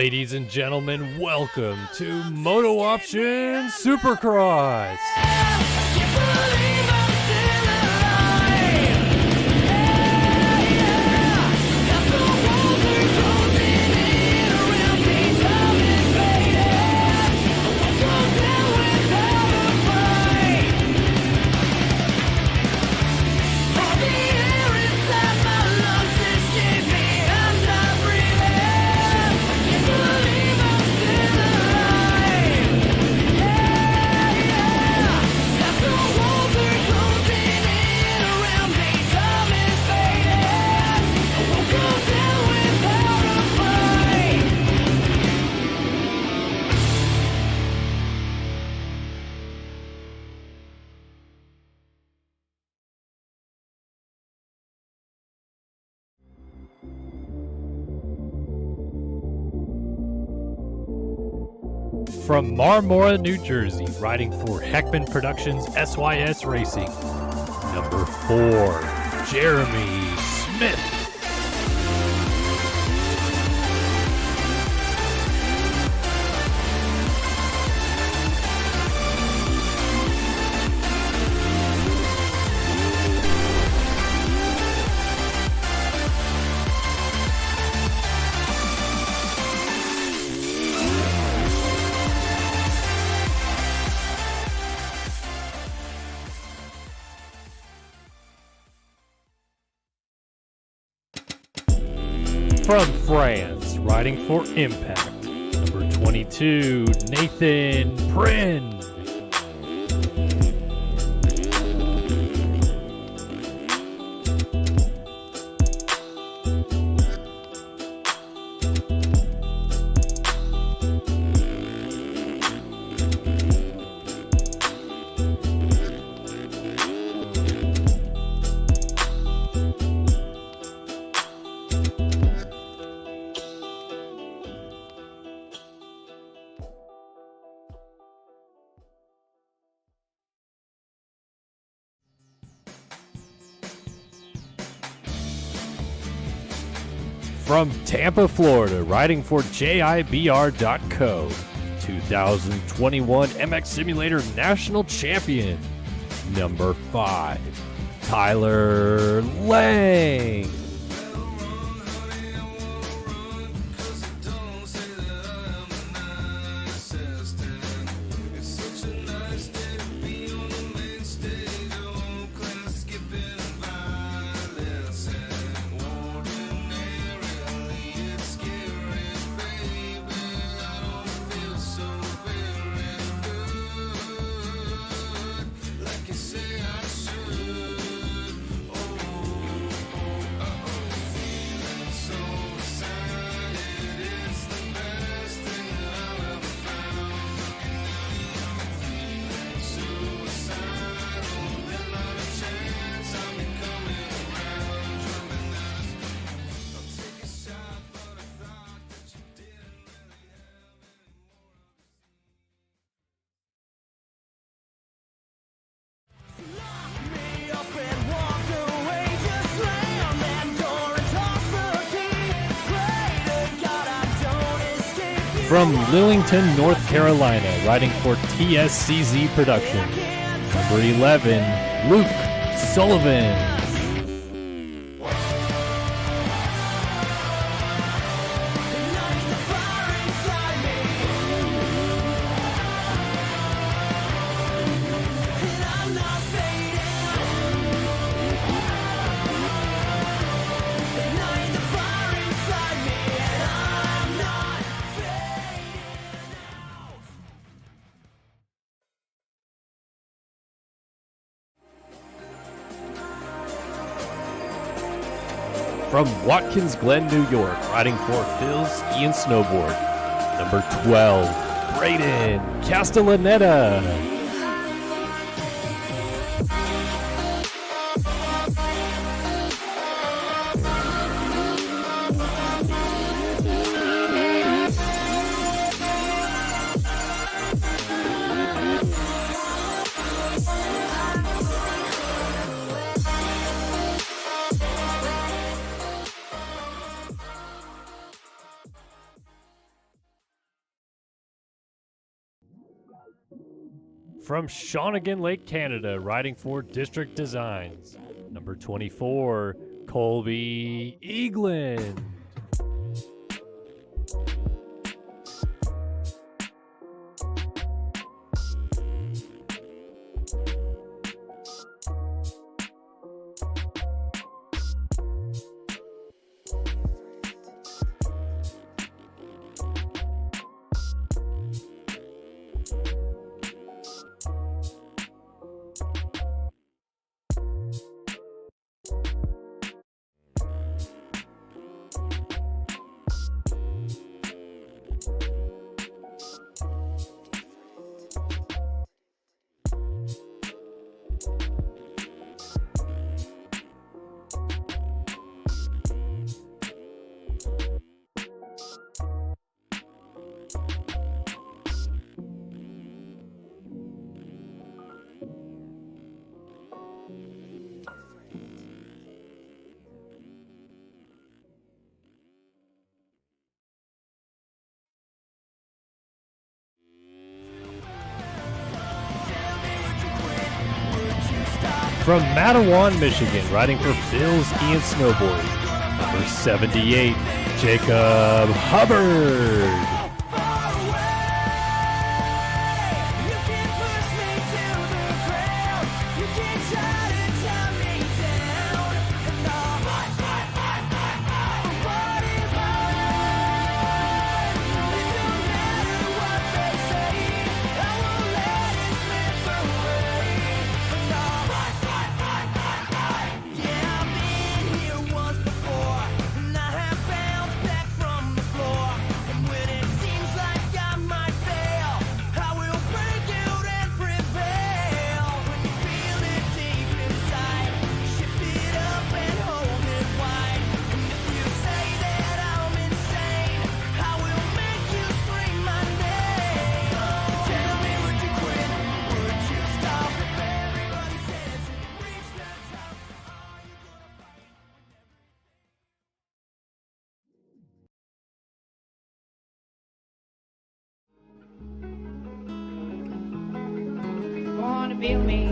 Ladies and gentlemen, welcome to MotoOption Supercross. From Marmora, New Jersey, riding for Heckman Productions SYS Racing, number 4, Jeremy Smith. From France, riding for Impact, number 22, Nathan Prin. From Tampa, Florida, riding for JIBR.co, 2021 MX Simulator National Champion, number 5, Tyler Lang. From Lillington, North Carolina, riding for TSCZ Productions, number 11, Luke Sullivan. From Watkins Glen, New York, riding for Phil Ski and Snowboard, number 12, Braden Castellaneta. From Shawnigan Lake, Canada, riding for District Designs, number 24, Colby Eagland. From Mattawan, Michigan, riding for Phil Ski and Snowboard, number 78, Jacob Hubbard.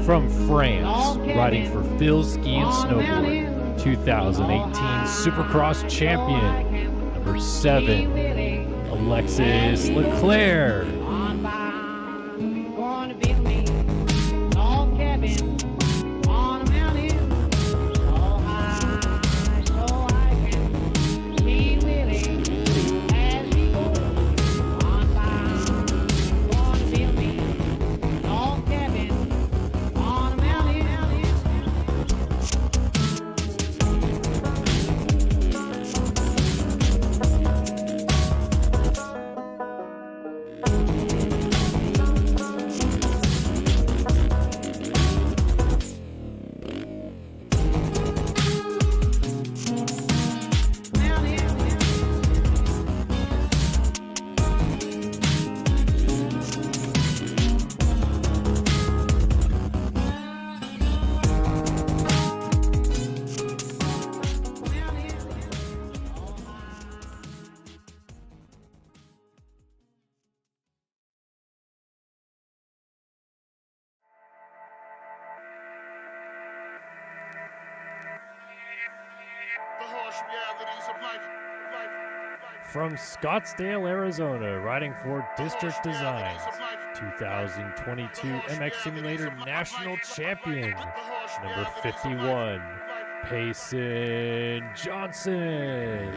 From France, riding for Phil Ski and Snowboard, 2018 Supercross champion, number 7, Alexis Leclerc. From Scottsdale, Arizona, riding for District Designs, 2022 MX Simulator National Champion, number 51, Payson Johnson.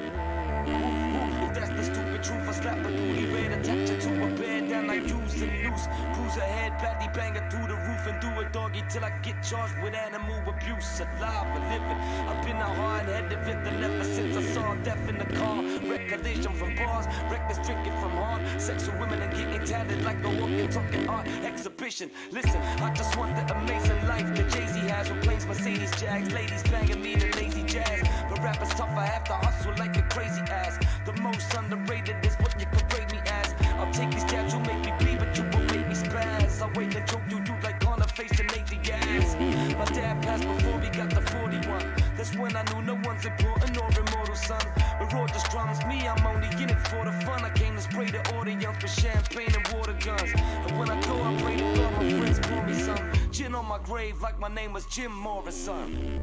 That's the stupid truth. I slap a booty red, attach it to a bed, then I use and loose. Cruise ahead, patty banger through the roof and do a doggy till I get charged with animal abuse. Alive and living, I've been a hard-headed victim ever since I saw death in the car. Recollection from bars, reckless drinking from hard sex with women and getting tatted like a walking, talking art exhibition. Listen, I just want the amazing life that Jay-Z has, who plays Mercedes Jags, ladies banging me to lazy jazz. But rap is tough, I have to hustle like a crazy ass. The most underrated is what you can rate me as. I'll take these jabs, you make me bleed, but you won't make me spaz. I wait and joke you like on a face and make the ass. My dad passed before we got the 41. That's when I knew no one's important or immortal. Seattle, son. With raw just drums, me, I'm only in it for the fun. I came to spray the audience with champagne and water guns. And when I go, I pray to God, my friends pour me some gin on my grave like my name was Jim Morrison.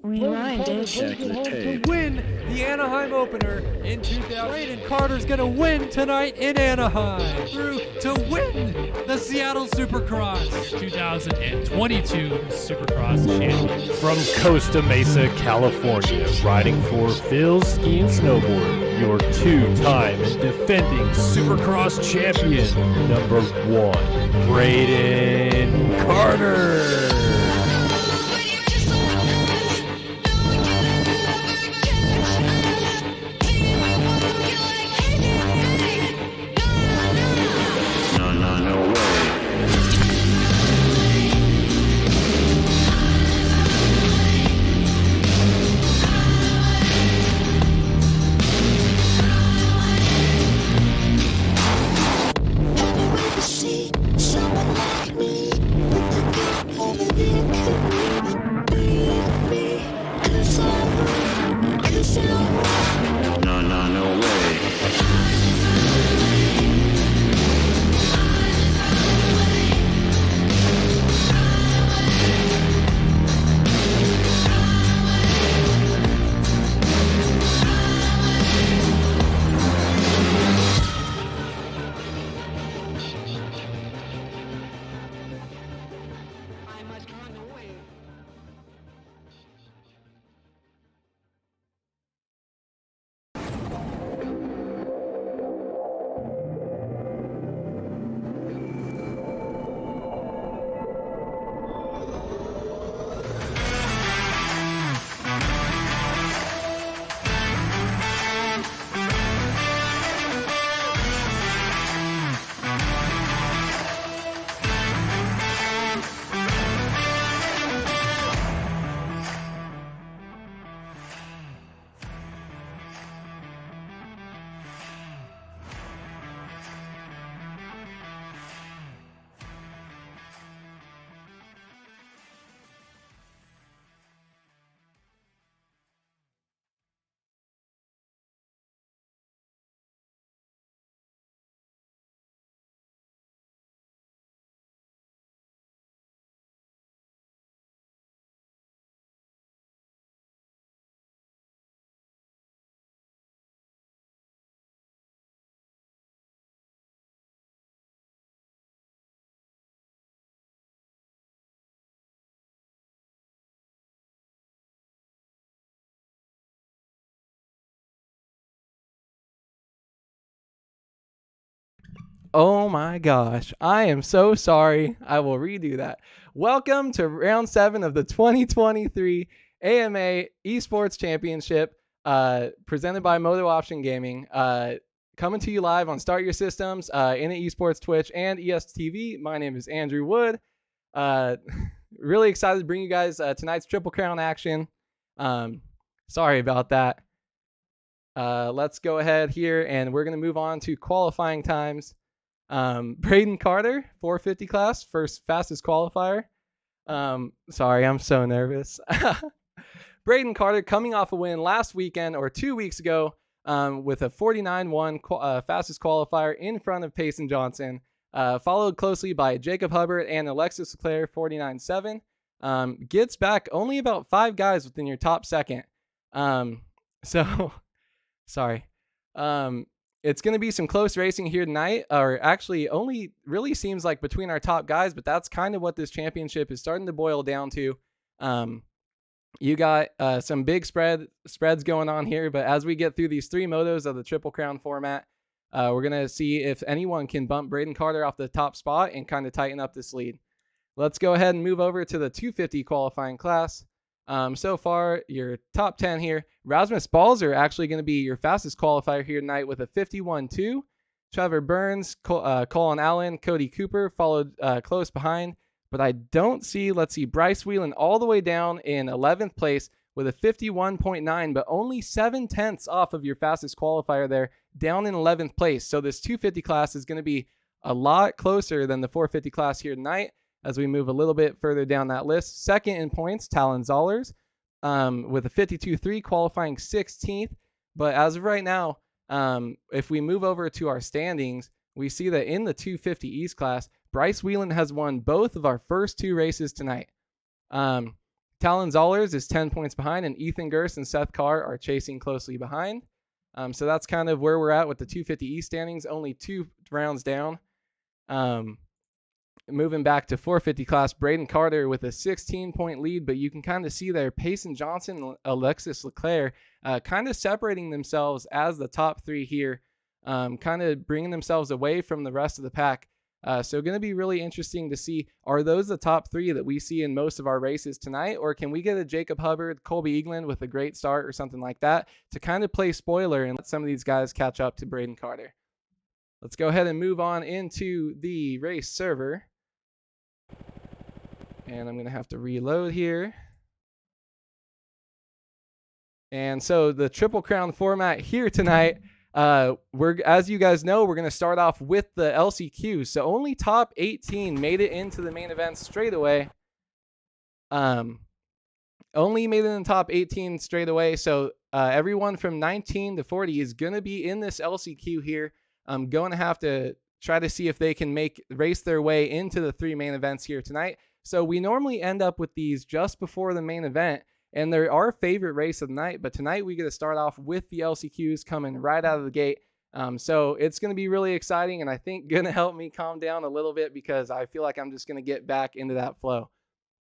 Rewind Check the tape. Win the Anaheim opener in 2000. Braden Carter's going to win tonight in Anaheim through to win the Seattle Supercross. 2022 Supercross champion. From Costa Mesa, California, riding for Phil's Ski and Snowboard, your two-time and defending Supercross champion, number 1, Braden Carter. No way. No way. Oh my gosh, I am so sorry. I will redo that. Welcome to round 7 of the 2023 AMA Esports Championship, presented by MotoOption Gaming. Coming to you live on Start Your Systems, Init Esports Twitch, and ESTV. My name is Andrew Wood. Really excited to bring you guys tonight's Triple Crown action. Sorry about that. Let's go ahead here, and we're going to move on to qualifying times. Braden Carter, 450 class, fastest qualifier. Sorry, I'm so nervous. Braden Carter coming off a win last weekend or 2 weeks ago with a 49-1 fastest qualifier in front of Payson Johnson, followed closely by Jacob Hubbard and Alexis Leclerc, 49-7. Gets back only about 5 guys within your top second. Sorry. It's going to be some close racing here tonight, or actually only really seems like between our top guys, but that's kind of what this championship is starting to boil down to. You got some big spreads going on here, but as we get through these 3 motos of the Triple Crown format, we're going to see if anyone can bump Braden Carter off the top spot and kind of tighten up this lead. Let's go ahead and move over to the 250 qualifying class. So far, your top 10 here. Rasmus Balzer actually going to be your fastest qualifier here tonight with a 51-2. Trevor Burns, Colin Allen, Cody Cooper followed close behind. But I don't see, Bryce Whelan all the way down in 11th place with a 51.9, but only 7/10 off of your fastest qualifier there, down in 11th place. So this 250 class is going to be a lot closer than the 450 class here tonight as we move a little bit further down that list. Second in points, Talon Zollers with a 52.3, qualifying 16th. But as of right now, if we move over to our standings, we see that in the 250 East class, Bryce Whelan has won both of our first 2 races tonight. Talon Zollers is 10 points behind, and Ethan Gurst and Seth Carr are chasing closely behind. So that's kind of where we're at with the 250 East standings, only 2 rounds down. Moving back to 450 class, Braden Carter with a 16-point lead, but you can kind of see there Payson Johnson and Alexis Leclerc kind of separating themselves as the top 3 here, kind of bringing themselves away from the rest of the pack. So going to be really interesting to see, are those the top 3 that we see in most of our races tonight, or can we get a Jacob Hubbard, Colby Eaglin with a great start or something like that to kind of play spoiler and let some of these guys catch up to Braden Carter? Let's go ahead and move on into the race server. And I'm going to have to reload here. And so the Triple Crown format here tonight, as you guys know, we're going to start off with the LCQ. So only top 18 made it into the main event straight away. Only made it in the top 18 straight away. So everyone from 19 to 40 is going to be in this LCQ here. I'm going to have to try to see if they can race their way into the 3 main events here tonight. So we normally end up with these just before the main event, and they're our favorite race of the night. But tonight we get to start off with the LCQs coming right out of the gate. So it's going to be really exciting, and I think going to help me calm down a little bit because I feel like I'm just going to get back into that flow.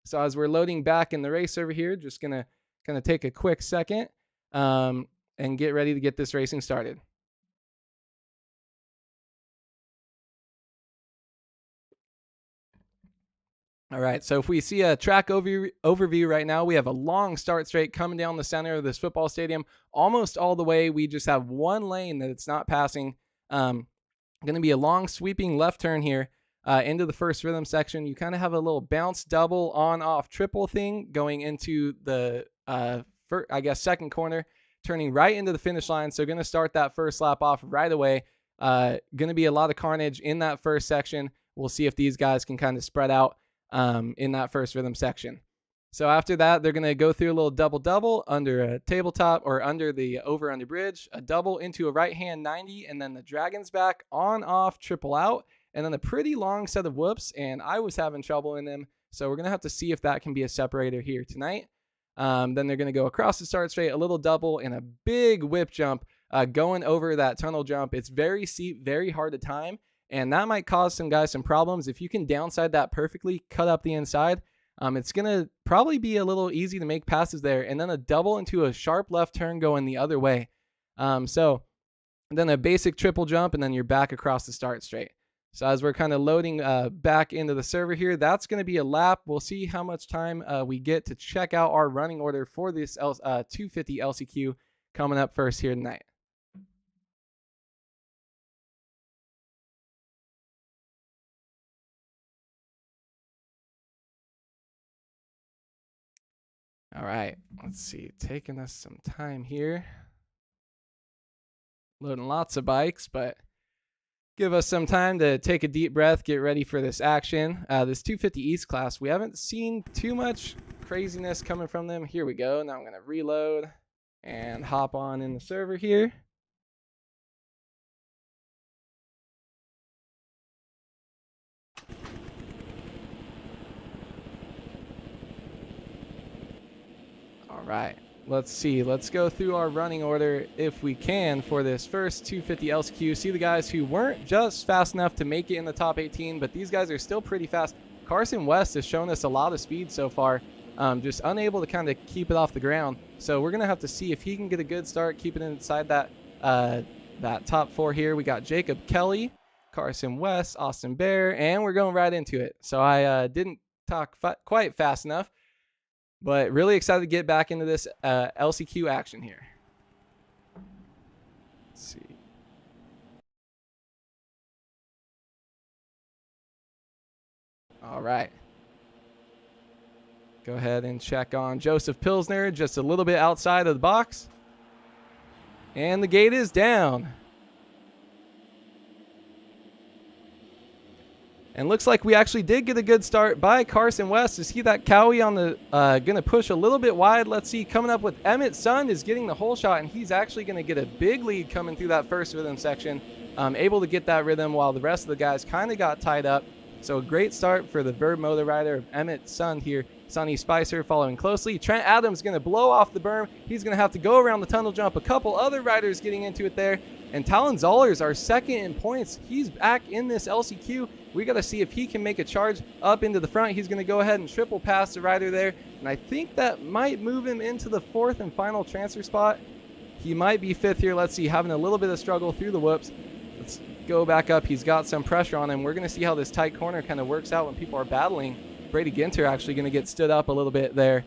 So as we're loading back in the race over here, just going to kind of take a quick second and get ready to get this racing started. All right, so if we see a track overview right now, we have a long start straight coming down the center of this football stadium, almost all the way. We just have one lane that it's not passing. Going to be a long sweeping left turn here into the first rhythm section. You kind of have a little bounce double on off triple thing going into the, second corner, turning right into the finish line. So going to start that first lap off right away. Going to be a lot of carnage in that first section. We'll see if these guys can kind of spread out in that first rhythm section. So after that, they're going to go through a little double under a tabletop or under the over-under bridge, a double into a right-hand 90, and then the Dragon's back on-off triple out, and then a pretty long set of whoops, and I was having trouble in them. So we're going to have to see if that can be a separator here tonight. Then they're going to go across the start straight, a little double, and a big whip jump going over that tunnel jump. It's very steep, very hard to time, and that might cause some guys some problems. If you can downside that perfectly, cut up the inside, it's going to probably be a little easy to make passes there. And then a double into a sharp left turn going the other way. So then a basic triple jump, and then you're back across the start straight. So as we're kind of loading back into the server here, that's going to be a lap. We'll see how much time we get to check out our running order for this 250 LCQ coming up first here tonight. All right, let's see, taking us some time here. Loading lots of bikes, but give us some time to take a deep breath, get ready for this action. This 250 East class, we haven't seen too much craziness coming from them. Here we go. Now I'm going to reload and hop on in the server here. All right, let's see. Let's go through our running order if we can for this first 250 LCQ. See the guys who weren't just fast enough to make it in the top 18, but these guys are still pretty fast. Carson West has shown us a lot of speed so far, just unable to kind of keep it off the ground. So we're going to have to see if he can get a good start, keep it inside that top four here. We got Jacob Kelly, Carson West, Austin Bear, and we're going right into it. So I didn't talk quite fast enough, but really excited to get back into this LCQ action here. Let's see. All right. Go ahead and check on Joseph Pilsner, just a little bit outside of the box. And the gate is down. And looks like we actually did get a good start by Carson West. To see that Cowie on the going to push a little bit wide. Let's see, coming up with Emmett Sun is getting the whole shot, and he's actually going to get a big lead coming through that first rhythm section. Able to get that rhythm while the rest of the guys kind of got tied up. So a great start for the Verb Moto rider of Emmett Sun here. Sonny Spicer following closely. Trent Adams going to blow off the berm. He's going to have to go around the tunnel jump. A couple other riders getting into it there. And Talon Zollers, our second in points, he's back in this LCQ. We got to see if he can make a charge up into the front. He's going to go ahead and triple pass the rider there. And I think that might move him into the fourth and final transfer spot. He might be fifth here. Let's see, having a little bit of struggle through the whoops. Let's go back up. He's got some pressure on him. We're going to see how this tight corner kind of works out when people are battling. Brady Ginter actually going to get stood up a little bit there.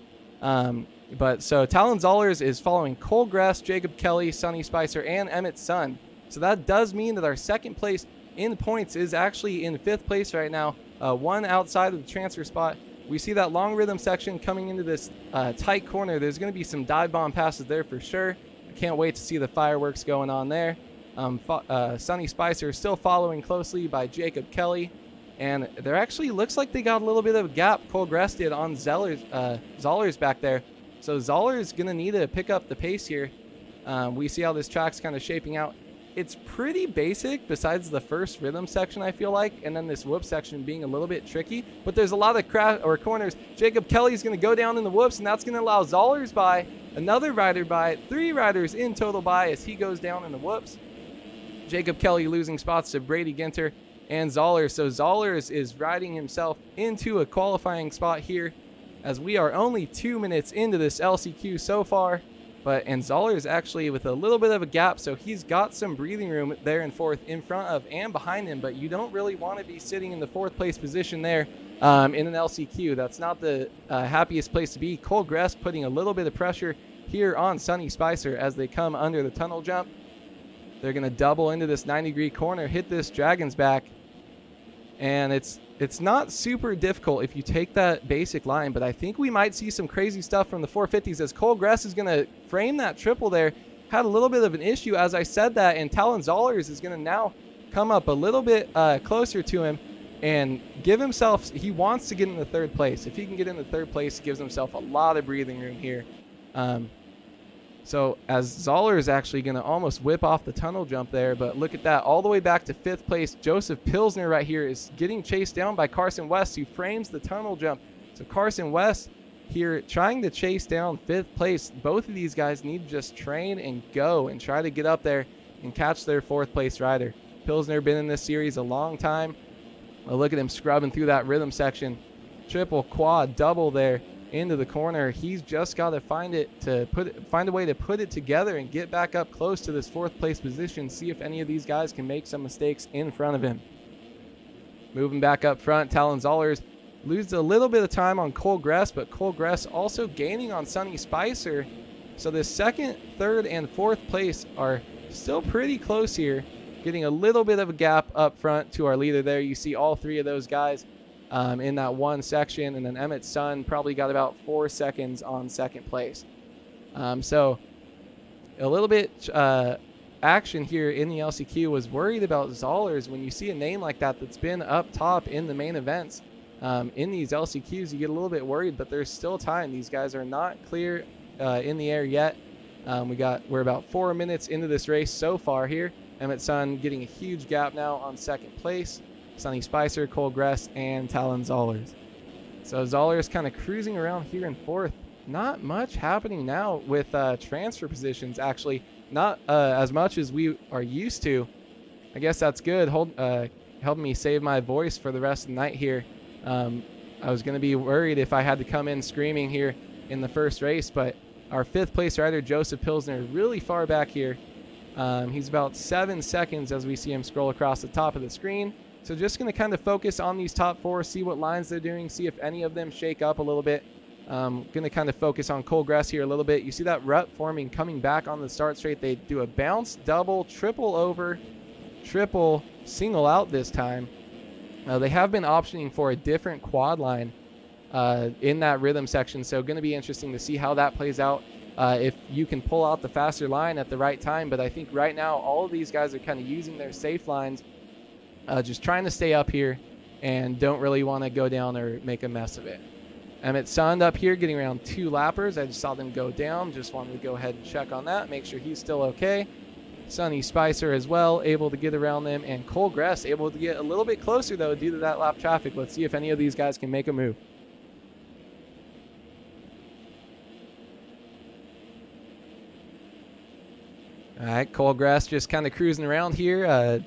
But so Talon Zollers is following Cole Gress, Jacob Kelly, Sonny Spicer, and Emmett Sun. So that does mean that our second place in points is actually in fifth place right now, one outside of the transfer spot. We see that long rhythm section coming into this tight corner. There's going to be some dive bomb passes there for sure. I can't wait to see the fireworks going on there. Sonny Spicer is still following closely by Jacob Kelly. And there actually looks like they got a little bit of a gap. Cole Gress did on Zollers back there. So Zollers is going to need to pick up the pace here. We see how this track's kind of shaping out. It's pretty basic besides the first rhythm section, I feel like, and then this whoop section being a little bit tricky. But there's a lot of corners. Jacob Kelly's going to go down in the whoops, and that's going to allow Zollers by, another rider by, 3 riders in total by as he goes down in the whoops. Jacob Kelly losing spots to Brady Ginter and Zollers. So Zollers is riding himself into a qualifying spot here as we are only 2 minutes into this LCQ so far. And Zollers actually with a little bit of a gap, so he's got some breathing room there in fourth in front of and behind him, but you don't really want to be sitting in the fourth place position there in an LCQ. That's not the happiest place to be. Cole Gress putting a little bit of pressure here on Sonny Spicer as they come under the tunnel jump. They're going to double into this 90-degree corner, hit this Dragon's back, and it's not super difficult if you take that basic line, but I think we might see some crazy stuff from the 450s as Cole Gress is going to frame that triple there. Had a little bit of an issue as I said that, and Talon Zollers is going to now come up a little bit closer to him and give himself, he wants to get in the third place. If he can get in the third place, he gives himself a lot of breathing room here. So as Zoller is actually going to almost whip off the tunnel jump there, but look at that, all the way back to fifth place. Joseph Pilsner right here is getting chased down by Carson West, who frames the tunnel jump. So Carson West here trying to chase down fifth place. Both of these guys need to just train and go and try to get up there and catch their fourth place rider. Pilsner been in this series a long time. Well, look at him scrubbing through that rhythm section. Triple, quad, double there into the corner. He's just got to find a way to put it together and get back up close to this fourth place position, see if any of these guys can make some mistakes in front of him. Moving back up front, Talon Zollers loses a little bit of time on Cole Gress, but Cole Gress also gaining on Sonny Spicer. So the second, third, and fourth place are still pretty close here, getting a little bit of a gap up front to our leader there. You see all 3 of those guys in that one section, and then Emmett Sun probably got about 4 seconds on second place. So a little bit action here in the LCQ. Was worried about Zollers. When you see a name like that that's been up top in the main events in these LCQs, you get a little bit worried, but there's still time. These guys are not clear in the air yet. We're about 4 minutes into this race so far here. Emmett Sun getting a huge gap now on second place. Sonny Spicer, Cole Gress, and Talon Zollers. So Zollers kind of cruising around here in fourth. Not much happening now with transfer positions, actually. Not as much as we are used to. I guess that's good. Help me save my voice for the rest of the night here. I was going to be worried if I had to come in screaming here in the first race, but our fifth place rider, Joseph Pilsner, really far back here. He's about 7 seconds as we see him scroll across the top of the screen. So just going to kind of focus on these top 4, see what lines they're doing, see if any of them shake up a little bit. Going to kind of focus on Cole Gress here a little bit. You see that rut forming coming back on the start straight. They do a bounce, double, triple over, triple, single out this time. They have been optioning for a different quad line in that rhythm section, so going to be interesting to see how that plays out. If you can pull out the faster line at the right time, but I think right now all of these guys are kind of using their safe lines, just trying to stay up here and don't really want to go down or make a mess of it. Emmett Sund up here getting around 2 lappers. I just saw them go down. Just wanted to go ahead and check on that, make sure he's still okay. Sonny Spicer as well, able to get around them. And Cole Gress able to get a little bit closer, though, due to that lap traffic. Let's see if any of these guys can make a move. All right, Cole Gress just kind of cruising around here.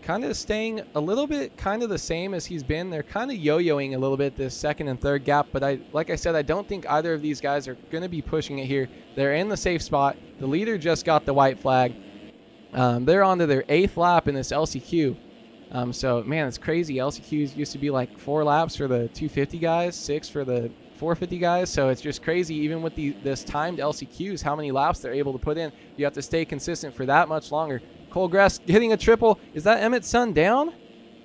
Kind of staying a little bit kind of the same as he's been. They're kind of yo-yoing a little bit this second and third gap, but like I said, I don't think either of these guys are going to be pushing it here. They're in the safe spot. The leader just got the white flag. They're on to their 8th lap in this LCQ. So, man, it's crazy. LCQs used to be like 4 laps for the 250 guys, 6 for the 450 guys. So it's just crazy, even with this timed LCQs, how many laps they're able to put in. You have to stay consistent for that much longer. Cole Gress hitting a triple. Is that Emmett Sund down?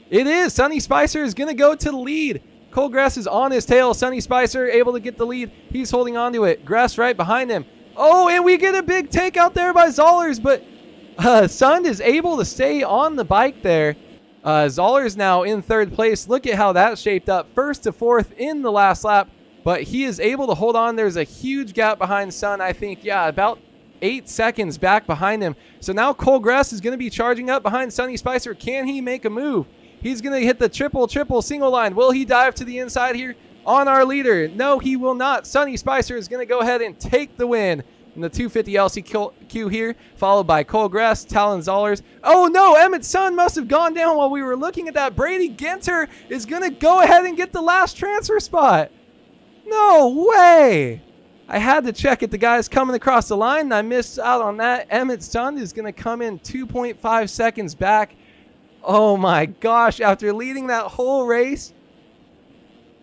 It is. Sonny Spicer is going to go to the lead. Cole Gress is on his tail. Sonny Spicer able to get the lead. He's holding on to it. Gress right behind him. Oh, and we get a big takeout there by Zollers, but Sund is able to stay on the bike there. Zollers now in 3rd place. Look at how that shaped up. 1st to 4th in the last lap, but he is able to hold on. There's a huge gap behind Sund. I think, yeah, about 8 seconds back behind him. So now Cole Gress is going to be charging up behind Sonny Spicer. Can he make a move? He's going to hit the triple single line. Will he dive to the inside here on our leader? No, he will not. Sonny Spicer is going to go ahead and take the win in the 250 LCQ here, followed by Cole Gress, Talon Zollers. Oh no, Emmett Sund must have gone down while we were looking at that. Brady Ginter is going to go ahead and get the last transfer spot. No way. I had to check it. The guy's coming across the line, and I missed out on that. Emmett Sund is going to come in 2.5 seconds back. Oh my gosh, after leading that whole race,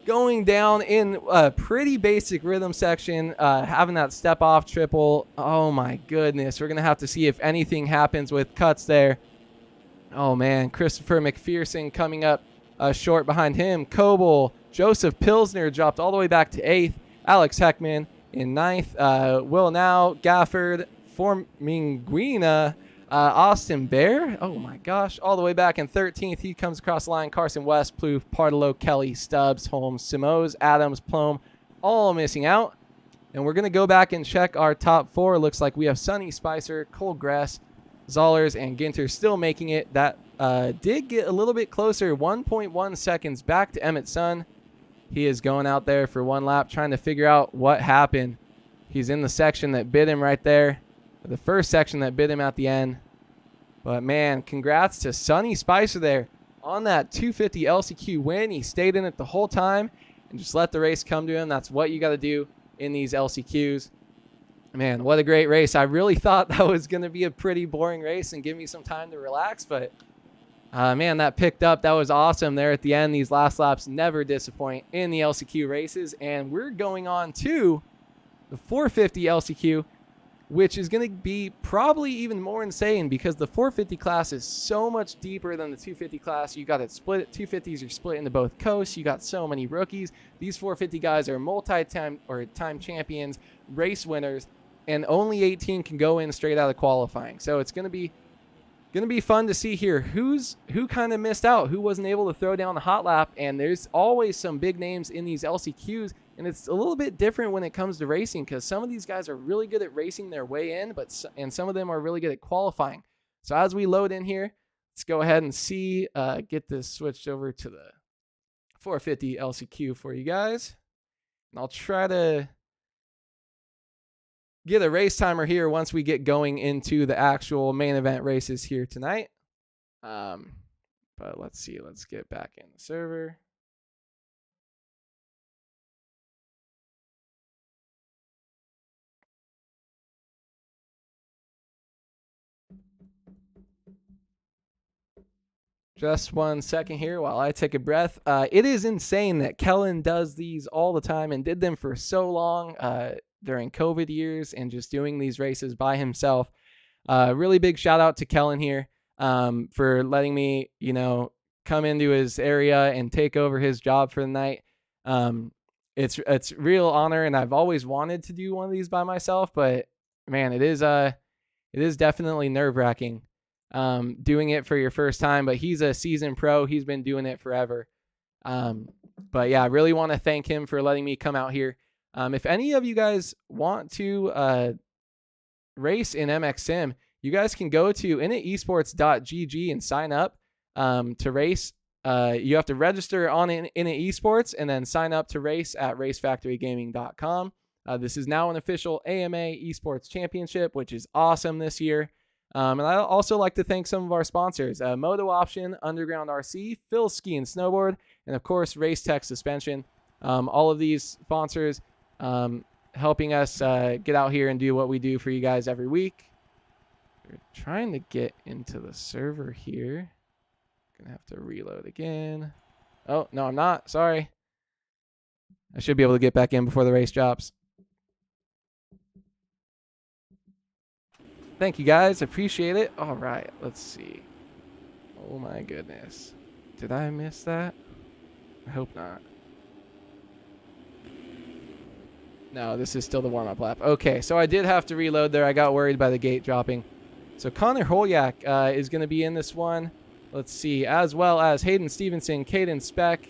going down in a pretty basic rhythm section, having that step off triple. Oh my goodness, we're going to have to see if anything happens with cuts there. Oh man, Christopher McPherson coming up short behind him. Coble, Joseph Pilsner dropped all the way back to 8th. Alex Heckman in 9th. Will Now, Gafford, Forminguina, Austin Bear. Oh my gosh, all the way back in 13th. He comes across the line. Carson West, Plouffe, Partolo, Kelly, Stubbs, Holmes, Simoes, Adams, Plome, all missing out. And we're going to go back and check our top 4. Looks like we have Sonny Spicer, Cole Gress, Zollers, and Ginter still making it. That did get a little bit closer, 1.1 seconds back to Emmett Sund. He is going out there for 1 lap, trying to figure out what happened. He's in the section that bit him right there. The first section that bit him at the end. But man, congrats to Sonny Spicer there on that 250 LCQ win. He stayed in it the whole time and just let the race come to him. That's what you got to do in these LCQs. Man, what a great race. I really thought that was going to be a pretty boring race and give me some time to relax, but man, that picked up. That was awesome there at the end. These last laps never disappoint in the LCQ races. And we're going on to the 450 LCQ, which is going to be probably even more insane because the 450 class is so much deeper than the 250 class. You got it split. 250s are split into both coasts. You got so many rookies. These 450 guys are time champions, race winners, and only 18 can go in straight out of qualifying. So it's going to be fun to see here who kind of missed out, who wasn't able to throw down the hot lap. And there's always some big names in these LCQs. And it's a little bit different when it comes to racing because some of these guys are really good at racing their way in, and some of them are really good at qualifying. So as we load in here, let's go ahead and see, get this switched over to the 450 LCQ for you guys. And I'll try to get a race timer here once we get going into the actual main event races here tonight. But let's see, let's get back in the server. Just 1 second here while I take a breath. It is insane that Kellen does these all the time and did them for so long during COVID years and just doing these races by himself. Really big shout out to Kellen here for letting me, come into his area and take over his job for the night. It's real honor, and I've always wanted to do one of these by myself, but man, it is definitely nerve-wracking. Doing it for your first time, but he's a seasoned pro. He's been doing it forever. But yeah, I really want to thank him for letting me come out here. If any of you guys want to race in MX Sim, you guys can go to initesports.gg and sign up to race. You have to register on Init Esports and then sign up to race at racefactorygaming.com. This is now an official AMA Esports Championship, which is awesome this year. And I'd also like to thank some of our sponsors, MotoOption, Underground RC, Phil's Ski and Snowboard, and of course, Race Tech Suspension. All of these sponsors helping us get out here and do what we do for you guys every week. We're trying to get into the server here. Gonna have to reload again. Oh, no, I'm not. Sorry. I should be able to get back in before the race drops. Thank you guys. Appreciate it. All right. Let's see. Oh my goodness. Did I miss that? I hope not. No, this is still the warm-up lap. Okay, so I did have to reload there. I got worried by the gate dropping. So Connor Holyak is going to be in this one. Let's see. As well as Hayden Stevenson, Caden Speck,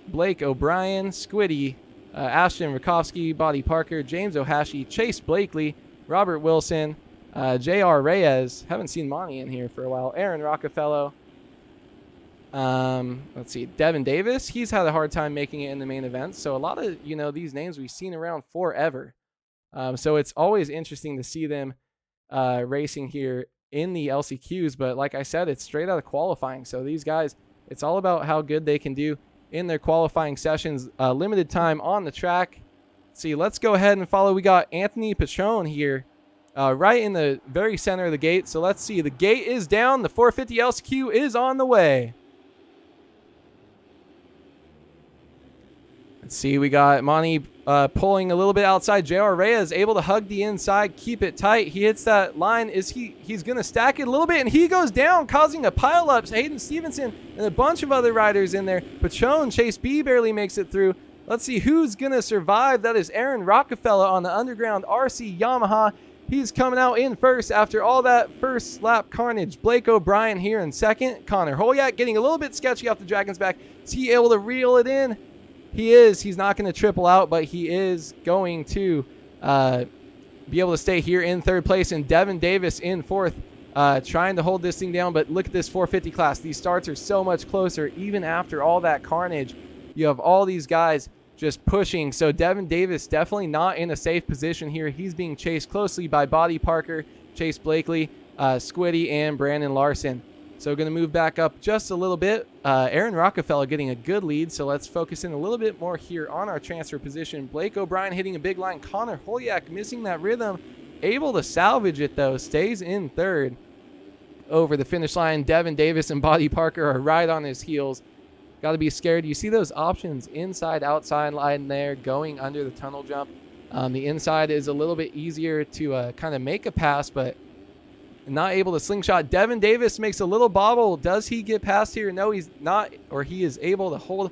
Blake O'Brien, Squiddy, Ashton Rakowski, Buddy Parker, James Ohashi, Chase Blakely, Robert Wilson, J.R. Reyes. Haven't seen Monty in here for a while. Aaron Rockefeller. Let's see. Devin Davis. He's had a hard time making it in the main event. So a lot of, these names we've seen around forever. So it's always interesting to see them racing here in the LCQs. But like I said, it's straight out of qualifying. So these guys, it's all about how good they can do in their qualifying sessions. Limited time on the track. See, let's go ahead and follow. We got Anthony Pachon here right in the very center of the gate. So let's see. The gate is down. The 450 LCQ is on the way. Let's see. We got Monty pulling a little bit outside. J.R. Reyes able to hug the inside, keep it tight. He hits that line. He's going to stack it a little bit, and he goes down, causing a pileup. Hayden Stevenson and a bunch of other riders in there. Pachon, Chase B barely makes it through. Let's see who's going to survive. That is Aaron Rockefeller on the Underground RC Yamaha. He's coming out in first after all that first lap carnage. Blake O'Brien here in second. Connor Holyak getting a little bit sketchy off the Dragon's back. Is he able to reel it in? He is. He's not going to triple out, but he is going to be able to stay here in third place. And Devin Davis in fourth, trying to hold this thing down. But look at this 450 class. These starts are so much closer, even after all that carnage. You have all these guys just pushing. So Devin Davis definitely not in a safe position here. He's being chased closely by Buddy Parker, Chase Blakely, Squiddy, and Brandon Larson. So going to move back up just a little bit. Aaron Rockefeller getting a good lead. So let's focus in a little bit more here on our transfer position. Blake O'Brien hitting a big line. Connor Holyak missing that rhythm. Able to salvage it though. Stays in third over the finish line. Devin Davis and Buddy Parker are right on his heels. Got to be scared. You see those options inside, outside line there going under the tunnel jump. The inside is a little bit easier to kind of make a pass, but not able to slingshot. Devin Davis makes a little bobble. Does he get past here? No, he's not, or he is able to hold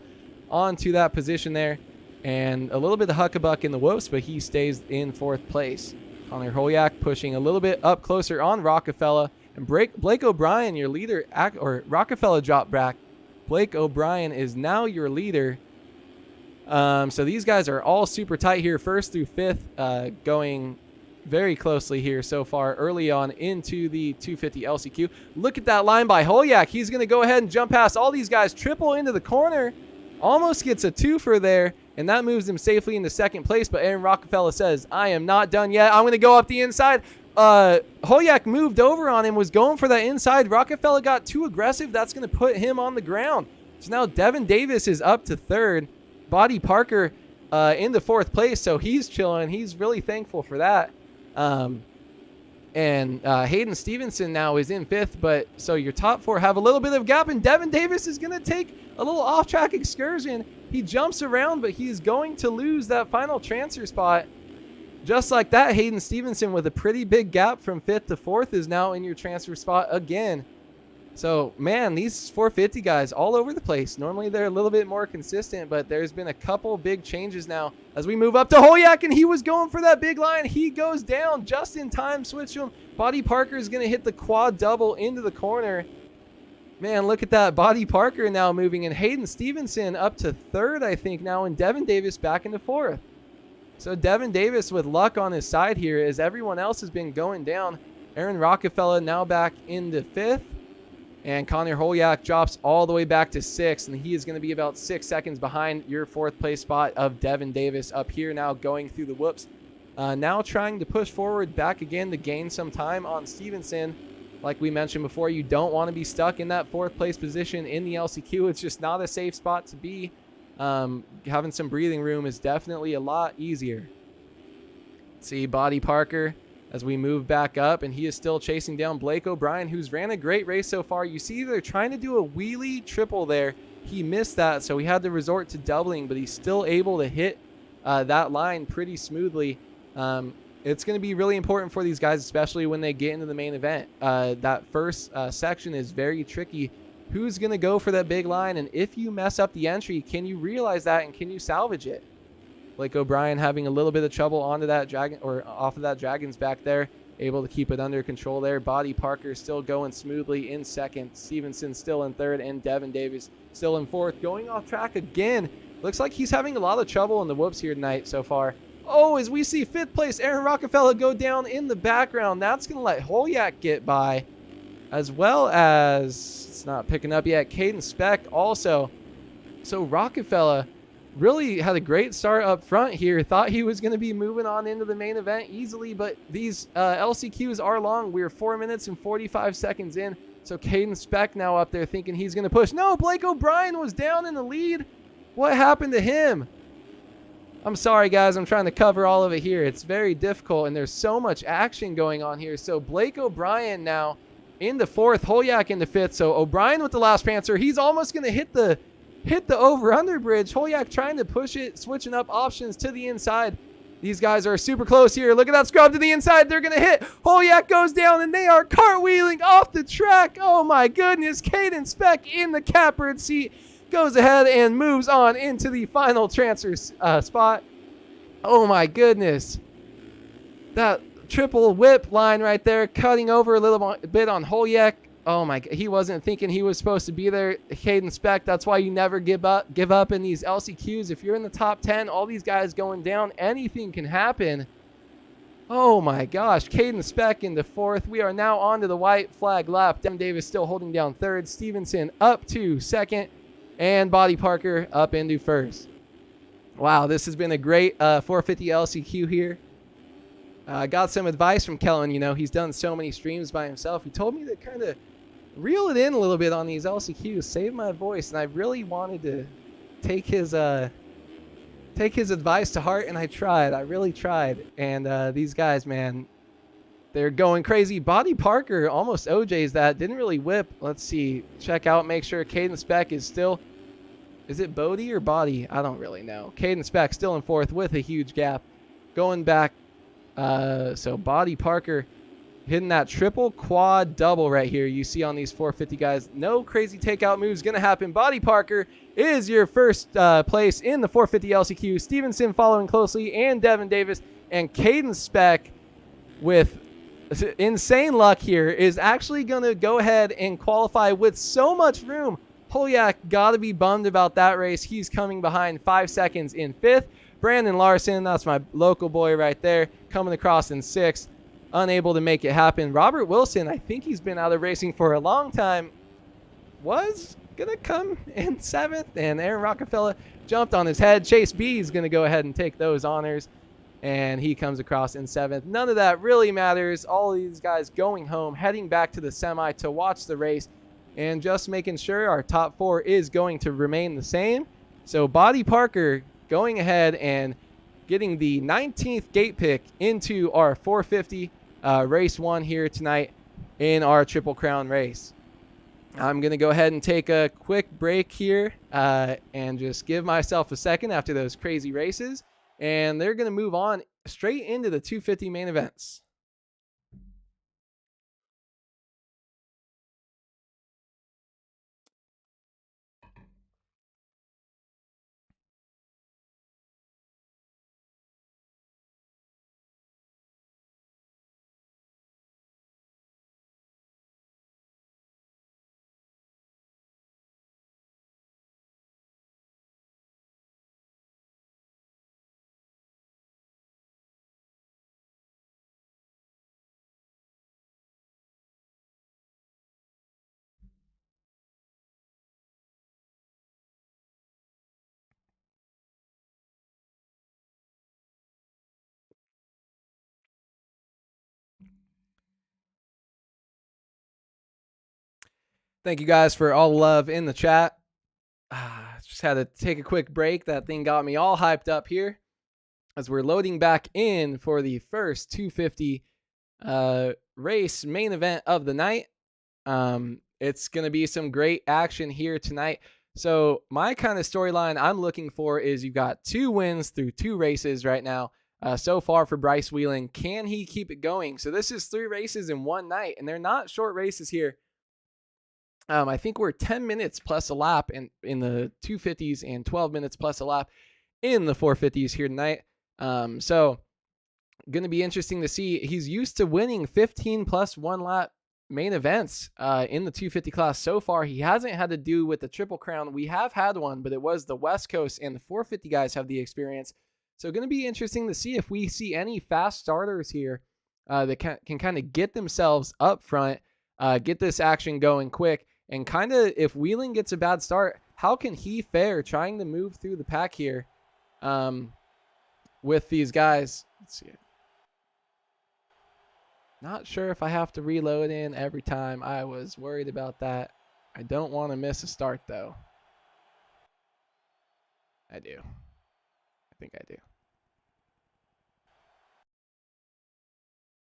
on to that position there. And a little bit of huckabuck in the whoops, but he stays in fourth place. Connor Holyak pushing a little bit up closer on Rockefeller. And Blake O'Brien, your leader, or Rockefeller dropped back. Blake O'Brien is now your leader. So these guys are all super tight here, first through fifth, going very closely here so far early on into the 250 LCQ. Look at that line by Holyak. He's going to go ahead and jump past all these guys, triple into the corner, almost gets a twofer there, and that moves him safely into second place. But Aaron Rockefeller says, I am not done yet. I'm going to go up the inside. Holyak moved over on him, was going for that inside. Rockefeller got too aggressive. That's going to put him on the ground. So now Devin Davis is up to third. Buddy Parker into fourth place, so he's chilling. He's really thankful for that. And Hayden Stevenson now is in fifth, but so your top four have a little bit of gap, and Devin Davis is going to take a little off-track excursion. He jumps around, but he's going to lose that final transfer spot. Just like that, Hayden Stevenson with a pretty big gap from fifth to fourth is now in your transfer spot again. So, man, these 450 guys all over the place. Normally they're a little bit more consistent, but there's been a couple big changes now as we move up to Holyak, and he was going for that big line. He goes down just in time. Switch to him. Buddy Parker is going to hit the quad double into the corner. Man, look at that. Buddy Parker now moving in. Hayden Stevenson up to third, I think, now, and Devin Davis back into fourth. So Devin Davis with luck on his side here as everyone else has been going down. Aaron Rockefeller now back into fifth. And Connor Holyak drops all the way back to sixth, and he is going to be about 6 seconds behind your fourth place spot of Devin Davis up here now going through the whoops. Now trying to push forward back again to gain some time on Stevenson. Like we mentioned before, you don't want to be stuck in that fourth place position in the LCQ. It's just not a safe spot to be. Having some breathing room is definitely a lot easier. See Buddy Parker as we move back up, and he is still chasing down Blake O'Brien, who's ran a great race so far. You see they're trying to do a wheelie triple there. He missed that, so he had to resort to doubling, but he's still able to hit that line pretty smoothly. It's going to be really important for these guys, especially when they get into the main event. That first section is very tricky. Who's going to go for that big line? And if you mess up the entry, can you realize that and can you salvage it? Blake O'Brien having a little bit of trouble onto that dragon or off of that Dragon's back there, able to keep it under control there. Buddy Parker still going smoothly in second. Stevenson still in third, and Devin Davis still in fourth. Going off track again. Looks like he's having a lot of trouble in the whoops here tonight so far. Oh, as we see fifth place Aaron Rockefeller go down in the background. That's going to let Holyak get by, as well as, it's not picking up yet, Caden Speck also. So Rockefeller really had a great start up front here. Thought he was going to be moving on into the main event easily, but these LCQs are long. We're 4 minutes and 45 seconds in. So Caden Speck now up there thinking he's going to push. No, Blake O'Brien was down in the lead. What happened to him? I'm sorry, guys. I'm trying to cover all of it here. It's very difficult, and there's so much action going on here. So Blake O'Brien now into fourth, Holyak into fifth. So O'Brien with the last pantser. He's almost going to hit the over-under bridge. Holyak trying to push it, switching up options to the inside. These guys are super close here. Look at that scrub to the inside. They're going to hit. Holyak goes down, and they are cartwheeling off the track. Oh, my goodness. Caden Speck in the catbird seat goes ahead and moves on into the final transfer spot. Oh, my goodness. That triple whip line right there, cutting over a little bit on Holyak. Oh my God, he wasn't thinking he was supposed to be there. Caden Speck, that's why you never give up in these LCQs. If you're in the top 10, all these guys going down, anything can happen. Oh my gosh, Caden Speck into fourth. We are now on to the white flag lap. Devin Davis still holding down third. Stevenson up to second, and Buddy Parker up into first. Wow, this has been a great 450 LCQ here. Got some advice from Kellen. You know, he's done so many streams by himself. He told me to kind of reel it in a little bit on these LCQs, save my voice, and I really wanted to take his advice to heart, and I tried. I really tried. And these guys, man, they're going crazy. Buddy Parker almost OJ's that. Didn't really whip. Let's see. Check out. Make sure Caden Speck is still. Is it Bodie or Body? I don't really know. Caden Speck still in fourth with a huge gap. Going back. So Buddy Parker hitting that triple quad double right here you see on these 450 guys. No crazy takeout moves going to happen. Buddy Parker is your first place in the 450 LCQ. Stevenson following closely, and Devin Davis, and Caden Speck with insane luck here is actually going to go ahead and qualify with so much room. Holyak got to be bummed about that race. He's coming behind 5 seconds in fifth. Brandon Larson, that's my local boy right there, coming across in sixth, unable to make it happen. Robert Wilson, I think he's been out of racing for a long time, was going to come in seventh, and Aaron Rockefeller jumped on his head. Chase B is going to go ahead and take those honors, and he comes across in seventh. None of that really matters. All of these guys going home, heading back to the semi to watch the race, and just making sure our top four is going to remain the same. So Buddy Parker going ahead and getting the 19th gate pick into our 450 race one here tonight in our Triple Crown race. I'm going to go ahead and take a quick break here and just give myself a second after those crazy races. And they're going to move on straight into the 250 main events. Thank you guys for all the love in the chat. Just had to take a quick break. That thing got me all hyped up here as we're loading back in for the first 250 race main event of the night. It's going to be some great action here tonight. So my kind of storyline I'm looking for is you've got 2 wins through 2 races right now so far for Bryce Whelan. Can he keep it going? So this is 3 races in one night, and they're not short races here. I think we're 10 minutes plus a lap in the 250s and 12 minutes plus a lap in the 450s here tonight. So going to be interesting to see. He's used to winning 15 plus 1 lap main events in the 250 class so far. He hasn't had to do with the Triple Crown. We have had one, but it was the West Coast, and the 450 guys have the experience. So going to be interesting to see if we see any fast starters here that can kind of get themselves up front, get this action going quick. And kind of, if Whelan gets a bad start, how can he fare trying to move through the pack here with these guys? Let's see. Not sure if I have to reload in every time. I was worried about that. I don't want to miss a start, though. I do. I think I do.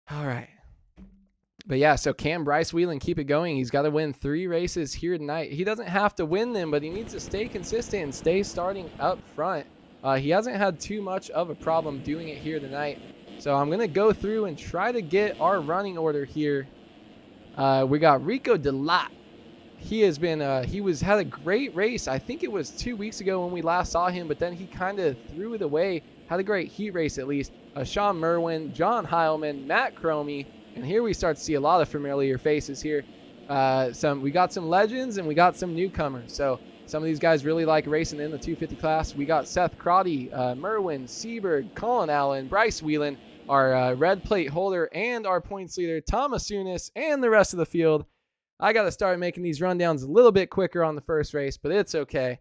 All right. But yeah, so can Bryce Whelan keep it going? He's got to win 3 races here tonight. He doesn't have to win them, but he needs to stay consistent and stay starting up front. He hasn't had too much of a problem doing it here tonight. So I'm going to go through and try to get our running order here. We got Rico Delat. He has been, had a great race. I think it was 2 weeks ago when we last saw him, but then he kind of threw it away. Had a great heat race at least. Sean Merwin, John Heilman, Matt Cromie. And here we start to see a lot of familiar faces here. We got some legends and we got some newcomers. So some of these guys really like racing in the 250 class. We got Seth Crotty, Merwin, Seberg, Colin Allen, Bryce Whelan, our red plate holder, and our points leader, Thomas Unis, and the rest of the field. I got to start making these rundowns a little bit quicker on the first race, but it's okay.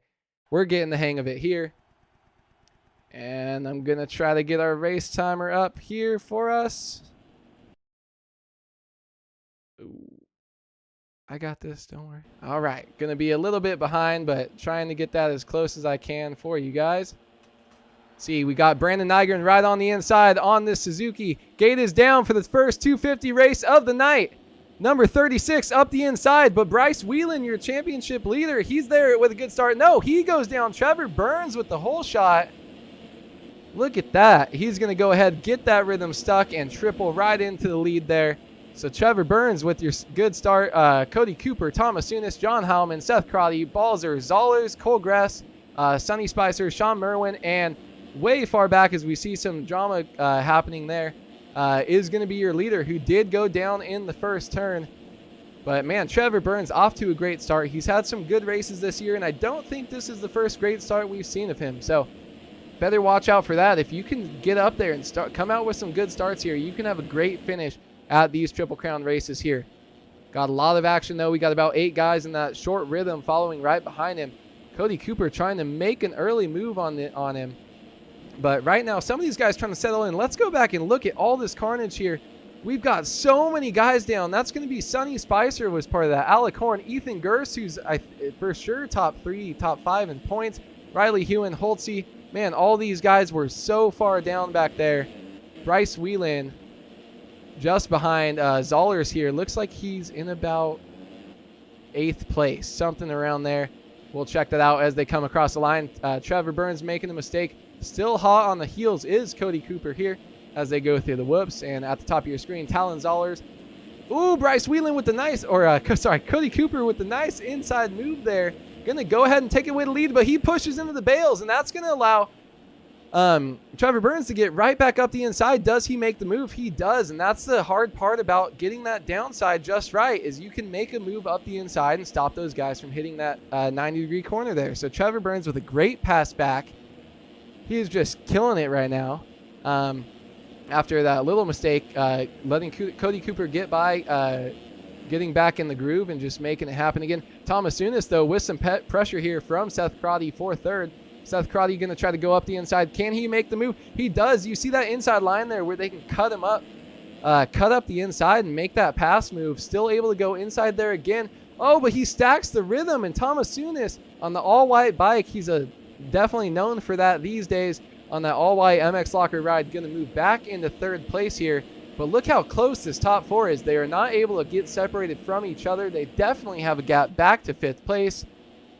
We're getting the hang of it here. And I'm going to try to get our race timer up here for us. Ooh, I got this, don't worry. All right, gonna be a little bit behind, but trying to get that as close as I can for you guys. See, we got Brandon Nygren right on the inside on this Suzuki. Gate is down for the first 250 race of the night. Number 36 up the inside, but Bryce Whelan, your championship leader, he's there with a good start. No, he goes down. Trevor Burns with the whole shot. Look at that. He's gonna go ahead, get that rhythm stuck, and triple right into the lead there. So Trevor Burns with your good start. Cody Cooper, Thomas Unis, John Howman, Seth Crotty, Balzer, Zollers, Cole Gress, Sonny Spicer, Sean Merwin, and way far back as we see some drama happening there, is going to be your leader who did go down in the first turn. But man, Trevor Burns off to a great start. He's had some good races this year, and I don't think this is the first great start we've seen of him. So better watch out for that. If you can get up there and come out with some good starts here, you can have a great finish at these Triple Crown races here. Got a lot of action though. We got about 8 guys in that short rhythm following right behind him. Cody Cooper trying to make an early move on him. But right now, some of these guys trying to settle in. Let's go back and look at all this carnage here. We've got so many guys down. That's going to be Sonny Spicer was part of that. Alec Horn, Ethan Gurst, who's for sure top 3, top 5 in points. Riley Hewen, Holtzy. Man, all these guys were so far down back there. Bryce Whelan just behind Zollers here. Looks like he's in about 8th place, something around there. We'll check that out as they come across the line. Trevor Burns making a mistake. Still hot on the heels is Cody Cooper here as they go through the whoops. And at the top of your screen, Talon Zollers. Ooh, Bryce Whelan with the nice, Cody Cooper with the nice inside move there. Gonna go ahead and take away the lead, but he pushes into the bales, and that's gonna allow Trevor Burns to get right back up the inside. Does he make the move? He does, and that's the hard part about getting that downside just right, is you can make a move up the inside and stop those guys from hitting that 90-degree corner there. So Trevor Burns with a great pass back. He is just killing it right now. After that little mistake, letting Cody Cooper get by, getting back in the groove and just making it happen again. Thomas Unis, though, with some pressure here from Seth Crotty for 3rd. Seth Crotty going to try to go up the inside. Can he make the move? He does. You see that inside line there where they can cut him up, cut up the inside and make that pass move. Still able to go inside there again. Oh, but he stacks the rhythm, and Tomasunis on the all-white bike, he's definitely known for that these days on that all-white MX Locker ride, going to move back into third place here. But look how close this top 4 is. They are not able to get separated from each other. They definitely have a gap back to 5th place.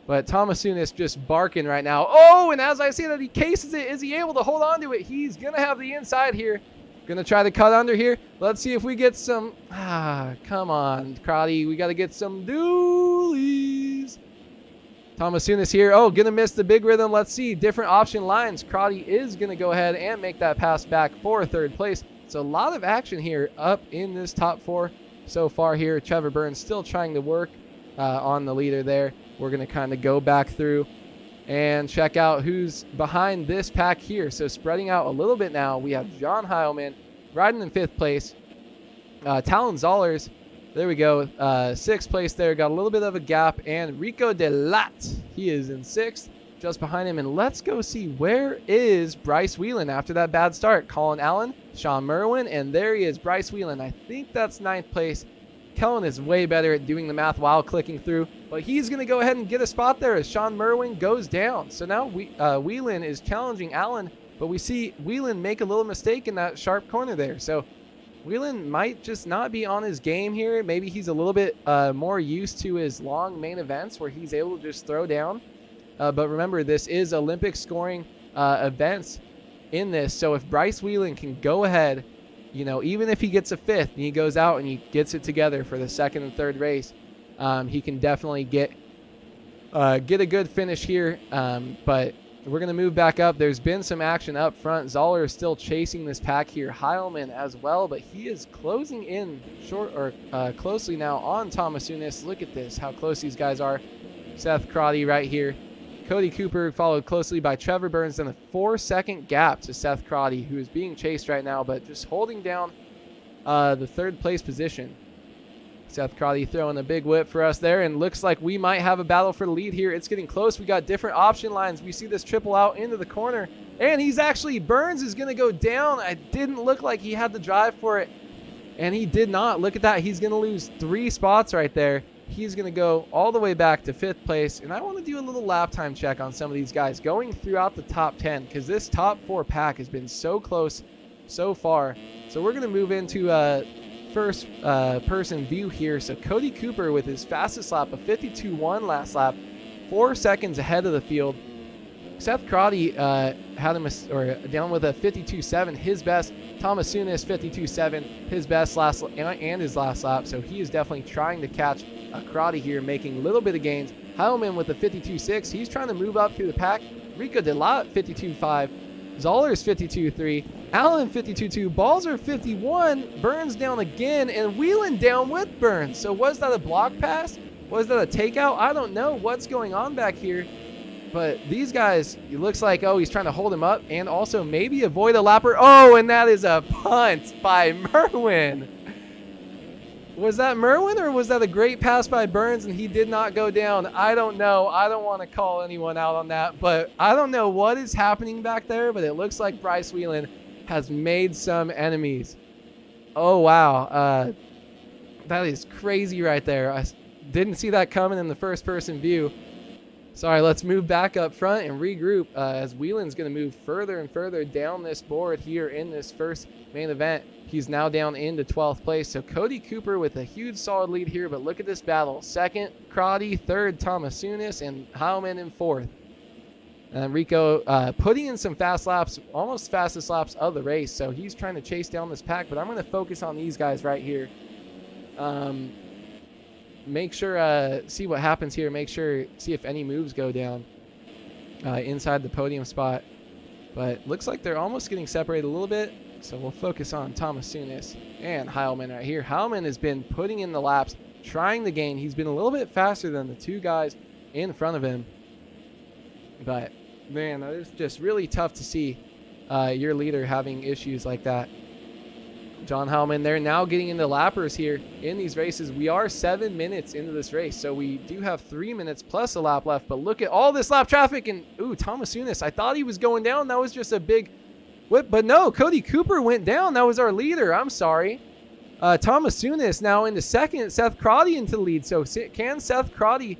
But Tomasunis just barking right now. Oh, and as I see that he cases it, is he able to hold on to it? He's going to have the inside here. Going to try to cut under here. Let's see if we get some. Come on, Crotty. We got to get some dualies. Tomasunis here. Oh, going to miss the big rhythm. Let's see. Different option lines. Crotty is going to go ahead and make that pass back for 3rd place. So a lot of action here up in this top 4 so far here. Trevor Burns still trying to work on the leader there. We're going to kind of go back through and check out who's behind this pack here. So spreading out a little bit now, we have John Heilman riding in 5th place. Talon Zollers, there we go, 6th place there. Got a little bit of a gap. And Rico Delat, he is in 6th, just behind him. And let's go see, where is Bryce Whelan after that bad start? Colin Allen, Sean Merwin, and there he is, Bryce Whelan. I think that's 9th place. Kellen is way better at doing the math while clicking through, but he's going to go ahead and get a spot there as Sean Merwin goes down. So now Whelan is challenging Allen, but we see Whelan make a little mistake in that sharp corner there. So Whelan might just not be on his game here. Maybe he's a little bit more used to his long main events where he's able to just throw down. But remember, this is Olympic scoring events in this. So if Bryce Whelan can go ahead, you know, even if he gets a 5th and he goes out and he gets it together for the 2nd and 3rd race, he can definitely get a good finish here. But we're going to move back up. There's been some action up front. Zoller is still chasing this pack here. Heilman as well, but he is closing in closely now on Tomasunis. Look at this, how close these guys are. Seth Crotty right here. Cody Cooper followed closely by Trevor Burns, and a 4-second gap to Seth Crotty, who is being chased right now, but just holding down the 3rd place position. Seth Crotty throwing a big whip for us there, and looks like we might have a battle for the lead here. It's getting close. We got different option lines. We see this triple out into the corner, and Burns is going to go down. It didn't look like he had the drive for it, and he did not. Look at that. He's going to lose 3 spots right there. He's going to go all the way back to 5th place. And I want to do a little lap time check on some of these guys going throughout the top 10, because this top 4 pack has been so close so far. So we're going to move into first person view here. So Cody Cooper with his fastest lap, a 52.1 last lap, 4 seconds ahead of the field. Seth Crotty had him down with a 52.7, his best. Tomasunis 52.7, his best and his last lap. So he is definitely trying to catch Crotty here, making a little bit of gains. Heilman with a 52.6, he's trying to move up through the pack. Rico Delat 52.5, Zollers 52.3, Allen 52.2, Balzer 51, Burns down again, and Whelan down with Burns. So was that a block pass? Was that a takeout? I don't know what's going on back here. But these guys, it looks like, he's trying to hold him up and also maybe avoid a lapper. Oh, and that is a punt by Merwin. Was that Merwin, or was that a great pass by Burns and he did not go down? I don't know. I don't want to call anyone out on that, but I don't know what is happening back there, but it looks like Bryce Whelan has made some enemies. Oh, wow. That is crazy right there. I didn't see that coming in the first person view. Sorry, let's move back up front and regroup as Whelan's going to move further and further down this board here in this first main event. He's now down into 12th place. So Cody Cooper with a huge solid lead here, but look at this battle. 2nd, Crotty, 3rd, Tomasunis, and Heilman in 4th. And Rico putting in some fast laps, almost fastest laps of the race. So he's trying to chase down this pack, but I'm going to focus on these guys right here. Make sure, see what happens here. See if any moves go down inside the podium spot. But looks like they're almost getting separated a little bit. So we'll focus on Tomasunis and Heilman right here. Heilman has been putting in the laps, trying to gain. He's been a little bit faster than the 2 guys in front of him. But, man, it's just really tough to see your leader having issues like that. John Heilman, they're now getting into lappers here in these races. We are 7 minutes into this race, so we do have 3 minutes plus a lap left. But look at all this lap traffic, and Tomasunis, I thought he was going down. That was just a big whip, but no, Cody Cooper went down. That was our leader. I'm sorry. Thomas now into second. Seth Crotty into the lead. So can Seth Crotty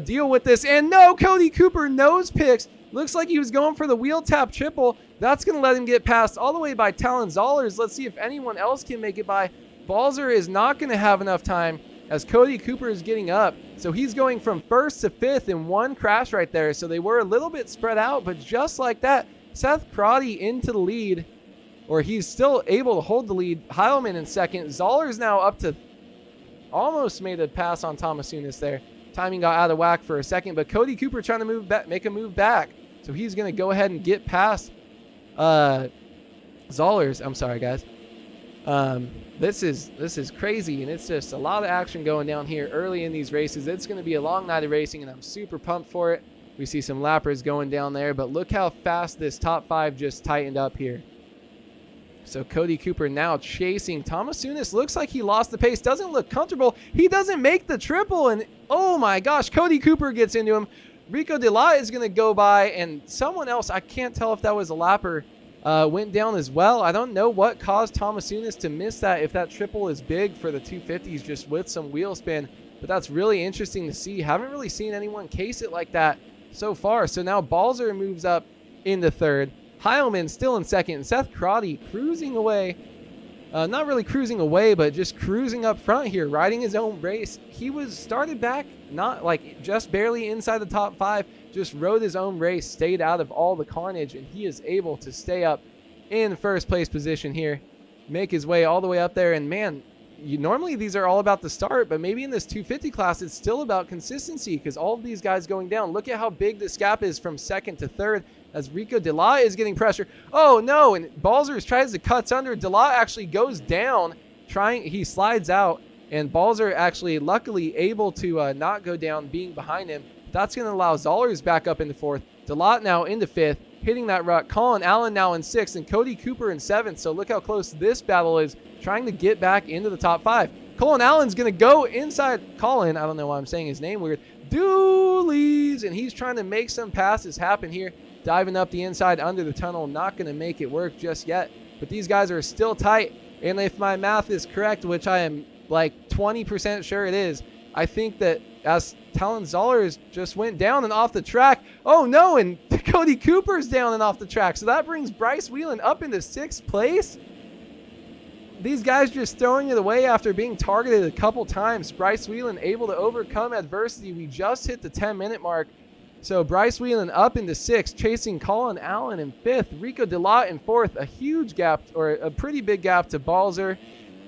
deal with this? And no, Cody Cooper nose picks. Looks like he was going for the wheel tap triple. That's going to let him get past all the way by Talon Zollers. Let's see if anyone else can make it by. Balzer is not going to have enough time as Cody Cooper is getting up. So he's going from first to fifth in one crash right there. So they were a little bit spread out, but just like that, Seth Crotty into the lead, or he's still able to hold the lead. Heilman in second. Zollers now up to almost made a pass on Thomas there. Timing got out of whack for a second, but Cody Cooper trying to move back, make a move back. So he's going to go ahead and get past Zollers. I'm sorry, guys. This is crazy, and it's just a lot of action going down here early in these races. It's going to be a long night of racing, and I'm super pumped for it. We see some lappers going down there, but look how fast this top 5 just tightened up here. So Cody Cooper now chasing. Thomas looks like he lost the pace. Doesn't look comfortable. He doesn't make the triple, and oh my gosh, Cody Cooper gets into him. Rico De La is going to go by, and someone else, I can't tell if that was a lapper, went down as well. I don't know what caused Thomas to miss that, if that triple is big for the 250s just with some wheel spin. But that's really interesting to see. Haven't really seen anyone case it like that so far. So now Balzer moves up into third. Heilman still in second. And Seth Crotty cruising away. Not really cruising away, but just cruising up front here, riding his own race. He was started back, not like just barely inside the top 5, just rode his own race, stayed out of all the carnage, and he is able to stay up in first place position here, make his way all the way up there. And man, normally these are all about the start, but maybe in this 250 class, it's still about consistency because all of these guys going down. Look at how big this gap is from second to third as Rico De La is getting pressure. Oh no, and Balzer tries to cut under. De La actually goes down, he slides out, and Balzer actually luckily able to not go down, being behind him. That's going to allow Zollers back up into fourth. De La now into fifth, hitting that rut. Colin Allen now in sixth, and Cody Cooper in seventh. So look how close this battle is, trying to get back into the top 5. Colin Allen's going to go inside. Colin, I don't know why I'm saying his name weird, Dooley's, and he's trying to make some passes happen here. Diving up the inside under the tunnel, not going to make it work just yet. But these guys are still tight, and if my math is correct, which I am like 20% sure it is, I think that as Talon Zollers just went down and off the track. Oh no, and Cody Cooper's down and off the track. So that brings Bryce Whelan up into 6th place. These guys just throwing it away after being targeted a couple times. Bryce Whelan able to overcome adversity. We just hit the 10-minute mark. So Bryce Whelan up into 6th, chasing Colin Allen in 5th. Rico De La in 4th. A huge gap, or a pretty big gap to Balzer.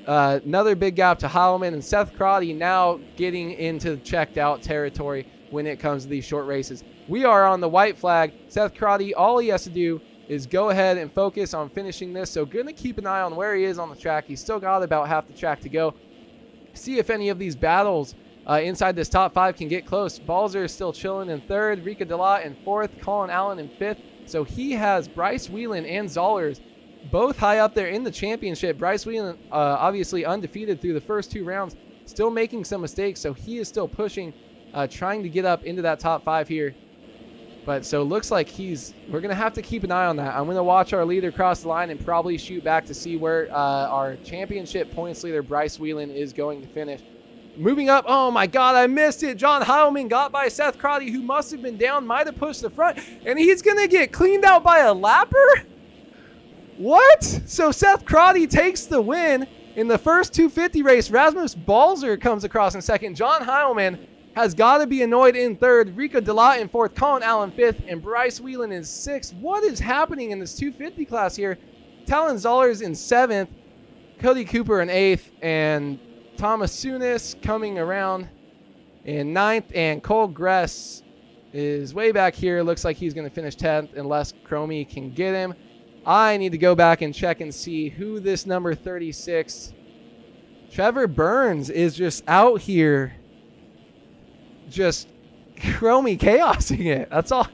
Another big gap to Heilman, and Seth Crotty now getting into checked out territory when it comes to these short races. We are on the white flag. Seth Crotty, all he has to do is go ahead and focus on finishing this. So going to keep an eye on where he is on the track. He's still got about half the track to go. See if any of these battles inside this top 5 can get close. Balzer is still chilling in 3rd. Rico De La in 4th. Colin Allen in 5th. So he has Bryce Whelan and Zollers both high up there in the championship. Bryce Whelan obviously undefeated through the first 2 rounds, still making some mistakes, so he is still pushing, trying to get up into that top 5 here. But so looks like we're going to have to keep an eye on that. I'm going to watch our leader cross the line and probably shoot back to see where our championship points leader Bryce Whelan is going to finish. Moving up, oh my God, I missed it. John Heilman got by Seth Crotty, who must have been down, might have pushed the front, and he's going to get cleaned out by a lapper? What? So Seth Crotty takes the win in the first 250 race. Rasmus Balzer comes across in 2nd. John Heilman has got to be annoyed in 3rd. Rico De La in 4th. Colin Allen 5th. And Bryce Whelan in 6th. What is happening in this 250 class here? Talon Zollers in 7th. Cody Cooper in 8th. And Thomas Sunis coming around in 9th. And Cole Gress is way back here. Looks like he's going to finish 10th unless Chromie can get him. I need to go back and check and see who this number 36. Trevor Burns is just out here just Chromie chaosing it. That's all.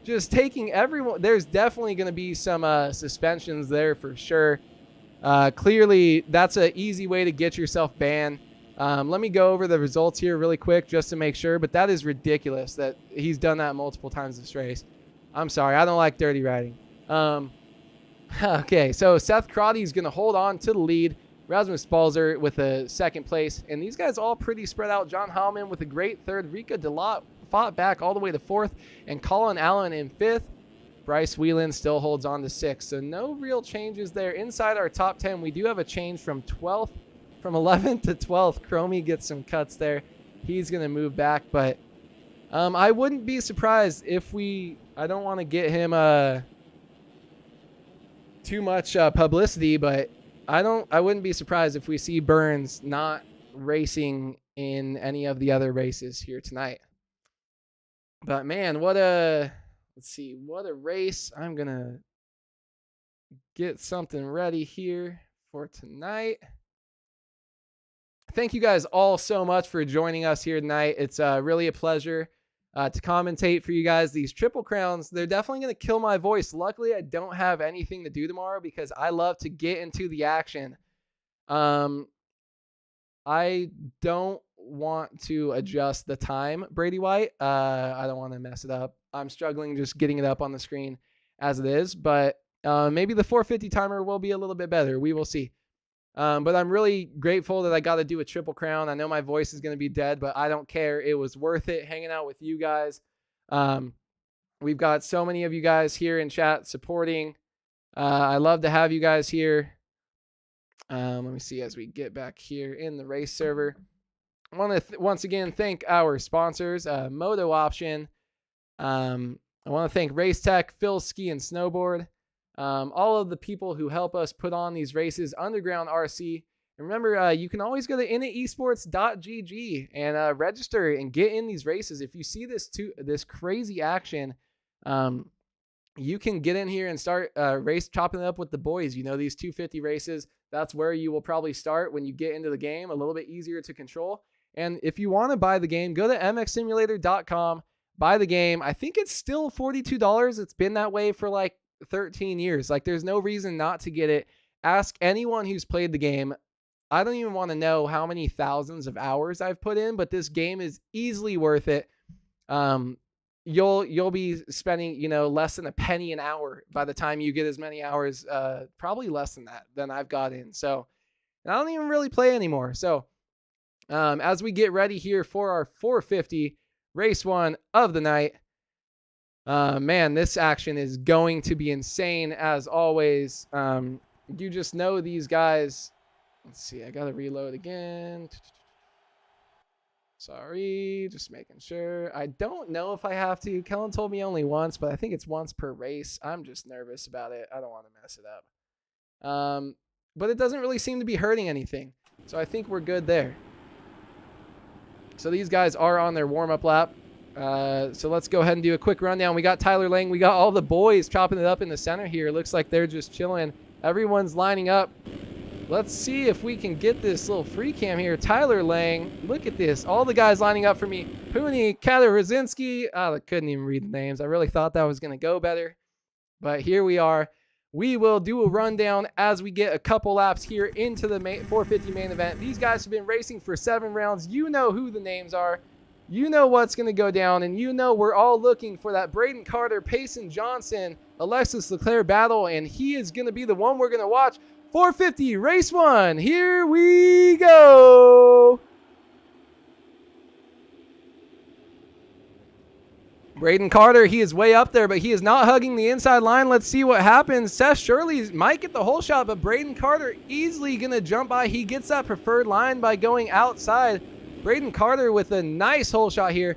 Just taking everyone. There's definitely going to be some suspensions there for sure. Clearly, that's an easy way to get yourself banned. Let me go over the results here really quick just to make sure. But that is ridiculous that he's done that multiple times this race. I'm sorry. I don't like dirty riding. Okay, so Seth Crotty is going to hold on to the lead. Rasmus Balzer with a second place. And these guys all pretty spread out. John Hallman with a great third. Rika Delot fought back all the way to fourth. And Colin Allen in fifth. Bryce Whelan still holds on to sixth. So no real changes there. Inside our top 10, we do have a change from 11th to 12th. Chromie gets some cuts there. He's going to move back. But I wouldn't be surprised if I don't want to get him too much publicity, but I wouldn't be surprised if we see Burns not racing in any of the other races here tonight. But man, what a race. I'm going to get something ready here for tonight. Thank you guys all so much for joining us here tonight. It's really a pleasure to commentate for you guys. These Triple Crowns, they're definitely going to kill my voice. Luckily, I don't have anything to do tomorrow because I love to get into the action. I don't want to adjust the time, Brady White. I don't want to mess it up. I'm struggling just getting it up on the screen as it is, but maybe the 450 timer will be a little bit better. We will see. But I'm really grateful that I got to do a Triple Crown. I know my voice is going to be dead, but I don't care. It was worth it hanging out with you guys. We've got so many of you guys here in chat supporting. I love to have you guys here. Let me see as we get back here in the race server. I want to once again thank our sponsors, MotoOption. I want to thank Race Tech, Phil Ski and Snowboard. All of the people who help us put on these races, Underground RC. And remember, you can always go to initesports.gg and register and get in these races. If you see this crazy action, you can get in here and start chopping it up with the boys. You know, these 250 races, that's where you will probably start when you get into the game, a little bit easier to control. And if you want to buy the game, go to mxsimulator.com, buy the game. I think it's still $42. It's been that way for like 13 years. Like, there's no reason not to get it. Ask anyone who's played the game. I don't even want to know how many thousands of hours I've put in, but this game is easily worth it. You'll be spending, less than a penny an hour by the time you get as many hours, probably less than that than I've got in. So, and I don't even really play anymore. So, as we get ready here for our 450 race one of the night, man, this action is going to be insane as always. You just know these guys. Let's see, I got to reload again. Sorry, just making sure. I don't know if I have to. Kellen told me only once, but I think it's once per race. I'm just nervous about it. I don't want to mess it up. But it doesn't really seem to be hurting anything. So I think we're good there. So these guys are on their warm-up lap. So let's go ahead and do a quick rundown. We got Tyler Lang. We got all the boys chopping it up in the center here. Looks like they're just chilling. Everyone's lining up. Let's see if we can get this little free cam here. Tyler Lang, look at this. All the guys lining up for me. Puni Katarazinski. I couldn't even read the names. I really thought that was going to go better. But here we are. We will do a rundown as we get a couple laps here into the 450 main event. These guys have been racing for 7 rounds. You know who the names are. You know what's going to go down, and you know we're all looking for that Braden Carter, Payson Johnson, Alexis Leclerc battle, and he is going to be the one we're going to watch. 450 race 1. Here we go. Braden Carter, he is way up there, but he is not hugging the inside line. Let's see what happens. Seth Shirley might get the whole shot, but Braden Carter easily going to jump by. He gets that preferred line by going outside. Braden Carter with a nice hole shot here.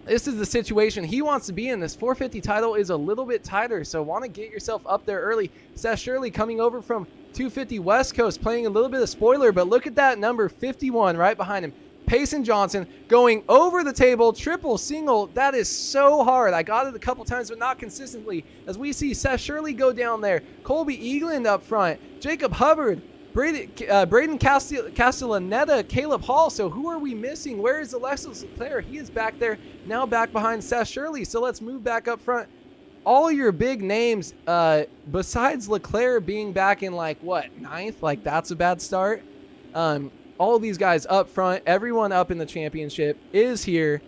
This is the situation he wants to be in. This 450 title is a little bit tighter, so want to get yourself up there early. Seth Shirley coming over from 250 West Coast, playing a little bit of spoiler, but look at that number 51 right behind him. Payson Johnson going over the table, triple single. That is so hard. I got it a couple times, but not consistently. As we see Seth Shirley go down there, Colby Eagland up front, Jacob Hubbard, Braden Castellaneta, Caleb Hall. So who are we missing? Where is Alexis Leclerc? He is back there, now back behind Seth Shirley. So let's move back up front. All your big names, besides Leclerc being back in like, what, 9th? Like, that's a bad start. All of these guys up front, everyone up in the championship is here.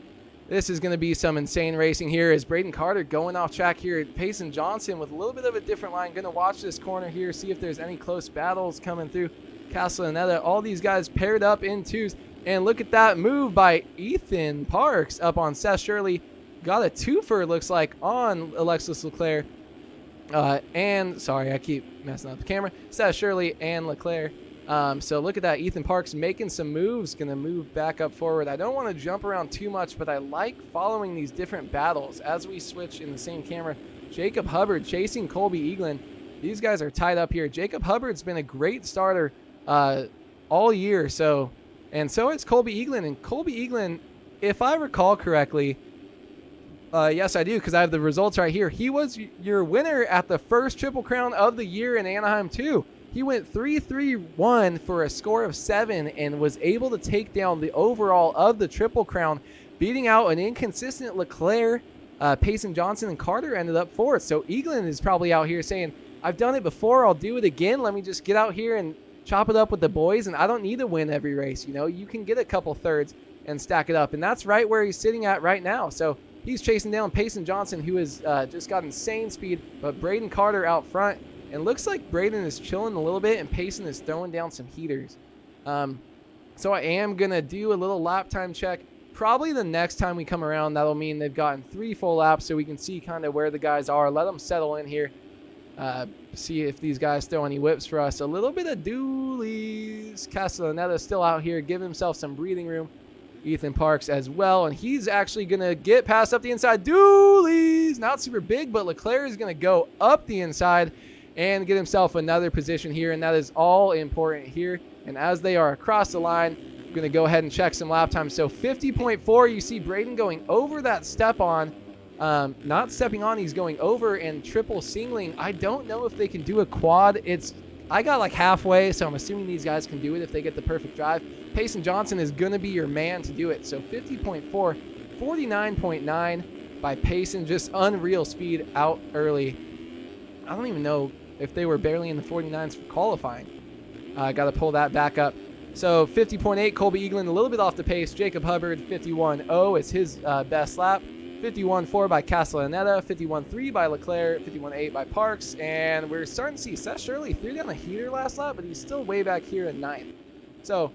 This is going to be some insane racing here as Braden Carter going off track here. Payson Johnson with a little bit of a different line. Going to watch this corner here, see if there's any close battles coming through. Castellaneta, all these guys paired up in twos. And look at that move by Ethan Parks up on Seth Shirley. Got a twofer, it looks like, on Alexis Leclerc. And, sorry, I keep messing up the camera. Seth Shirley and Leclerc. So look at that. Ethan Parks making some moves. Going to move back up forward. I don't want to jump around too much, but I like following these different battles as we switch in the same camera. Jacob Hubbard chasing Colby Eaglin. These guys are tied up here. Jacob Hubbard's been a great starter all year. And so it's Colby Eaglin. And Colby Eaglin, if I recall correctly, yes, I do, because I have the results right here. He was your winner at the first Triple Crown of the year in Anaheim, too. He went 3-3-1 for a score of 7 and was able to take down the overall of the Triple Crown, beating out an inconsistent Leclerc. Payson Johnson and Carter ended up fourth. So Eaglin is probably out here saying, I've done it before, I'll do it again. Let me just get out here and chop it up with the boys, and I don't need to win every race. You know, you can get a couple thirds and stack it up, and that's right where he's sitting at right now. So he's chasing down Payson Johnson, who has just got insane speed, but Braden Carter out front. And looks like Braden is chilling a little bit, and Payson is throwing down some heaters. So I am going to do a little lap time check. Probably the next time we come around, that'll mean they've gotten 3 full laps, so we can see kind of where the guys are. Let them settle in here. See if these guys throw any whips for us. A little bit of dualies. Castellaneta still out here, giving himself some breathing room. Ethan Parks as well, and he's actually going to get past up the inside. Dualies! Not super big, but Leclerc is going to go up the inside and get himself another position here, and that is all important here. And as they are across the line, I'm going to go ahead and check some lap time. So 50.4, you see Braden going over that step on. Not stepping on, he's going over and triple singling. I don't know if they can do a quad. I got like halfway, so I'm assuming these guys can do it if they get the perfect drive. Payson Johnson is going to be your man to do it. So 50.4, 49.9 by Payson. Just unreal speed out early. I don't even know if they were barely in the 49s for qualifying. Got to pull that back up. So 50.8, Colby Eaglin a little bit off the pace. Jacob Hubbard, 51.0 is his best lap. 51.4 by Castellaneta, 51.3 by Leclerc, 51.8 by Parks. And we're starting to see Seth Shirley threw down a heater last lap, but he's still way back here in 9th. So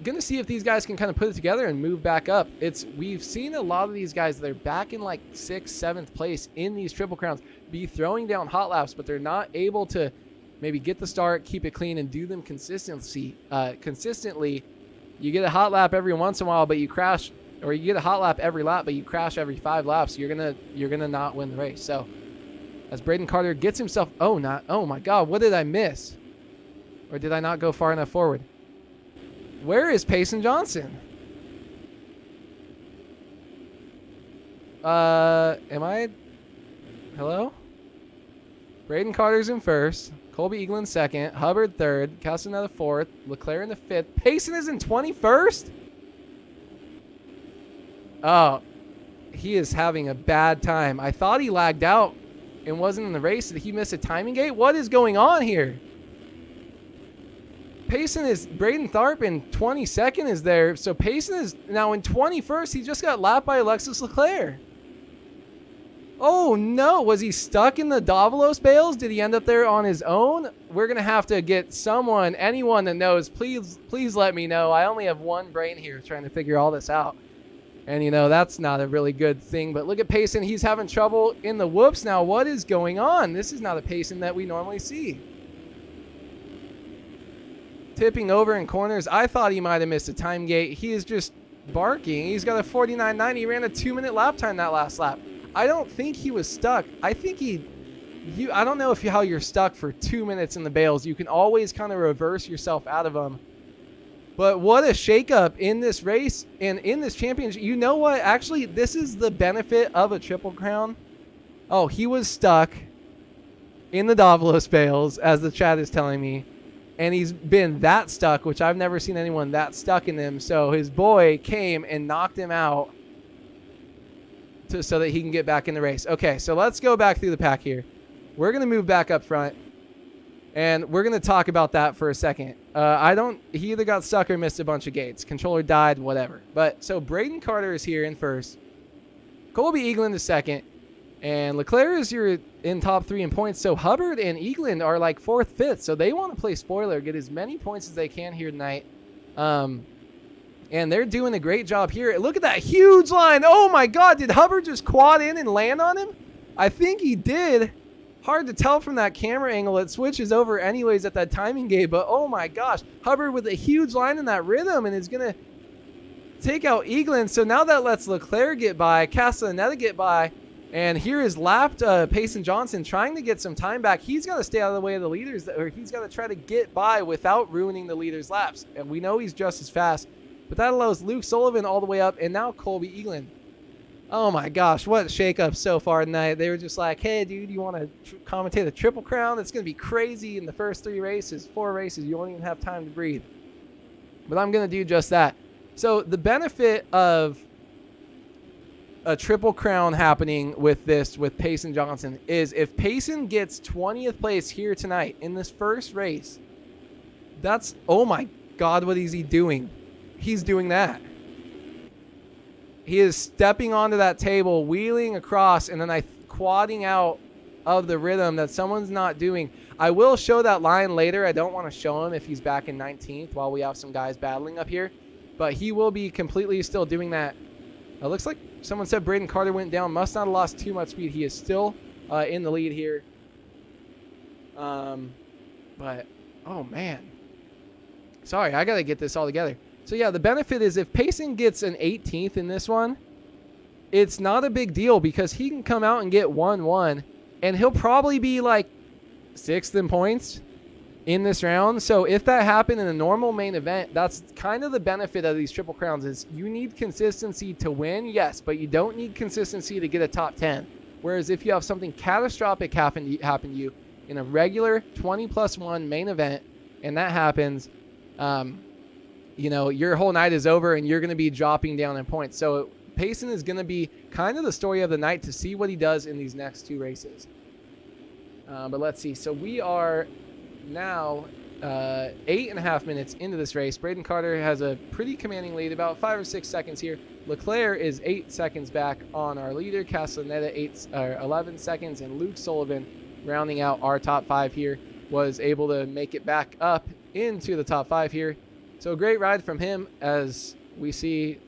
going to see if these guys can kind of put it together and move back up. We've seen a lot of these guys that are back in like 6th, 7th place in these Triple Crowns be throwing down hot laps, but they're not able to maybe get the start, keep it clean, and do them consistently. You get a hot lap every once in a while, but you crash, or you get a hot lap every lap, but you crash every 5 laps. You're gonna not win the race. So as Braden Carter gets himself, oh my God, what did I miss? Or did I not go far enough forward? Where is Payson Johnson? Hello? Braden Carter's in first. Colby Eaglin second. Hubbard third. Castellaneta fourth. Leclerc in the fifth. Payson is in 21st? Oh, he is having a bad time. I thought he lagged out and wasn't in the race. Did he miss a timing gate? What is going on here? Payson is, Braden Tharp in 22nd is there. So Payson is now in 21st. He just got lapped by Alexis Leclerc. Oh no, was he stuck in the Davalos bales? Did he end up there on his own? We're going to have to get anyone that knows, please let me know. I only have one brain here trying to figure all this out. And you know, that's not a really good thing. But look at Payson, he's having trouble in the whoops now. What is going on? This is not a Payson that we normally see. Tipping over in corners. I thought he might have missed a time gate. He is just barking. He's got a 49.9. He ran a 2-minute lap time that last lap. I don't think he was stuck. I think I don't know how you're stuck for 2 minutes in the bales. You can always kind of reverse yourself out of them. But what a shakeup in this race and in this championship. You know what? Actually, this is the benefit of a Triple Crown. Oh, he was stuck in the Davalos bales, as the chat is telling me. And he's been that stuck, which I've never seen anyone that stuck in them. So his boy came and knocked him out so that he can get back in the race. Okay, so let's go back through the pack here. We're going to move back up front. And we're going to talk about that for a second. He either got stuck or missed a bunch of gates. Controller died, whatever. But so Braden Carter is here in first. Colby Eagland is second. And Leclerc is in top 3 in points. So Hubbard and Eagland are like 4th, 5th. So they want to play spoiler, get as many points as they can here tonight. And they're doing a great job here. Look at that huge line. Oh my God, did Hubbard just quad in and land on him? I think he did. Hard to tell from that camera angle. It switches over anyways at that timing gate. But oh my gosh, Hubbard with a huge line in that rhythm and is going to take out Eagland. So now that lets Leclerc get by, Castellaneta get by. And here is lapped Payson Johnson trying to get some time back. He's got to stay out of the way of the leaders, or he's got to try to get by without ruining the leaders' laps. And we know he's just as fast. But that allows Luke Sullivan all the way up, and now Colby Eagland. Oh my gosh, what a shakeup so far tonight. They were just like, hey, dude, you want to commentate a Triple Crown? It's going to be crazy in the first 4 races. You won't even have time to breathe. But I'm going to do just that. So the benefit of a Triple Crown happening with Payson Johnson is if Payson gets 20th place here tonight in this first race, that's, oh my God, what is he doing? He's doing that. He is stepping onto that table, wheeling across, and then quadding out of the rhythm that someone's not doing. I will show that line later. I don't want to show him if he's back in 19th while we have some guys battling up here. But he will be completely still doing that. It looks like someone said Braden Carter went down. Must not have lost too much speed. He is still in the lead here. But, oh, man. Sorry, I got to get this all together. So, yeah, the benefit is if Payson gets an 18th in this one, it's not a big deal because he can come out and get 1-1, and he'll probably be like 6th in points in this round. So if that happened in a normal main event, that's kind of the benefit of these Triple Crowns is you need consistency to win, yes, but you don't need consistency to get a top 10. Whereas if you have something catastrophic happen to you in a regular 20+1 main event, and that happens, you know, your whole night is over and you're going to be dropping down in points. So Payson is going to be kind of the story of the night to see what he does in these next 2 races. But let's see. So we are now 8.5 minutes into this race. Braden Carter has a pretty commanding lead, about 5 or 6 seconds here. Leclerc is 8 seconds back on our leader. Castellaneta 11 seconds, and Luke Sullivan, rounding out our top 5 here, was able to make it back up into the top 5 here. So a great ride from him as we see.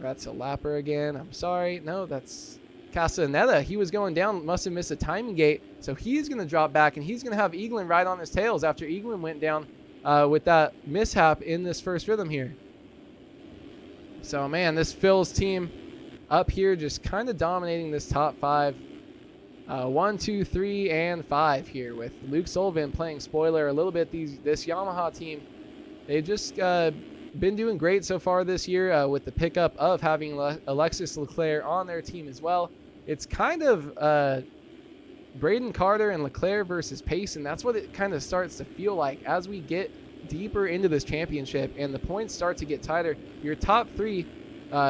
That's a lapper again. I'm sorry. No, that's Castellaneta. He was going down, must have missed a timing gate. So he's going to drop back, and he's going to have Eagland right on his tails after Eagland went down with that mishap in this first rhythm here. So, man, this Phil's team up here just kind of dominating this top 5. 1, 2, 3, and 5 here with Luke Sullivan playing spoiler a little bit. This Yamaha team, they've just been doing great so far this year with the pickup of having Alexis Leclerc on their team as well. It's kind of Braden Carter and Leclerc versus Payson. That's what it kind of starts to feel like as we get deeper into this championship and the points start to get tighter. Your top 3,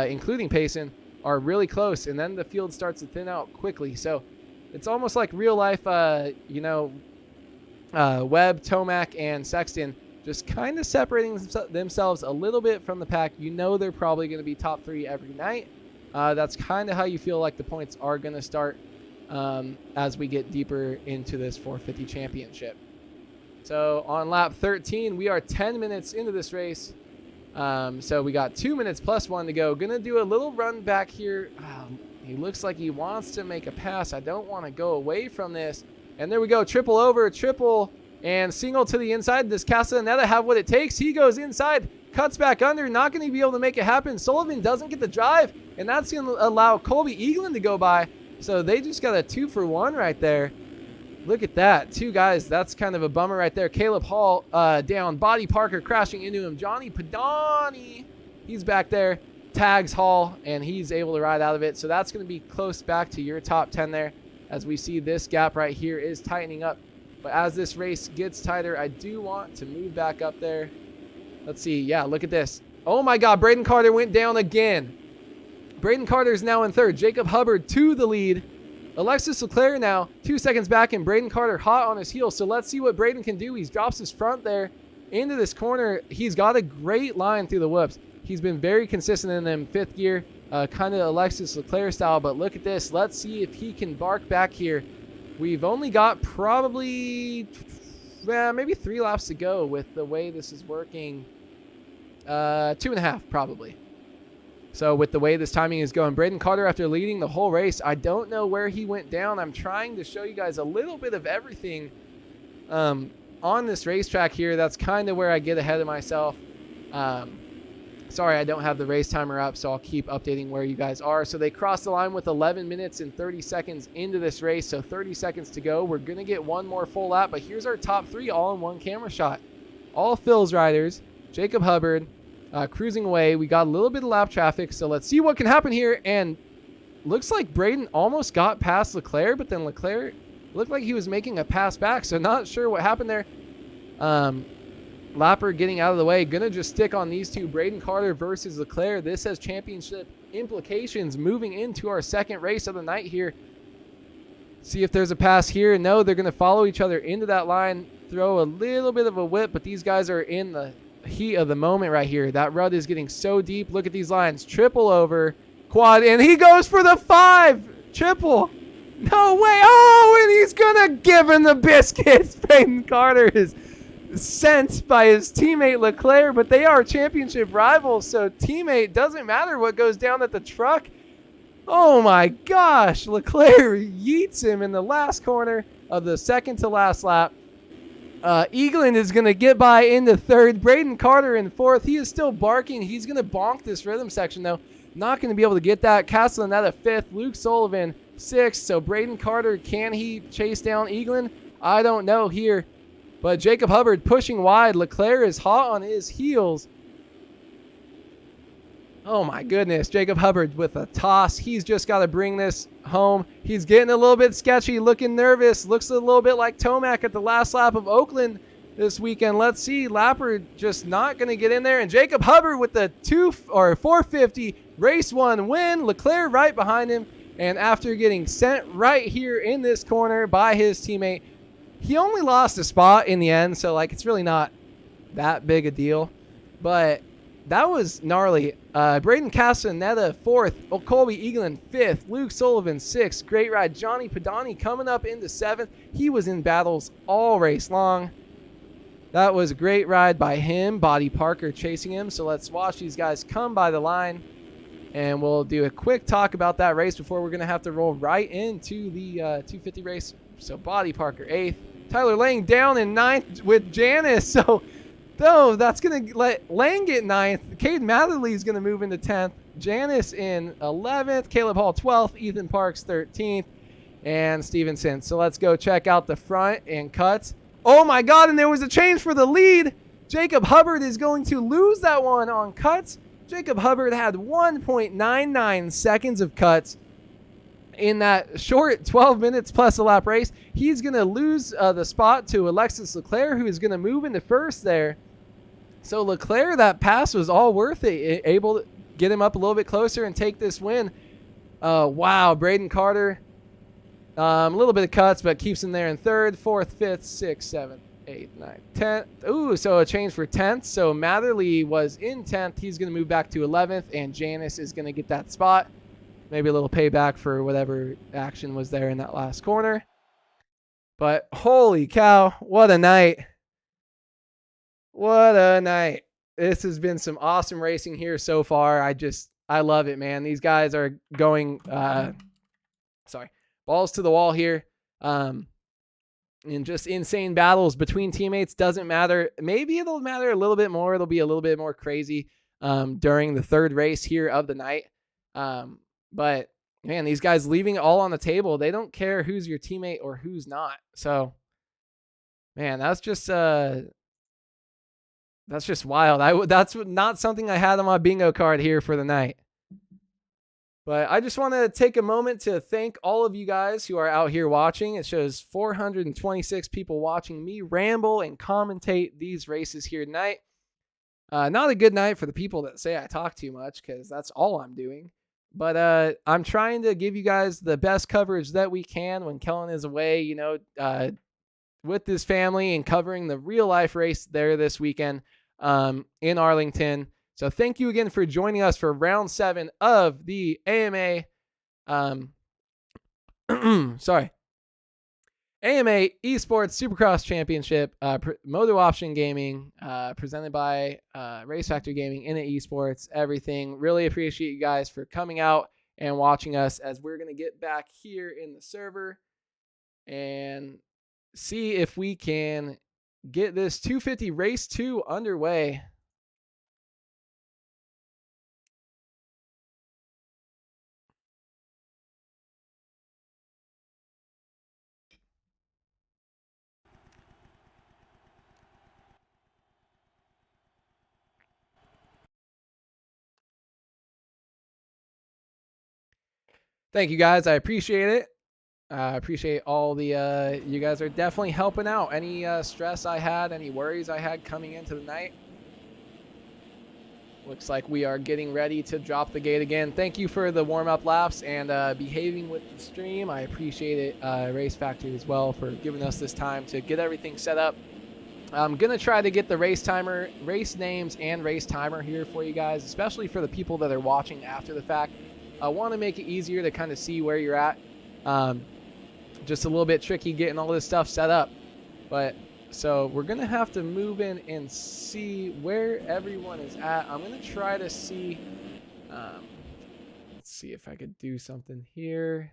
including Payson, are really close, and then the field starts to thin out quickly. So it's almost like real life, Webb, Tomac, and Sexton just kind of separating themselves a little bit from the pack. You know they're probably going to be top 3 every night. That's kind of how you feel like the points are going to start as we get deeper into this 450 championship. So on lap 13, we are 10 minutes into this race. So we got 2 minutes plus 1 to go. Going to do a little run back here. He looks like he wants to make a pass. I don't want to go away from this. And there we go. Triple over, triple, and single to the inside. Does Castellaneta have what it takes? He goes inside, cuts back under, not going to be able to make it happen. Sullivan doesn't get the drive, and that's going to allow Colby Eagland to go by. So they just got a 2-for-1 right there. Look at that. 2 guys. That's kind of a bummer right there. Caleb Hall down. Body Parker crashing into him. Johnny Padani, he's back there. Tags Hall, and he's able to ride out of it. So that's going to be close back to your top 10 there. As we see this gap right here is tightening up. But as this race gets tighter, I do want to move back up there. Let's see. Yeah, look at this. Oh, my God. Braden Carter went down again. Braden Carter is now in 3rd. Jacob Hubbard to the lead. Alexis Leclerc now 2 seconds back, and Braden Carter hot on his heels. So let's see what Braden can do. He drops his front there into this corner. He's got a great line through the whoops. He's been very consistent in them 5th gear. kind of Alexis Leclerc style, but look at this. Let's see if he can bark back here. We've only got probably maybe 3 laps to go with the way this is working. 2.5 probably. So with the way this timing is going, Braden Carter, after leading the whole race, I don't know where he went down. I'm trying to show you guys a little bit of everything on this racetrack here. That's kind of where I get ahead of myself. Sorry, I don't have the race timer up, so I'll keep updating where you guys are. So they crossed the line with 11 minutes and 30 seconds into this race, so 30 seconds to go. We're going to get one more full lap, but here's our top 3 all in one camera shot. All Phil's riders, Jacob Hubbard, cruising away. We got a little bit of lap traffic, so let's see what can happen here. And looks like Braden almost got past Leclerc, but then Leclerc looked like he was making a pass back, so not sure what happened there. Lapper getting out of the way. Gonna just stick on these two, Braden Carter versus Leclerc. This has championship implications moving into our second race of the night here. See if there's a pass here. No, they're gonna follow each other into that line, throw a little bit of a whip, but these guys are in the heat of the moment right here. That rut is getting so deep. Look at these lines. Triple over, quad, and he goes for the 5. Triple. No way. Oh, and he's gonna give him the biscuits. Braden Carter is sent by his teammate Leclerc, but they are championship rivals, so teammate doesn't matter what goes down at the truck. Oh my gosh, Leclerc yeets him in the last corner of the second to last lap. Eagland is going to get by into third. Braden Carter in fourth. He is still barking. He's going to bonk this rhythm section though. Not going to be able to get that. Castellaneta fifth. Luke Sullivan sixth. So Braden Carter, can he chase down Eagland? I don't know here. But Jacob Hubbard pushing wide. Leclerc is hot on his heels. Oh my goodness. Jacob Hubbard with a toss. He's just got to bring this home. He's getting a little bit sketchy, looking nervous. Looks a little bit like Tomac at the last lap of Oakland this weekend. Let's see. Lapper just not going to get in there. And Jacob Hubbard with the 450 race 1 win. Leclerc right behind him. And after getting sent right here in this corner by his teammate, he only lost a spot in the end, so like it's really not that big a deal. But that was gnarly. Braden Castaneda fourth, Colby Eagland fifth, Luke Sullivan sixth. Great ride. Johnny Padani coming up into seventh. He was in battles all race long. That was a great ride by him. Body Parker chasing him. So let's watch these guys come by the line, and we'll do a quick talk about that race before we're going to have to roll right into the 250 race. So Body Parker eighth. Tyler Lang down in ninth with Janice. So that's going to let Lang get ninth. Cade Matherly is going to move into 10th. Janice in 11th. Caleb Hall 12th. Ethan Parks 13th. And Stevenson. So let's go check out the front and cuts. Oh my God, and there was a change for the lead. Jacob Hubbard is going to lose that one on cuts. Jacob Hubbard had 1.99 seconds of cuts in that short 12 minutes plus a lap race. He's going to lose the spot to Alexis Leclerc, who is going to move into first there. So Leclerc, that pass was all worth it, able to get him up a little bit closer and take this win. Wow, Braden Carter, a little bit of cuts, but keeps him there in third, fourth, fifth, sixth, seventh, eighth, ninth, 10th. Ooh, so a change for 10th. So Matherly was in 10th. He's going to move back to 11th, and Janice is going to get that spot. Maybe a little payback for whatever action was there in that last corner. But holy cow, what a night. What a night. This has been some awesome racing here so far. I love it, man. These guys are going, balls to the wall here. And just insane battles between teammates. Doesn't matter. Maybe it'll matter a little bit more. It'll be a little bit more crazy during the third race here of the night. But man, these guys leaving it all on the table. They don't care who's your teammate or who's not. So, man, that's just wild. That's not something I had on my bingo card here for the night. But I just want to take a moment to thank all of you guys who are out here watching. It shows 426 people watching me ramble and commentate these races here tonight. Not a good night for the people that say I talk too much, because that's all I'm doing. But I'm trying to give you guys the best coverage that we can when Kellen is away, with his family, and covering the real life race there this weekend in Arlington. So thank you again for joining us for round 7 of the AMA, AMA Esports Supercross Championship, MotoOption Gaming, presented by Race Factor Gaming, Init Esports, everything. Really appreciate you guys for coming out and watching us as we're going to get back here in the server and see if we can get this 250 Race 2 underway. Thank you guys. I appreciate it. I appreciate all the, you guys are definitely helping out. Any stress I had, any worries I had coming into the night. Looks like we are getting ready to drop the gate again. Thank you for the warm-up laps and behaving with the stream. I appreciate it, Race Factory as well, for giving us this time to get everything set up. I'm going to try to get the race names and race timer here for you guys, especially for the people that are watching after the fact. I want to make it easier to kind of see where you're at. Just a little bit tricky getting all this stuff set up. But so we're going to have to move in and see where everyone is at. I'm going to try to see. Let's see if I could do something here.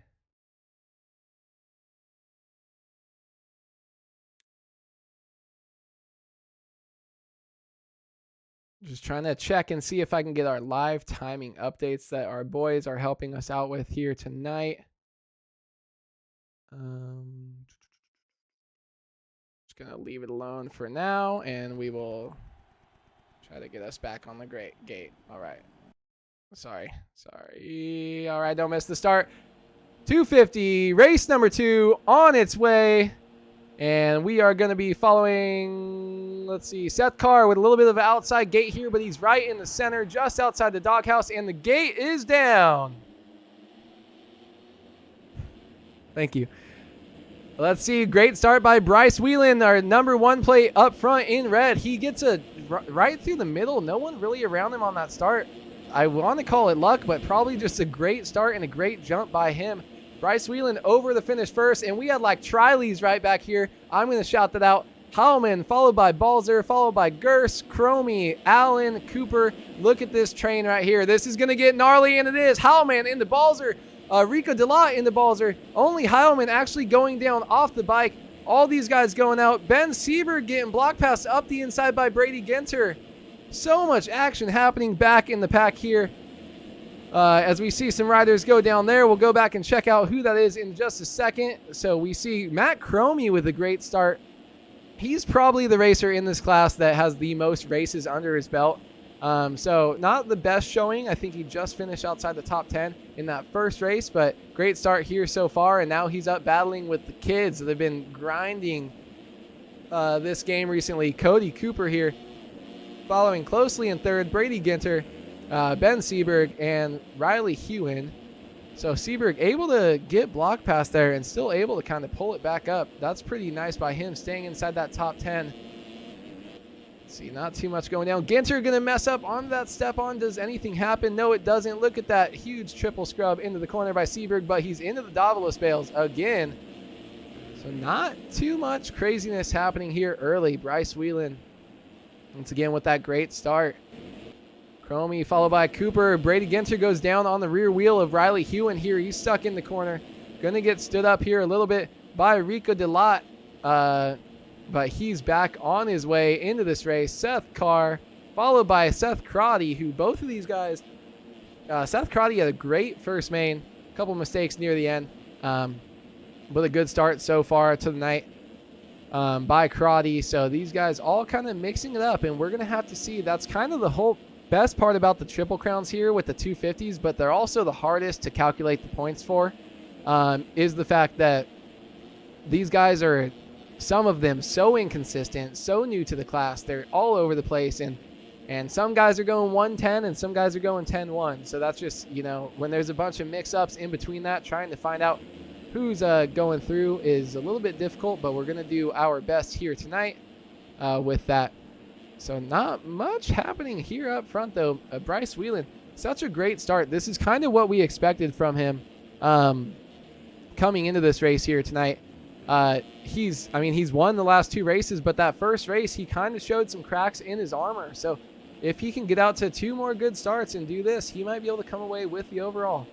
Just trying to check and see if I can get our live timing updates that our boys are helping us out with here tonight. Just going to leave it alone for now, and we will try to get us back on the gate. All right. Sorry. All right, don't miss the start. 250, race number 2 on its way. And we are going to be following, let's see, Seth Carr with a little bit of an outside gate here, but he's right in the center, just outside the doghouse, and the gate is down. Thank you. Let's see, great start by Bryce Whelan, our number 1 plate up front in red. He gets a right through the middle. No one really around him on that start. I want to call it luck, but probably just a great start and a great jump by him. Bryce Whelan over the finish first, and we had like Trileys right back here. I'm going to shout that out. Howman, followed by Balzer, followed by Gers, Cromie, Allen, Cooper. Look at this train right here. This is going to get gnarly, and it is. Howman into Balzer. Rico Delot into Balzer. Only Heilman actually going down off the bike. All these guys going out. Ben Seberg getting block passed up the inside by Brady Ginter. So much action happening back in the pack here. As we see some riders go down there, we'll go back and check out who that is in just a second. So we see Matt Cromie with a great start. He's probably the racer in this class that has the most races under his belt. So not the best showing. I think he just finished outside the top 10 in that first race, but great start here so far. And now he's up battling with the kids. They've been grinding this game recently. Cody Cooper here following closely in third. Brady Ginter, Ben Seberg, and Riley Hewen. So Seberg able to get block past there and still able to kind of pull it back up. That's pretty nice by him, staying inside that top 10. Let's see, not too much going down. Ginter going to mess up on that step on. Does anything happen? No, it doesn't. Look at that huge triple scrub into the corner by Seberg, but he's into the Davalos bales again. So not too much craziness happening here early. Bryce Whelan, once again, with that great start. Cromie followed by Cooper. Brady Ginter goes down on the rear wheel of Riley Hewen here. He's stuck in the corner. Going to get stood up here a little bit by Rico Delot. But he's back on his way into this race. Seth Carr followed by Seth Crotty, who both of these guys, Seth Crotty had a great first main. A couple mistakes near the end. But a good start so far to the night by Crotty. So these guys all kind of mixing it up, and we're going to have to see. That's kind of the whole best part about the Triple Crowns here with the 250s, but they're also the hardest to calculate the points for, is the fact that these guys are, some of them, so inconsistent, so new to the class. They're all over the place, and some guys are going 110 and some guys are going 10-1. So that's just, you know, when there's a bunch of mix-ups in between that, trying to find out who's going through is a little bit difficult, but we're going to do our best here tonight with that. So not much happening here up front, though. Bryce Whelan, such a great start. This is kind of what we expected from him coming into this race here tonight. He's won the last 2 races, but that first race, he kind of showed some cracks in his armor. So if he can get out to 2 more good starts and do this, he might be able to come away with the overall.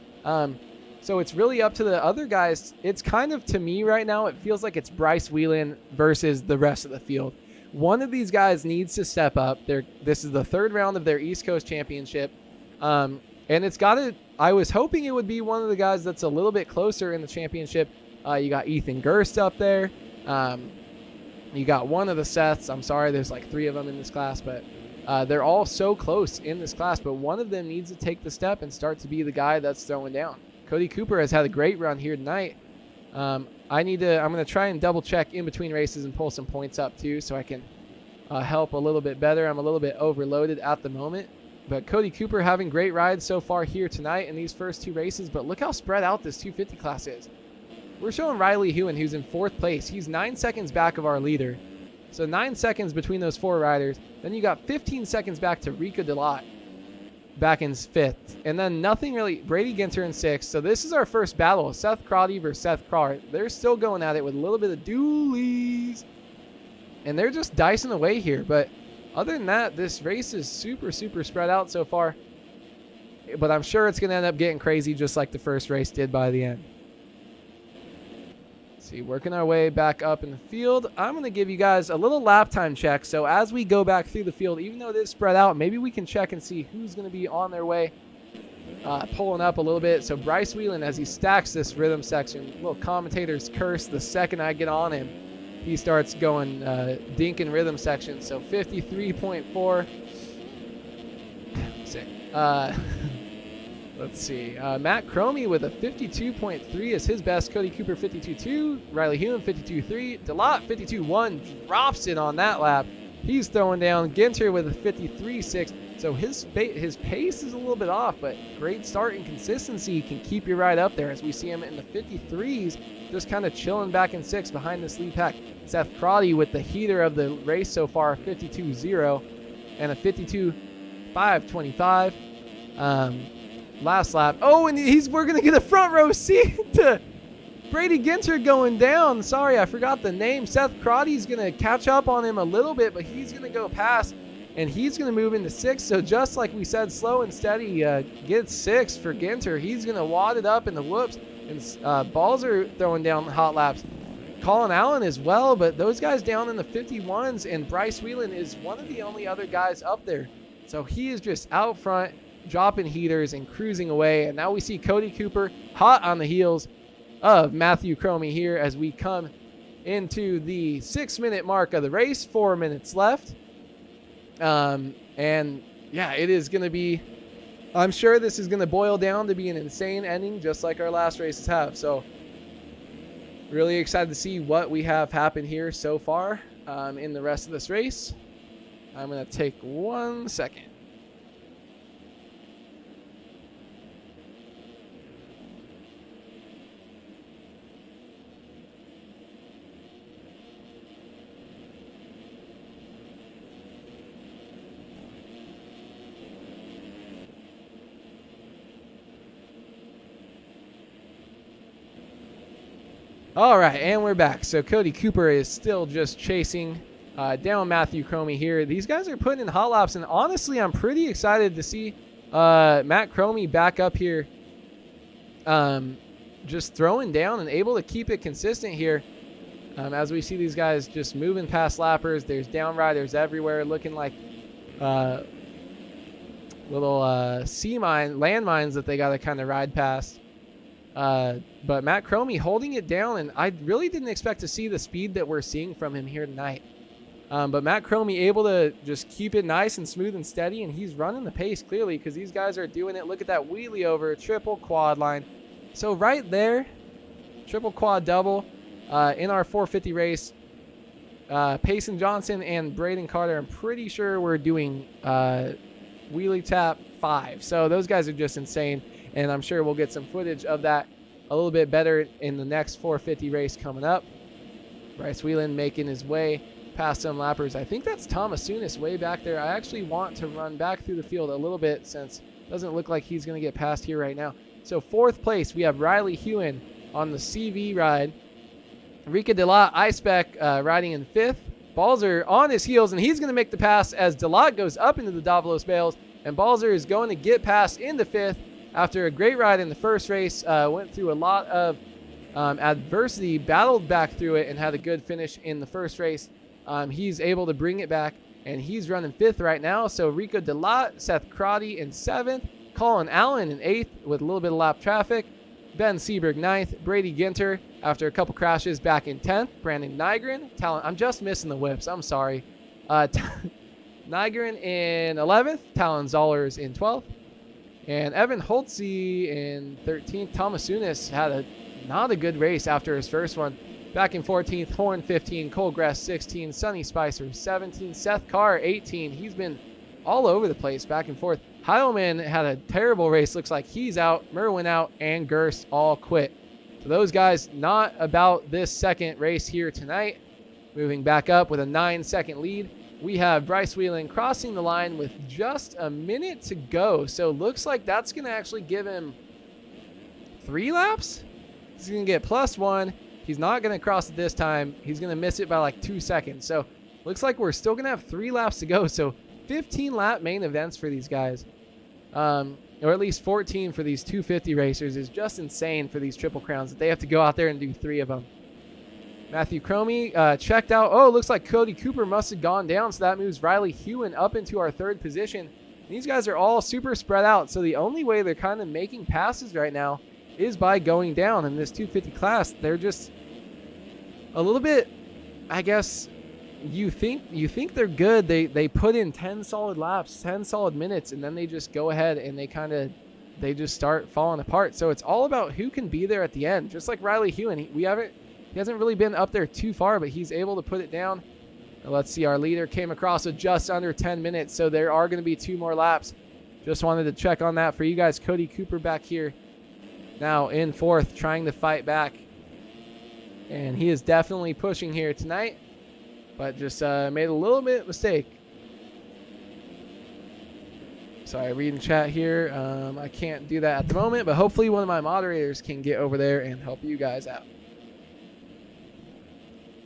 So it's really up to the other guys. It's kind of, to me right now, it feels like it's Bryce Whelan versus the rest of the field. One of these guys needs to step up. This is the 3rd round of their East Coast Championship. And it's got to, I was hoping it would be one of the guys that's a little bit closer in the championship. You got Ethan Gerst up there. You got one of the Seths. I'm sorry, there's like 3 of them in this class, but they're all so close in this class. But one of them needs to take the step and start to be the guy that's throwing down. Cody Cooper has had a great run here tonight. I'm going to try and double check in between races and pull some points up too, so I can help a little bit better. I'm a little bit overloaded at the moment. But Cody Cooper having great rides so far here tonight in these first 2 races. But look how spread out this 250 class is. We're showing Riley Hewen, who's in 4th place. He's 9 seconds back of our leader. So 9 seconds between those 4 riders. Then you got 15 seconds back to Rika Delot, back in 5th. And then nothing really, Brady Ginter in 6th. So this is our first battle, Seth Crotty versus Seth Carr. They're still going at it with a little bit of dualies. And they're just dicing away here. But other than that, this race is super, super spread out so far. But I'm sure it's going to end up getting crazy just like the first race did by the end. See, working our way back up in the field. I'm going to give you guys a little lap time check. So as we go back through the field, even though it is spread out, maybe we can check and see who's going to be on their way, pulling up a little bit. So Bryce Whelan, as he stacks this rhythm section, little commentator's curse, the second I get on him, he starts going dinking rhythm section. So 53.4. Sick. Let's see. Matt Cromie with a 52.3 is his best. Cody Cooper 52.2. Riley Hewen 52.3. Delot 52.1 drops it on that lap. He's throwing down. Ginter with a 53.6. So his pace is a little bit off, but great start and consistency can keep you right up there as we see him in the 53s, just kind of chilling back in 6th behind this lead pack. Seth Crotty with the heater of the race so far, 52.0 and a 52.525. Last lap. Oh, and we're going to get a front row seat to Brady Ginter going down. Sorry, I forgot the name. Seth Crotty's going to catch up on him a little bit, but he's going to go past, and he's going to move into 6th. So just like we said, slow and steady gets 6th for Ginter. He's going to wad it up in the whoops, and balls are throwing down hot laps. Colin Allen as well, but those guys down in the 51s, and Bryce Whelan is one of the only other guys up there. So he is just out front, dropping heaters and cruising away. And now we see Cody Cooper hot on the heels of Matthew Cromie here as we come into the 6-minute mark of the race. 4 minutes left. And yeah, it is going to be, I'm sure this is going to boil down to be an insane ending just like our last races have. So really excited to see what we have happen here so far in the rest of this race. I'm going to take 1 second. All right, and we're back. So Cody Cooper is still just chasing down Matthew Cromie here. These guys are putting in hot laps, and honestly, I'm pretty excited to see Matt Cromie back up here, just throwing down and able to keep it consistent here. As we see these guys just moving past lappers, there's down riders everywhere, looking like little landmines that they got to kind of ride past. But Matt Cromie holding it down, and I really didn't expect to see the speed that we're seeing from him here tonight. But Matt Cromie able to just keep it nice and smooth and steady, and he's running the pace clearly because these guys are doing it. Look at that wheelie over, triple quad line. So right there, triple quad double in our 450 race. Payson Johnson and Braden Carter, I'm pretty sure we're doing wheelie tap 5. So those guys are just insane. And I'm sure we'll get some footage of that a little bit better in the next 450 race coming up. Bryce Whelan making his way past some lappers. I think that's Thomas way back there. I actually want to run back through the field a little bit since it doesn't look like he's going to get past here right now. So 4th place, we have Riley Hewen on the CV ride. Rika Delot Icepec riding in 5th. Balzer on his heels, and he's going to make the pass as Delot goes up into the Davalos bales, and Balzer is going to get past into 5th after a great ride in the first race. Went through a lot of adversity, battled back through it, and had a good finish in the first race. He's able to bring it back, and he's running 5th right now. So Rico Delot, Seth Crotty in 7th, Colin Allen in 8th with a little bit of lap traffic, Ben Seberg 9th, Brady Ginter after a couple crashes back in 10th, Brandon Nygren, I'm just missing the whips, I'm sorry. Nygren in 11th, Talon Zollers in 12th, and Evan Holtze in 13th. Thomas had not a good race after his first one. Back in 14th, Horn 15, Cole Gress 16, Sonny Spicer 17, Seth Carr 18. He's been all over the place back and forth. Heilman had a terrible race. Looks like he's out. Merwin out, and Gerst all quit. So those guys not about this second race here tonight. Moving back up with a 9-second lead. We have Bryce Whelan crossing the line with just a minute to go. So looks like that's going to actually give him 3 laps. He's going to get +1. He's not going to cross it this time. He's going to miss it by like 2 seconds. So looks like we're still going to have 3 laps to go. So 15 lap main events for these guys. Or at least 14 for these 250 racers is just insane for these Triple Crowns that they have to go out there and do 3 of them. Matthew Cromie checked out. Oh, looks like Cody Cooper must have gone down, so that moves Riley Hewen up into our 3rd position. These guys are all super spread out, so the only way they're kind of making passes right now is by going down in this 250 class. They're just a little bit, I guess, you think they're good. They put in 10 solid laps, 10 solid minutes, and then they just go ahead and they just start falling apart. So it's all about who can be there at the end. Just like Riley Hewen, he hasn't really been up there too far, but he's able to put it down. Now let's see, our leader came across with just under 10 minutes, so there are going to be 2 more laps. Just wanted to check on that for you guys. Cody Cooper back here now in 4th, trying to fight back. And he is definitely pushing here tonight, but just made a little bit of mistake. Sorry, reading chat here. I can't do that at the moment, but hopefully one of my moderators can get over there and help you guys out.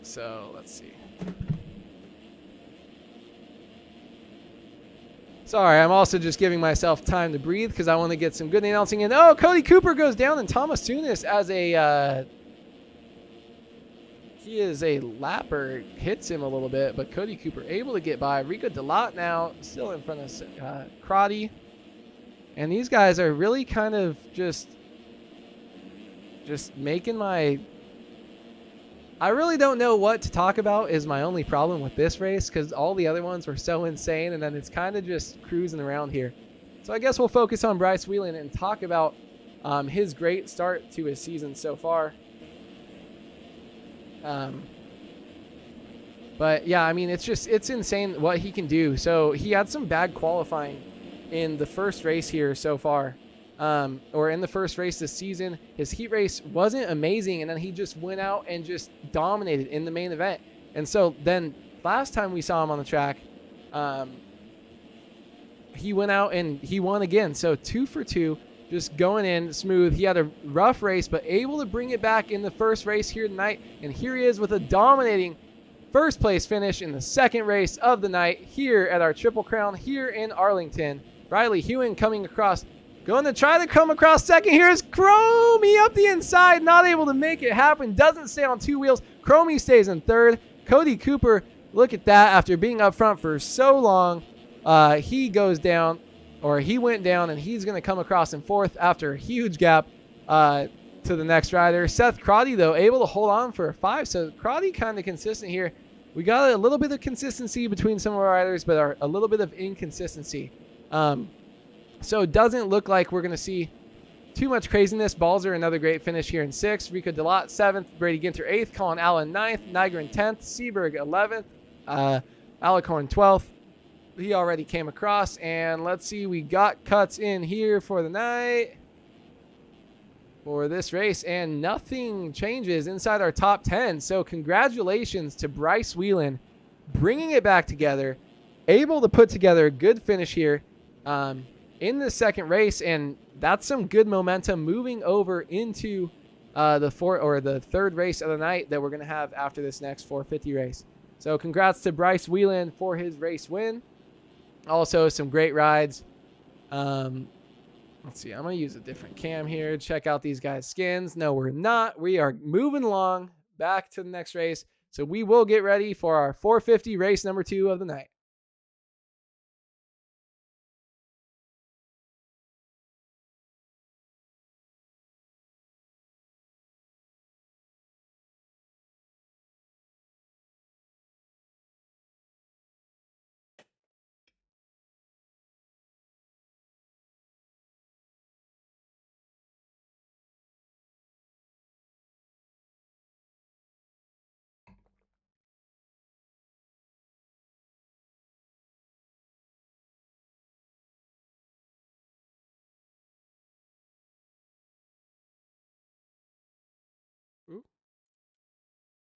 So let's see. Sorry, I'm also just giving myself time to breathe because I want to get some good announcing in. Oh, Cody Cooper goes down, and Thomas Tunis as a he is a lapper, hits him a little bit, but Cody Cooper able to get by. Rico Delot now still in front of Crotty. And these guys are really kind of just making my... I really don't know what to talk about is my only problem with this race because all the other ones were so insane, and then it's kind of just cruising around here. So I guess we'll focus on Bryce Whelan and talk about his great start to his season so far. But yeah, I mean, it's insane what he can do. So he had some bad qualifying in the first race here so far, or in the first race this season. His heat race wasn't amazing, and then he just went out and just dominated in the main event. And so then last time we saw him on the track, he went out and he won again. So 2 for 2. Just going in smooth. He had a rough race, but able to bring it back in the first race here tonight. And here he is with a dominating first place finish in the second race of the night here at our Triple Crown here in Arlington. Riley Hewen coming across, going to try to come across second. Here's Cromie up the inside, not able to make it happen. Doesn't stay on 2 wheels. Cromie stays in 3rd. Cody Cooper, look at that. After being up front for so long, he goes down. Or he went down, and he's going to come across in 4th after a huge gap to the next rider. Seth Crotty, though, able to hold on for a 5. So Crotty kind of consistent here. We got a little bit of consistency between some of our riders, but a little bit of inconsistency. So it doesn't look like we're going to see too much craziness. Balzer, another great finish here in 6th. Rico Delot, 7th. Brady Ginter, 8th. Colin Allen, 9th. Nygren, 10th. Seberg, 11th. Alicorn, 12th. He already came across, and let's see, we got cuts in here for the night for this race, and nothing changes inside our top 10. So congratulations to Bryce Whelan bringing it back together, able to put together a good finish here in the second race, and that's some good momentum moving over into the third race of the night that we're going to have after this next 450 race. So congrats to Bryce Whelan for his race win. Also, some great rides. Let's see. I'm going to use a different cam here. Check out these guys' skins. No, we're not. We are moving along back to the next race. So we will get ready for our 450 race number 2 of the night.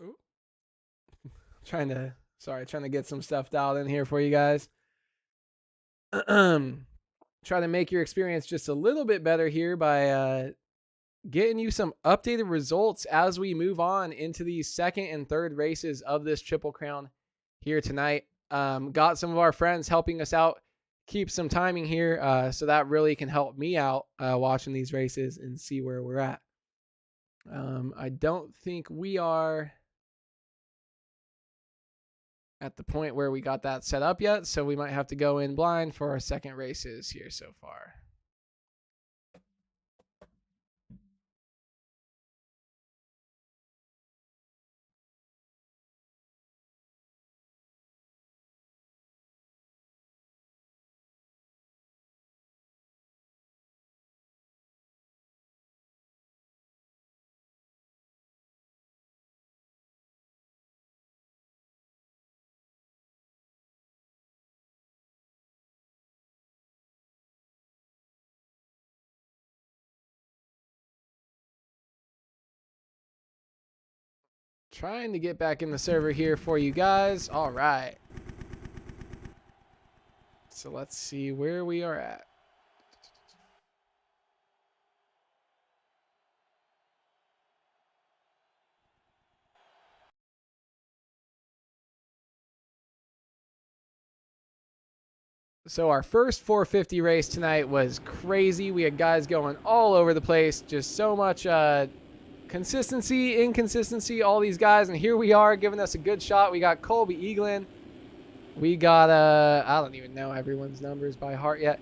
Ooh. trying to get some stuff dialed in here for you guys. Try to make your experience just a little bit better here by getting you some updated results as we move on into the second and third races of this Triple Crown here tonight. Got some of our friends helping us out, keep some timing here, so that really can help me out watching these races and see where we're at. I don't think we are at the point where we got that set up yet, so we might have to go in blind for our second races here so far. Trying to get back in the server here for you guys. All right. So let's see where we are at. So our first 450 race tonight was crazy. We had guys going all over the place. Just so much consistency, inconsistency, all these guys. And here we are giving us a good shot. We got Colby Eaglin. We got, I don't even know everyone's numbers by heart yet.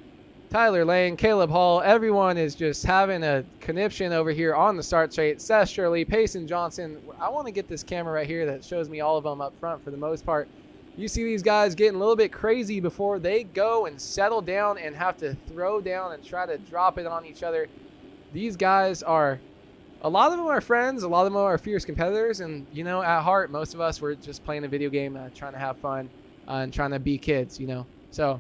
Tyler Lane, Caleb Hall. Everyone is just having a conniption over here on the start straight. Seth Shirley, Payson Johnson. I want to get this camera right here that shows me all of them up front for the most part. You see these guys getting a little bit crazy before they go and settle down and have to throw down and try to drop it on each other. These guys are, a lot of them are friends, a lot of them are fierce competitors, and, you know, at heart, most of us were just playing a video game, trying to have fun and trying to be kids, you know. So,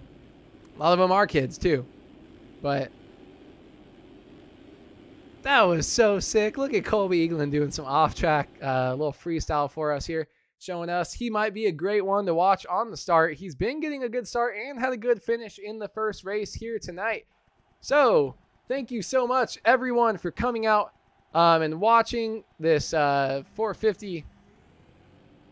a lot of them are kids, too. But that was so sick. Look at Colby Eaglin doing some off-track, little freestyle for us here, showing us he might be a great one to watch on the start. He's been getting a good start and had a good finish in the first race here tonight. So, thank you so much, everyone, for coming out and watching this 450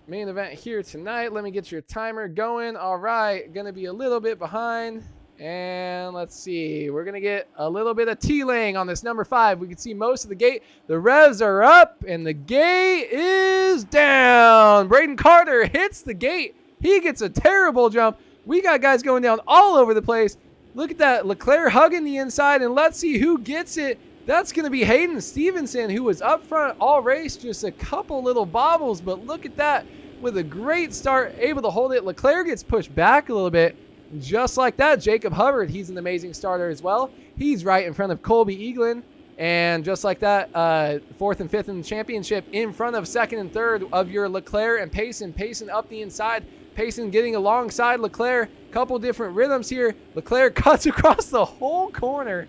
main event here tonight. Let me get your timer going. All right, going to be a little bit behind. And let's see. We're going to get a little bit of T-Lang on this number 5. We can see most of the gate. The revs are up, and the gate is down. Braden Carter hits the gate. He gets a terrible jump. We got guys going down all over the place. Look at that. Leclerc hugging the inside, and let's see who gets it. That's going to be Hayden Stevenson, who was up front all race. Just a couple little bobbles, but look at that. With a great start, able to hold it. Leclerc gets pushed back a little bit. Just like that, Jacob Hubbard, he's an amazing starter as well. He's right in front of Colby Eaglin. And just like that, 4th and 5th in the championship in front of 2nd and 3rd of your Leclerc and Payson. Payson up the inside. Payson getting alongside Leclerc. Couple different rhythms here. Leclerc cuts across the whole corner.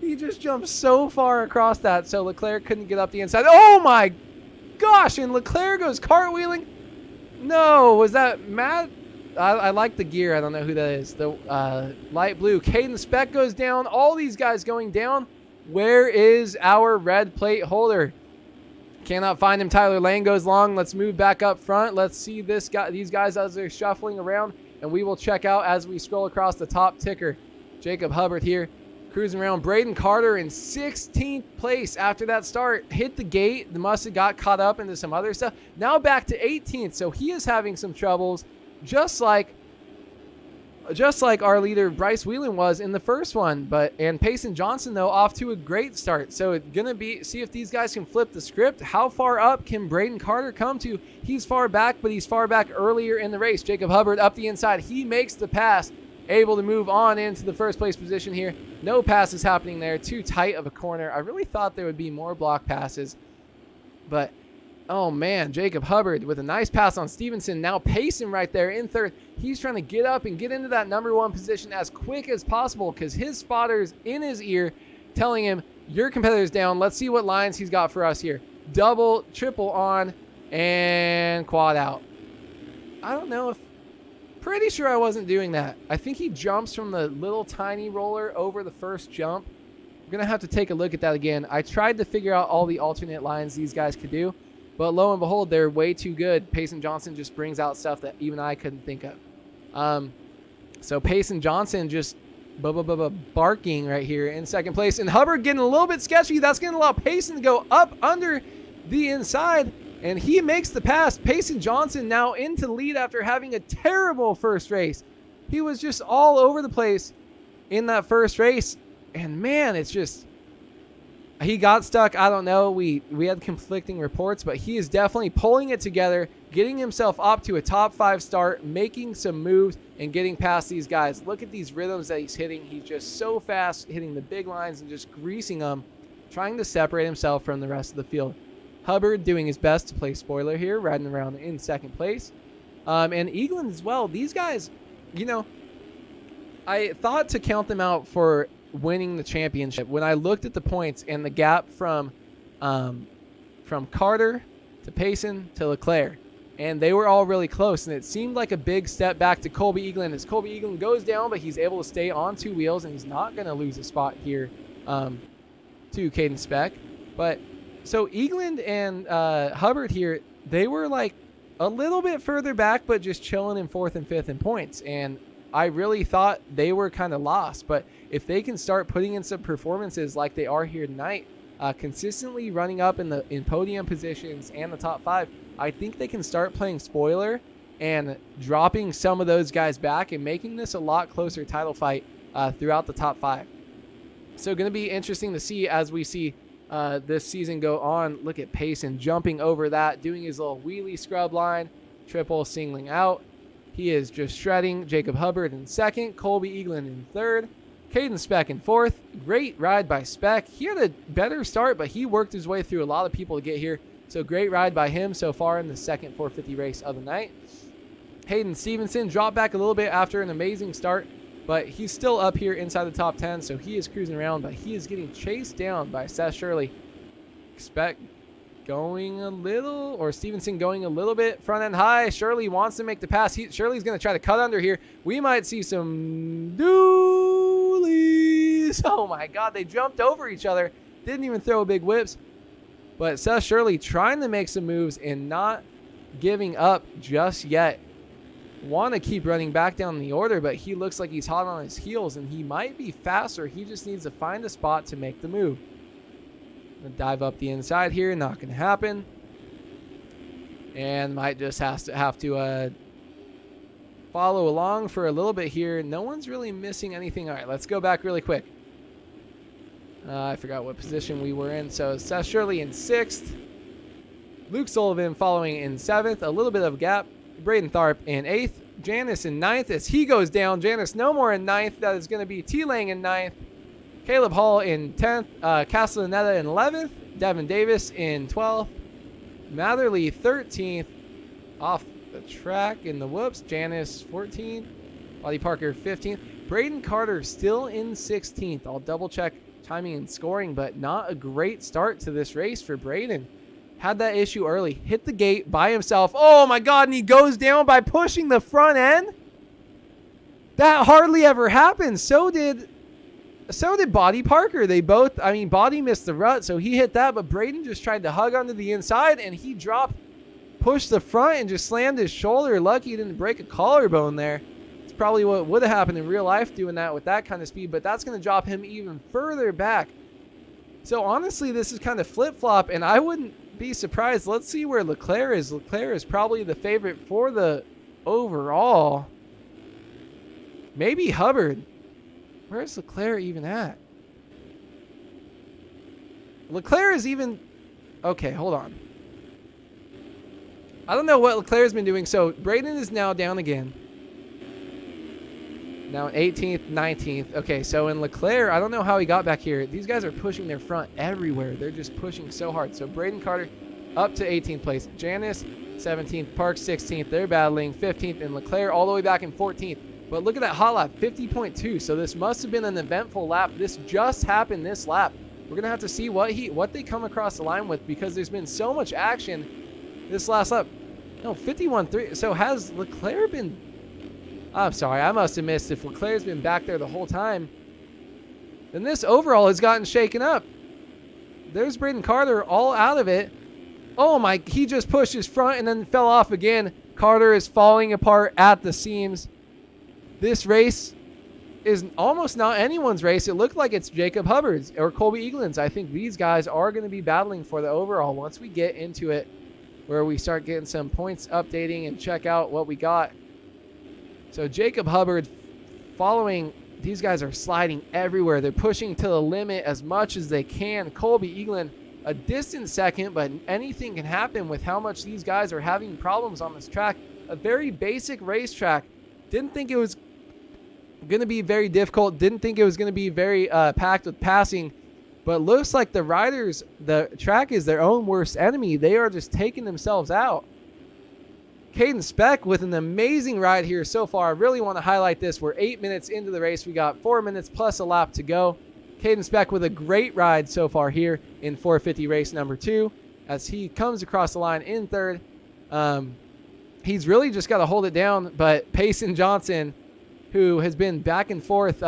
He just jumped so far across that, so Leclerc couldn't get up the inside. Oh my gosh, and Leclerc goes cartwheeling. No, was that Matt? I like the gear. I don't know who that is. The light blue. Caden Speck goes down. All these guys going down. Where is our red plate holder? Cannot find him. Tyler Lane goes long. Let's move back up front. Let's see these guys as they're shuffling around, and we will check out as we scroll across the top ticker. Jacob Hubbard here, cruising around. Braden Carter in 16th place after that start. Hit the gate. The must have got caught up into some other stuff. Now back to 18th, so he is having some troubles, just like our leader Bryce Whelan was in the first one. And Payson Johnson, though, off to a great start. So it's going to be, see if these guys can flip the script. How far up can Braden Carter come to? He's far back, but he's far back earlier in the race. Jacob Hubbard up the inside. He makes the pass, able to move on into the first place position here. No passes happening there. Too tight of a corner. I really thought there would be more block passes, but oh man, Jacob Hubbard with a nice pass on Stevenson. Now Payson right there in third. He's trying to get up and get into that number one position as quick as possible because his spotter's in his ear telling him, your competitor's down. Let's see what lines he's got for us here. Double, triple on, and quad out. I don't know if, pretty sure I wasn't doing that. I think he jumps from the little tiny roller over the first jump. I'm going to have to take a look at that again. I tried to figure out all the alternate lines these guys could do, but lo and behold, they're way too good. Payson Johnson just brings out stuff that even I couldn't think of. So Payson Johnson just barking right here in second place. And Hubbard getting a little bit sketchy. That's going to allow Payson to go up under the inside. And he makes the pass. Payson Johnson now into the lead after having a terrible first race. He was just all over the place in that first race. And man, it's just, he got stuck. I don't know. We had conflicting reports, but he is definitely pulling it together, getting himself up to a top 5 start, making some moves, and getting past these guys. Look at these rhythms that he's hitting. He's just so fast, hitting the big lines and just greasing them, trying to separate himself from the rest of the field. Hubbard doing his best to play spoiler here, riding around in second place. And Eagland as well. These guys, you know, I thought to count them out for winning the championship when I looked at the points and the gap from Carter to Payson to Leclerc, and they were all really close, and it seemed like a big step back to Colby Eagland as Colby Eagland goes down, but he's able to stay on 2 wheels, and he's not going to lose a spot here to Caden Speck. But so Eagland and Hubbard here, they were like a little bit further back, but just chilling in 4th and 5th in points, and I really thought they were kind of lost. But if they can start putting in some performances like they are here tonight, consistently running up in podium positions and the top 5, I think they can start playing spoiler and dropping some of those guys back and making this a lot closer title fight throughout the top 5. So going to be interesting to see as we see this season go on. Look at Payson jumping over that, doing his little wheelie scrub line, triple singling out. He is just shredding. Jacob Hubbard in second, Colby Eagland in third, Caden Speck in fourth. Great ride by Speck. He had a better start, but he worked his way through a lot of people to get here. So great ride by him so far in the second 450 race of the night. Hayden Stevenson dropped back a little bit after an amazing start, but he's still up here inside the top 10, so he is cruising around, but he is getting chased down by Seth Shirley. Speck going a little, or Stevenson going a little bit front end high. Shirley wants to make the pass. Shirley's going to try to cut under here. We might see some dualies. Oh my God, they jumped over each other. Didn't even throw big whips. But Seth Shirley trying to make some moves and not giving up just yet. Want to keep running back down the order, but he looks like he's hot on his heels, and he might be faster. He just needs to find a spot to make the move. Gonna dive up the inside here, not gonna happen, and might just have to follow along for a little bit here. No one's really missing anything. All right, let's go back really quick. I forgot what position we were in. So Seth Shirley in 6th, Luke Sullivan following in 7th, a little bit of a gap. Braden Tharp in 8th, Janice in 9th as he goes down. Janice no more in 9th. That is going to be T. Lang in 9th. Caleb Hall in 10th, Castellaneta in 11th, Devin Davis in 12th, Matherly 13th, off the track in the whoops, Janice 14th, Buddy Parker 15th, Braden Carter still in 16th. I'll double check timing and scoring, but not a great start to this race for Braden. had that issue early. Hit the gate by himself. Oh my God, and he goes down by pushing the front end. That hardly ever happens. So did Body Parker. They both, I mean, Body missed the rut, so he hit that, but Braden just tried to hug onto the inside, and he pushed the front and just slammed his shoulder. Lucky he didn't break a collarbone there. It's probably what would have happened in real life doing that with that kind of speed, but that's going to drop him even further back. So honestly, this is kind of flip-flop, and I wouldn't be surprised. Let's see where Leclerc is. Leclerc is probably the favorite for the overall. Maybe Hubbard. Where's Leclerc even at? Leclerc is even... Okay, hold on. I don't know what Leclerc's been doing. So Braden is now down again. Now 18th, 19th. Okay, so in Leclerc, I don't know how he got back here. These guys are pushing their front everywhere. They're just pushing so hard. So Braden Carter up to 18th place. Janice 17th. Parks 16th. They're battling 15th. And Leclerc all the way back in 14th. But look at that hot lap, 50.2. So this must have been an eventful lap. This just happened this lap. We're going to have to see what they come across the line with, because there's been so much action this last lap. No, 51.3. So has Leclerc been... I'm sorry, I must have missed. If Leclerc's been back there the whole time, then this overall has gotten shaken up. There's Braden Carter all out of it. Oh my, he just pushed his front and then fell off again. Carter is falling apart at the seams. This race is almost not anyone's race. It looked like it's Jacob Hubbard's or Colby Eaglin's. I think these guys are going to be battling for the overall once we get into it, where we start getting some points updating and check out what we got. So Jacob Hubbard following, these guys are sliding everywhere. They're pushing to the limit as much as they can. Colby Eaglin, a distant second, but anything can happen with how much these guys are having problems on this track. A very basic racetrack. Didn't think it was going to be very difficult. Didn't think it was going to be very packed with passing. But looks like the riders, the track is their own worst enemy. They are just taking themselves out. Caden Speck with an amazing ride here so far. I really want to highlight this. We're 8 minutes into the race. We got 4 minutes plus a lap to go. Caden Speck with a great ride so far here in 450 race number 2 as he comes across the line in third. He's really just got to hold it down, but Payson Johnson, who has been back and forth,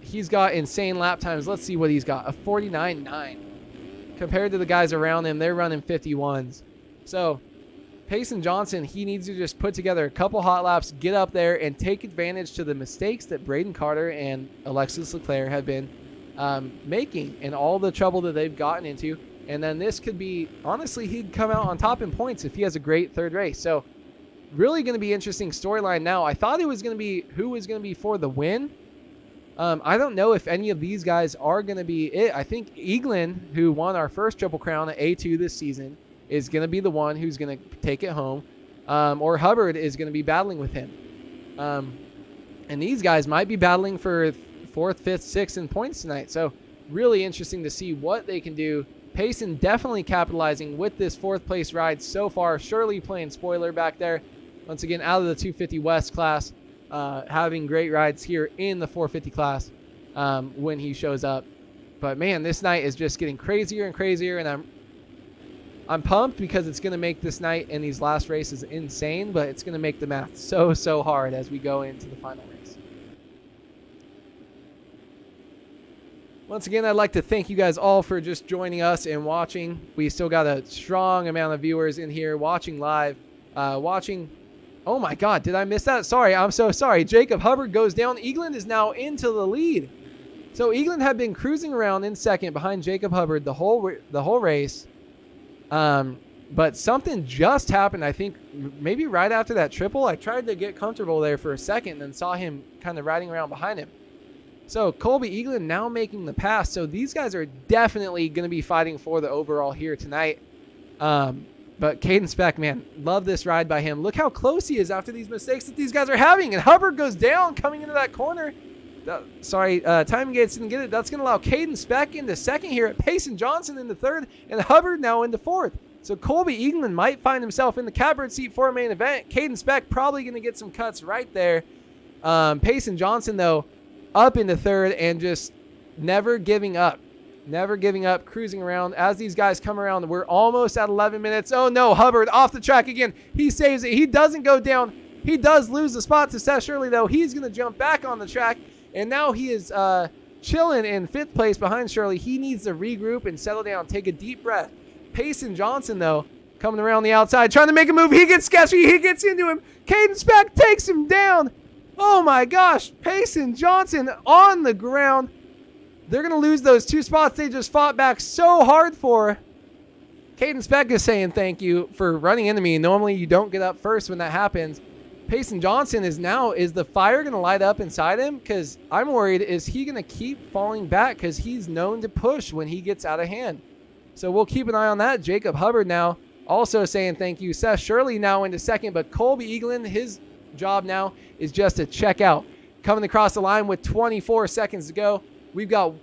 he's got insane lap times. Let's see what he's got. A 49.9. Compared to the guys around him, they're running 51s. So Payson Johnson, he needs to just put together a couple hot laps, get up there, and take advantage to the mistakes that Braden Carter and Alexis Leclerc have been making and all the trouble that they've gotten into. And then this could be, honestly, he'd come out on top in points if he has a great third race. So really going to be interesting storyline now. I thought it was going to be who was going to be for the win. I don't know if any of these guys are going to be it. I think Eaglin, who won our first Triple Crown at A2 this season, is going to be the one who's going to take it home. Or Hubbard is going to be battling with him. And these guys might be battling for 4th, 5th, 6th in points tonight. So really interesting to see what they can do. Payson definitely capitalizing with this 4th place ride so far. Shirley playing spoiler back there. Once again, out of the 250 West class. Having great rides here in the 450 class when he shows up. But man, this night is just getting crazier and crazier, and I'm pumped because it's going to make this night and these last races insane, but it's going to make the math so hard as we go into the final race. Once again, I'd like to thank you guys all for just joining us and watching. We still got a strong amount of viewers in here watching live, Oh my God, did I miss that? Sorry, I'm so sorry. Jacob Hubbard goes down. Eagland is now into the lead. So Eagland had been cruising around in second behind Jacob Hubbard the whole race. But something just happened, I think, maybe right after that triple. I tried to get comfortable there for a second and then saw him kind of riding around behind him. So Colby Eagland now making the pass. So these guys are definitely going to be fighting for the overall here tonight. But Caden Speck, man, love this ride by him. Look how close he is after these mistakes that these guys are having. And Hubbard goes down coming into that corner. Timing Gates didn't get it. That's going to allow Caden Speck into second here. Payson Johnson into third. And Hubbard now into fourth. So Colby Eagland might find himself in the catbird seat for a main event. Caden Speck probably going to get some cuts right there. Payson Johnson, though, up into third and just never giving up. never giving up, cruising around. As these guys come around, we're almost at 11 minutes. Oh no, Hubbard off the track again. He saves it. He doesn't go down. He does lose the spot to Seth Shirley though. He's going to jump back on the track, and now he is chilling in 5th place behind Shirley. He needs to regroup and settle down, take a deep breath. Payson Johnson though, coming around the outside, trying to make a move. He gets sketchy. He gets into him. Caden Speck takes him down. Oh my gosh, Payson Johnson on the ground. They're going to lose those 2 spots they just fought back so hard for. Caden Speck is saying thank you for running into me. Normally you don't get up first when that happens. Payson Johnson is the fire going to light up inside him? Because I'm worried, is he going to keep falling back? Because he's known to push when he gets out of hand. So we'll keep an eye on that. Jacob Hubbard now also saying thank you. Seth Shirley now into second, but Colby Eaglin, his job now is just to check out. Coming across the line with 24 seconds to go. We've got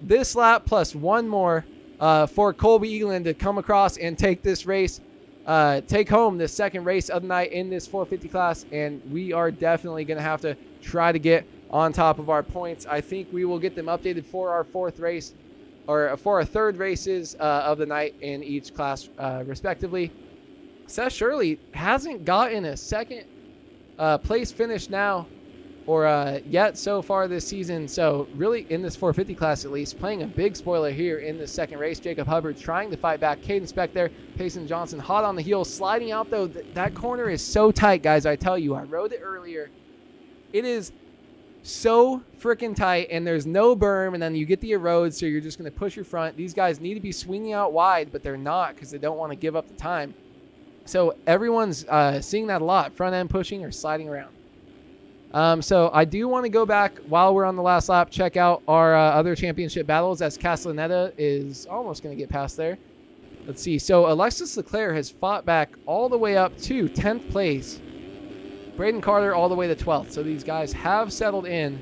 this lap plus one more for Colby Eaglin to come across and take this race, take home the second race of the night in this 450 class, and we are definitely going to have to try to get on top of our points. I think we will get them updated for our 4th race, or for our 3rd races of the night in each class, respectively. Seth Shirley hasn't gotten a second place finish now, or yet so far this season. So really in this 450 class at least, playing a big spoiler here in the second race. Jacob Hubbard trying to fight back. Caden Speck there. Payson Johnson hot on the heels, sliding out though. That corner is so tight, guys. I tell you, I rode it earlier. It is so freaking tight, and there's no berm, and then you get the erode, so you're just going to push your front. These guys need to be swinging out wide, but they're not because they don't want to give up the time. So everyone's seeing that a lot, front end pushing or sliding around. So I do want to go back while we're on the last lap, check out our other championship battles, as Castellaneta is almost going to get past there. Let's see. So Alexis Leclerc has fought back all the way up to 10th place. Braden Carter all the way to 12th. So these guys have settled in.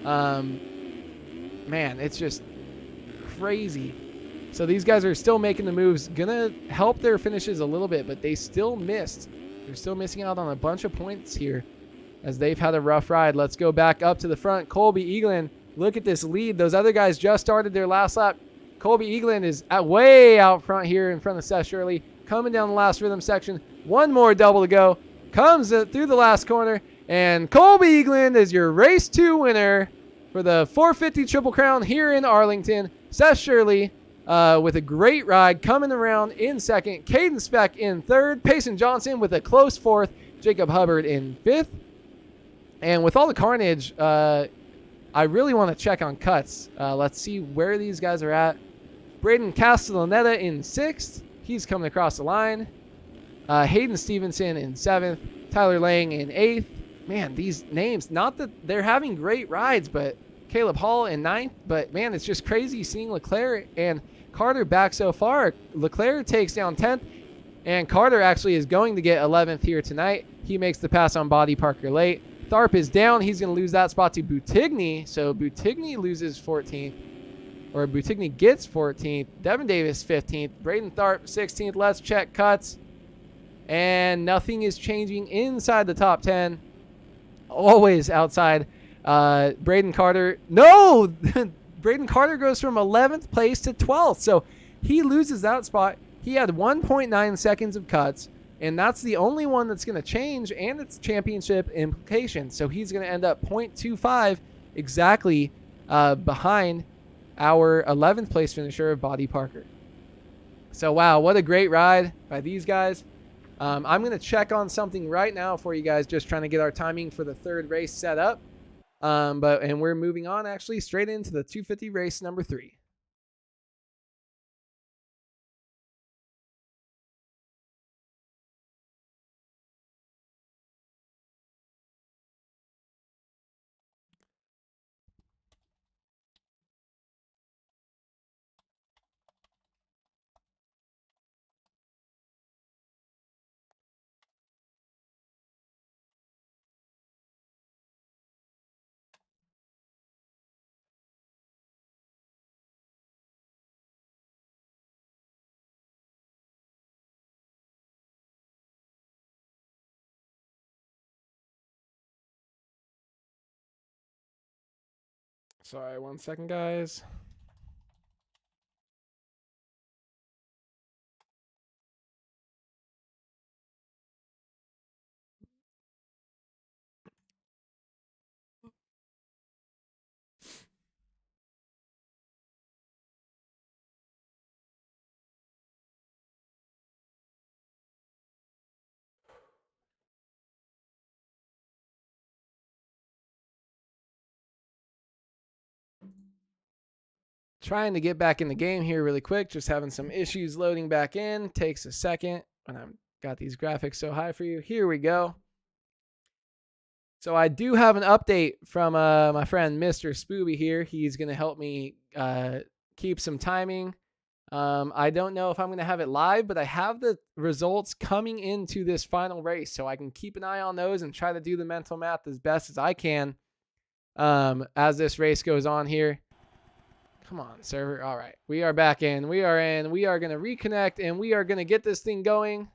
Man, it's just crazy. So these guys are still making the moves. Gonna help their finishes a little bit, but they still missed. They're still missing out on a bunch of points here as they've had a rough ride. Let's go back up to the front. Colby Eaglin, look at this lead. Those other guys just started their last lap. Colby Eaglin is way out front here in front of Seth Shirley. Coming down the last rhythm section. One more double to go. Comes through the last corner. And Colby Eaglin is your race 2 winner for the 450 Triple Crown here in Arlington. Seth Shirley with a great ride coming around in second. Caden Speck in third. Payson Johnson with a close fourth. Jacob Hubbard in fifth. And with all the carnage, I really want to check on cuts. Let's see where these guys are at. Braden Castellaneta in 6th. He's coming across the line. Hayden Stevenson in 7th. Tyler Lang in 8th. Man, these names, not that they're having great rides, but Caleb Hall in 9th. But, man, it's just crazy seeing Leclerc and Carter back so far. Leclerc takes down 10th, and Carter actually is going to get 11th here tonight. He makes the pass on Body Parker late. Tharp is down. He's going to lose that spot to Boutigny. So Boutigny loses 14th. Or Boutigny gets 14th. Devin Davis 15th. Braden Tharp 16th. Let's check cuts. And nothing is changing inside the top 10. Always outside. Braden Carter. No! Braden Carter goes from 11th place to 12th. So he loses that spot. He had 1.9 seconds of cuts. And that's the only one that's going to change, and it's championship implications. So he's going to end up 0.25 exactly behind our 11th place finisher, Body Parker. So, wow, what a great ride by these guys. I'm going to check on something right now for you guys, just trying to get our timing for the 3rd race set up. And we're moving on, actually, straight into the 250 race number 3. Sorry, 1 second, guys. trying to get back in the game here really quick. Just having some issues loading back in. Takes a second when I've got these graphics so high for you. Here we go. So I do have an update from my friend Mr. Spooby here. He's going to help me keep some timing. I don't know if I'm going to have it live, but I have the results coming into this final race, so I can keep an eye on those and try to do the mental math as best as I can as this race goes on here. Come on, server. All right, we are back in. We are in. We are going to reconnect, and we are going to get this thing going.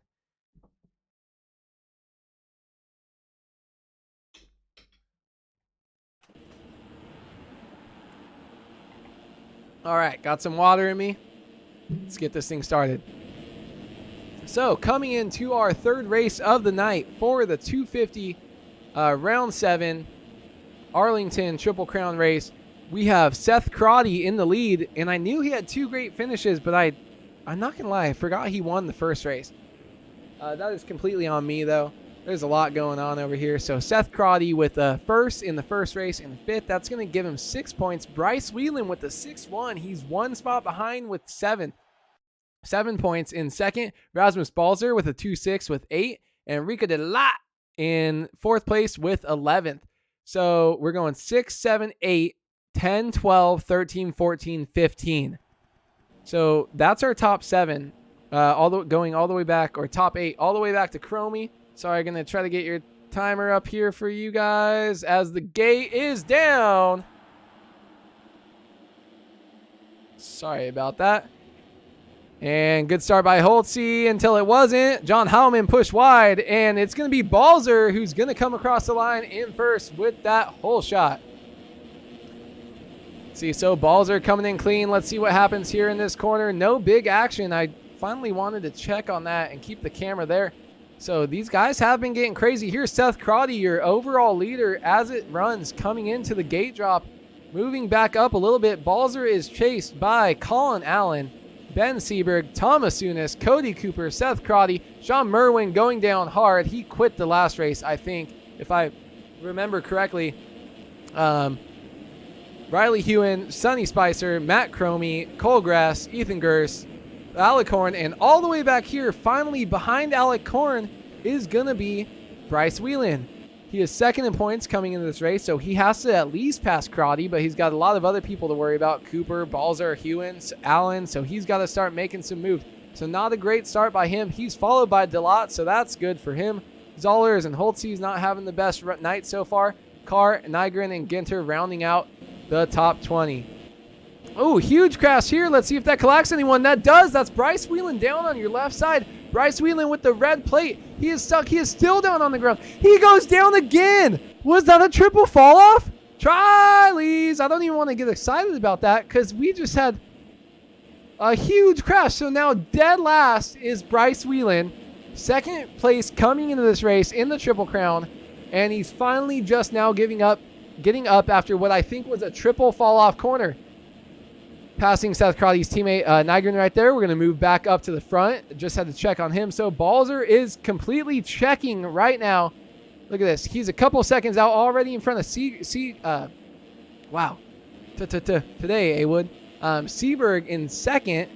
All right, got some water in me. Let's get this thing started. So, coming into our third race of the night for the 250 round 7 Arlington Triple Crown race, we have Seth Crotty in the lead, and I knew he had 2 great finishes, but I'm not gonna lie, I forgot he won the first race. That is completely on me though. There's a lot going on over here. So Seth Crotty with the first in the first race and the 5th. That's going to give him 6 points. Bryce Whelan with the 6-1. He's 1 spot behind with 7. 7 points in second. Rasmus Balzer with a 2-6 with 8. And Rico de la in 4th place with 11th. So we're going 6, 7, 8, 10, 12, 13, 14, 15. So that's our top 7. Going all the way back, or top 8 all the way back to Chromie. Sorry, I'm going to try to get your timer up here for you guys as the gate is down. Sorry about that. And good start by Holtzy until it wasn't. John Howman pushed wide, and it's going to be Balzer who's going to come across the line in first with that hole shot. See, so Balzer coming in clean. Let's see what happens here in this corner. No big action. I finally wanted to check on that and keep the camera there. So these guys have been getting crazy. Here's Seth Crotty, your overall leader as it runs, coming into the gate drop. Moving back up a little bit, Balzer is chased by Colin Allen, Ben Seberg, Thomas Unis, Cody Cooper, Seth Crotty, Sean Merwin going down hard. He quit the last race, I think, if I remember correctly. Riley Hewen, Sonny Spicer, Matt Cromie, Cole Grass, Ethan Gers, Alec Horn, and all the way back here, finally behind Alec Horn, is going to be Bryce Whelan. He is second in points coming into this race, so he has to at least pass Crotty, but he's got a lot of other people to worry about. Cooper, Balzer, Hewen, Allen, so he's got to start making some moves. So not a great start by him. He's followed by Delot, so that's good for him. Zollers and Holtzy's not having the best night so far. Carr, Nygren, and Ginter rounding out the top 20. Oh, huge crash here. Let's see if that collects anyone. That does. That's Bryce Whelan down on your left side. Bryce Whelan with the red plate. He is stuck. He is still down on the ground. He goes down again. Was that a triple fall off? Trileys. I don't even want to get excited about that because we just had a huge crash. So now dead last is Bryce Whelan. Second place coming into this race in the Triple Crown. And he's finally just now getting up after what I think was a triple fall off corner. Passing Seth Crotty's teammate Nygren right there. We're going to move back up to the front. Just had to check on him. So Balzer is completely checking right now. Look at this. He's a couple seconds out already in front of wow. Today, A-Wood. Seberg in second.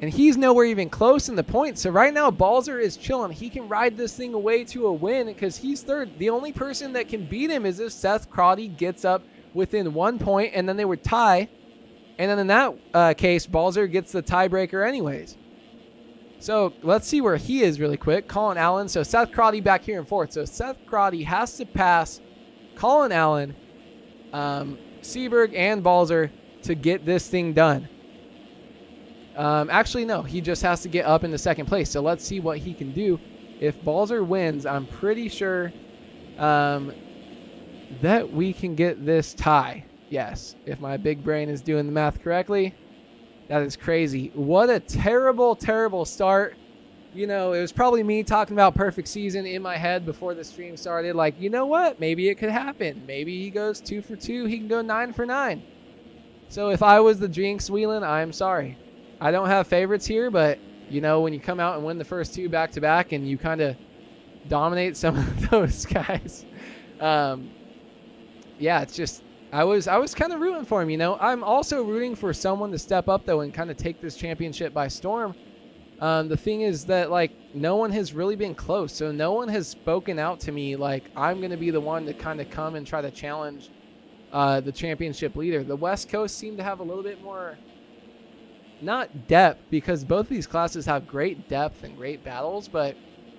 And he's nowhere even close in the points. So right now, Balzer is chilling. He can ride this thing away to a win because he's third. The only person that can beat him is if Seth Crotty gets up within 1 point and then they would tie. And then in that case, Balzer gets the tiebreaker anyways. So let's see where he is really quick. Colin Allen. So Seth Crotty back here in fourth. So Seth Crotty has to pass Colin Allen, Seberg, and Balzer to get this thing done. Actually, no. He just has to get up into second place. So let's see what he can do. If Balzer wins, I'm pretty sure that we can get this tie. Yes, if my big brain is doing the math correctly. That is crazy. What a terrible, terrible start. You know, it was probably me talking about perfect season in my head before the stream started. Like, you know what? Maybe it could happen. Maybe he goes 2 for 2. He can go 9 for 9. So if I was the Jinx Whelan, I'm sorry. I don't have favorites here, but, you know, when you come out and win the first 2 back-to-back and you kind of dominate some of those guys, yeah, it's just I was kind of rooting for him, you know. I'm also rooting for someone to step up though and kind of take this championship by storm. The thing is that like no one has really been close, so no one has spoken out to me like I'm gonna be the one to kind of come and try to challenge the championship leader. The West Coast seem to have a little bit more, not depth, because both of these classes have great depth and great battles, but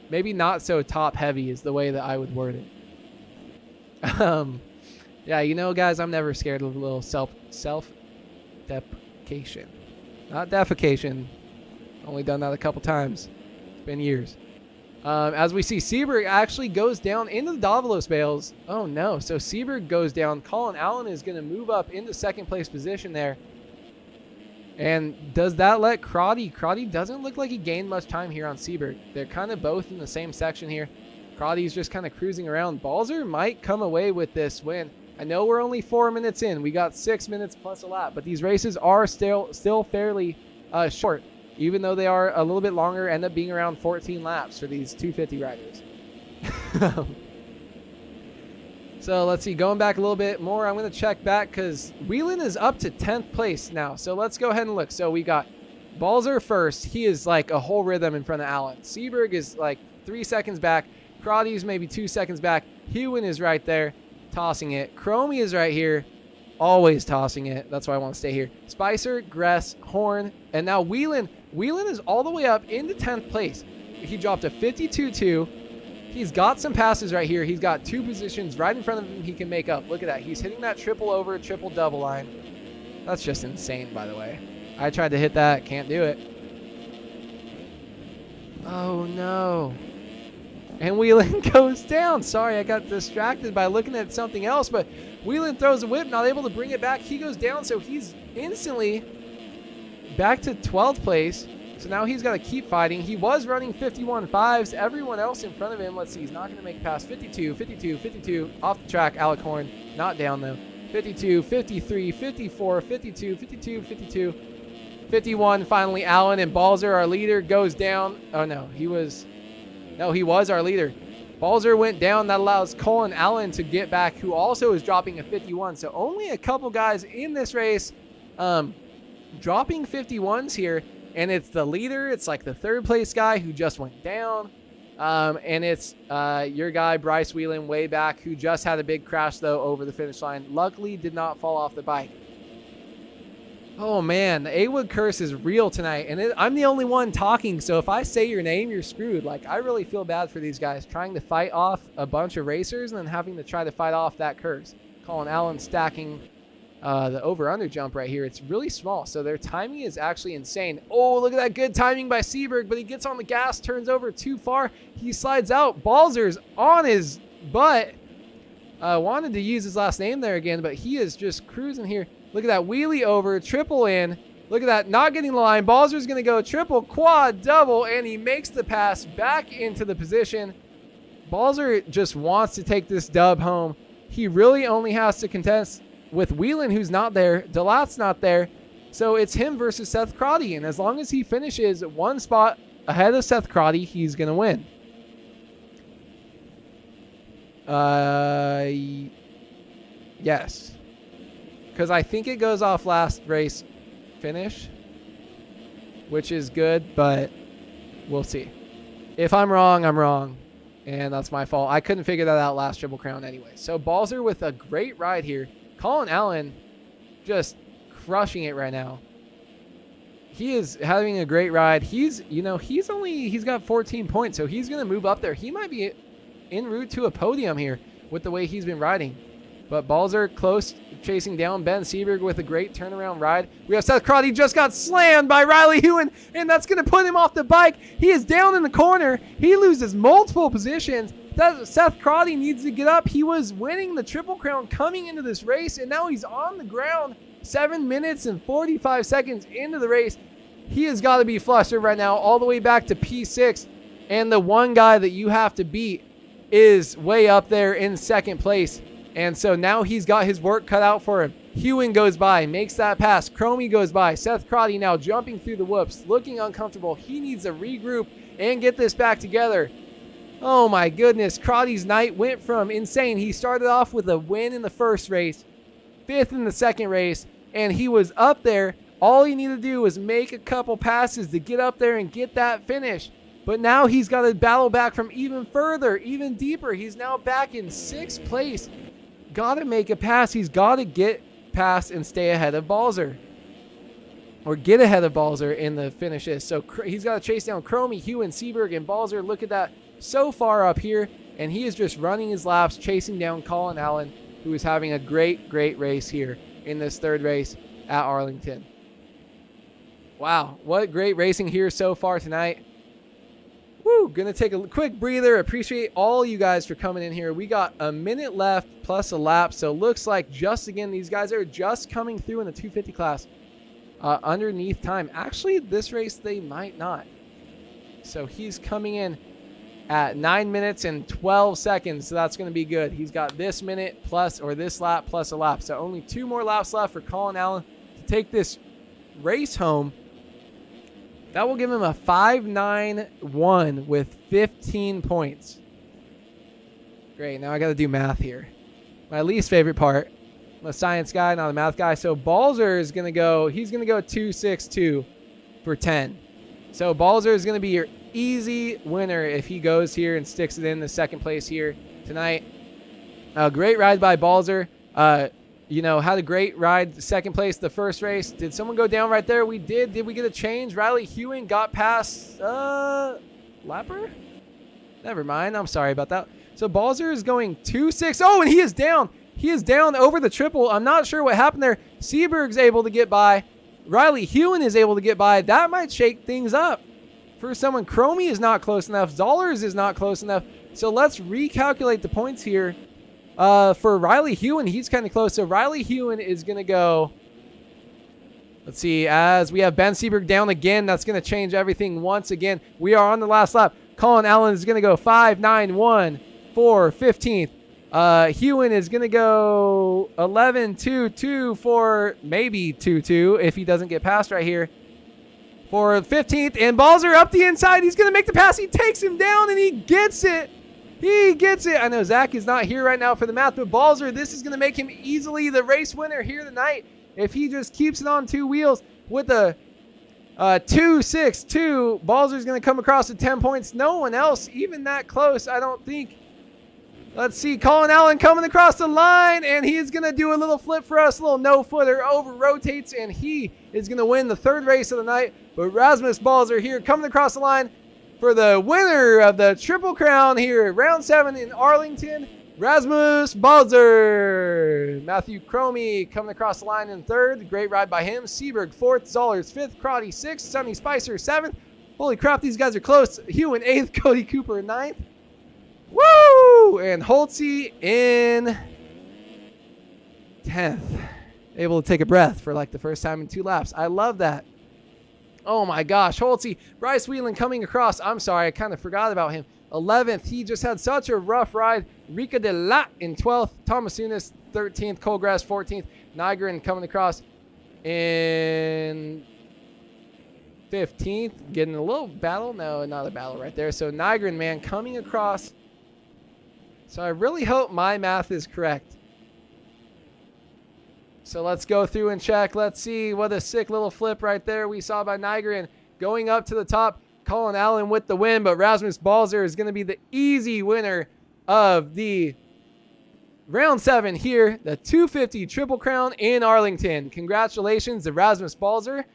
maybe not so top heavy is the way that I would word it. Yeah, you know, guys, I'm never scared of a little self-deprecation. Not defecation. Only done that a couple times. It's been years. As we see, Seberg actually goes down into the Davalos bales. Oh, no. So Seberg goes down. Colin Allen is going to move up into second place position there. And does that let Crotty? Crotty doesn't look like he gained much time here on Seberg. They're kind of both in the same section here. Crotty's just kind of cruising around. Balzer might come away with this win. I know we're only 4 minutes in. We got 6 minutes plus a lap, but these races are still fairly short, even though they are a little bit longer, end up being around 14 laps for these 250 riders. So let's see, going back a little bit more, I'm going to check back because Whelan is up to 10th place now. So let's go ahead and look. So we got Balzer first. He is like a whole rhythm in front of Allen. Seberg is like 3 seconds back. Crotty's maybe 2 seconds back. Hewen is right there, tossing it. Chromie is right here, always tossing it. That's why I want to stay here. Spicer, Gress, Horn, and now Whelan. Whelan is all the way up into 10th place. He dropped a 52.2. He's got some passes right here. He's got 2 positions right in front of him he can make up. Look at that. He's hitting that triple over, triple double line. That's just insane, by the way. I tried to hit that. Can't do it. Oh, no. And Whelan goes down. Sorry, I got distracted by looking at something else, but Whelan throws a whip, not able to bring it back. He goes down, so he's instantly back to 12th place. So now he's got to keep fighting. He was running 51.5s. Everyone else in front of him, let's see, he's not going to make it past 52, 52, 52. Off the track, Alec Horn. Not down, though. 52, 53, 54, 52, 52, 52, 51. Finally, Allen and Balzer, our leader, goes down. Oh, no, he was our leader. Balzer went down. That allows Colin Allen to get back, who also is dropping a 51. So only a couple guys in this race dropping 51s here. And it's the leader. It's like the 3rd place guy who just went down. And it's your guy, Bryce Whelan, way back, who just had a big crash, though, over the finish line. Luckily, did not fall off the bike. Oh, man, the A-Wood curse is real tonight. And I'm the only one talking, so if I say your name, you're screwed. Like, I really feel bad for these guys trying to fight off a bunch of racers and then having to try to fight off that curse. Colin Allen stacking the over-under jump right here. It's really small, so their timing is actually insane. Oh, look at that good timing by Seberg, but he gets on the gas, turns over too far. He slides out. Balzer's on his butt. Wanted to use his last name there again, but he is just cruising here. Look at that wheelie over, triple in. Look at that, not getting the line. Balzer's going to go triple, quad, double, and he makes the pass back into the position. Balzer just wants to take this dub home. He really only has to contest with Whelan, who's not there. Delat's not there. So it's him versus Seth Crotty. And as long as he finishes 1 spot ahead of Seth Crotty, he's going to win. Yes. Because I think it goes off last race finish, which is good, but we'll see. If I'm wrong, I'm wrong. And that's my fault. I couldn't figure that out last Triple Crown anyway. So Balzer with a great ride here. Colin Allen just crushing it right now. He is having a great ride. He's got 14 points, so he's going to move up there. He might be en route to a podium here with the way he's been riding. But Balzer close, chasing down Ben Seberg with a great turnaround ride. We have Seth Crotty just got slammed by Riley Hewen, and that's going to put him off the bike. He is down in the corner. He loses multiple positions. Seth Crotty needs to get up. He was winning the Triple Crown coming into this race, and now he's on the ground 7 minutes and 45 seconds into the race. He has got to be flustered right now, all the way back to P6. And the one guy that you have to beat is way up there in second place. And so now he's got his work cut out for him. Hewen goes by, makes that pass. Chromie goes by. Seth Crotty now jumping through the whoops, looking uncomfortable. He needs to regroup and get this back together. Oh my goodness, Crotty's night went from insane. He started off with a win in the first race, 5th in the second race, and he was up there. All he needed to do was make a couple passes to get up there and get that finish. But now he's got to battle back from even further, even deeper. He's now back in 6th place. Got to make a pass. He's got to get past and stay ahead of Balzer. Or get ahead of Balzer in the finishes. So he's got to chase down Chromie, Hewen, Seberg, and Balzer. Look at that. So far up here. And he is just running his laps, chasing down Colin Allen, who is having a great, great race here in this 3rd race at Arlington. Wow, what great racing here so far tonight. Woo, gonna take a quick breather. Appreciate all you guys for coming in here. We got a minute left plus a lap, so looks like just again, these guys are just coming through in the 250 class underneath time. Actually, this race, they might not. So he's coming in at 9 minutes and 12 seconds, so that's gonna be good. He's got this minute plus, or this lap plus a lap. So only 2 more laps left for Colin Allen to take this race home. That will give him a 5.91 with 15 points. Great, now I got to do math here. My least favorite part. I'm a science guy, not a math guy. So Balzer is going to go, he's going to go 2.62 for 10. So Balzer is going to be your easy winner if he goes here and sticks it in the 2nd place here tonight. Great ride by Balzer. You know, had a great ride, 2nd place, the 1st race. Did someone go down right there? We did. Did we get a change? Riley Hewen got past Lapper? Never mind. I'm sorry about that. So Balzer is going 2.6. Oh, and he is down. He is down over the triple. I'm not sure what happened there. Seberg's able to get by. Riley Hewen is able to get by. That might shake things up. For someone, Chromie is not close enough. Zollers is not close enough. So let's recalculate the points here. For Riley Hewen, he's kind of close. So Riley Hewen is going to go, let's see, as we have Ben Seberg down again. That's going to change everything once again. We are on the last lap. Colin Allen is going to go 5.91 for 15th. Hewen is going to go 11.22 for maybe 2.2 if he doesn't get past right here for 15th. And Balzer up the inside. He's going to make the pass. He takes him down and he gets it. He gets it. I know Zach is not here right now for the math, but Balzer, this is going to make him easily the race winner here tonight. If he just keeps it on 2 wheels with a 2.62, Balzer's going to come across with 10 points. No one else even that close, I don't think. Let's see, Colin Allen coming across the line, and he is going to do a little flip for us, a little no-footer, over-rotates, and he is going to win the 3rd race of the night. But Rasmus Balzer here coming across the line for the winner of the Triple Crown here at round 7 in Arlington, Rasmus Balzer. Matthew Chromie coming across the line in 3rd. Great ride by him. Seberg 4th. Zollers 5th. Crotty 6th. Sonny Spicer 7th. Holy crap, these guys are close. Hewen 8th. Cody Cooper 9th. Woo! And Holtzy in 10th. Able to take a breath for like the first time in 2 laps. I love that. Oh my gosh, Holtzy, Bryce Whelan coming across. I'm sorry, I kind of forgot about him. 11th, he just had such a rough ride. Rika de la in 12th. Thomas 13th. Colgrass 14th. Nygren coming across in 15th. Getting a little battle. No, not a battle right there. So Nygren, man, coming across. So I really hope my math is correct. So let's go through and check. Let's see what a sick little flip right there we saw by Nygren. Going up to the top, Colin Allen with the win, but Rasmus Balzer is going to be the easy winner of the round 7 here, the 250 Triple Crown in Arlington. Congratulations to Rasmus Balzer.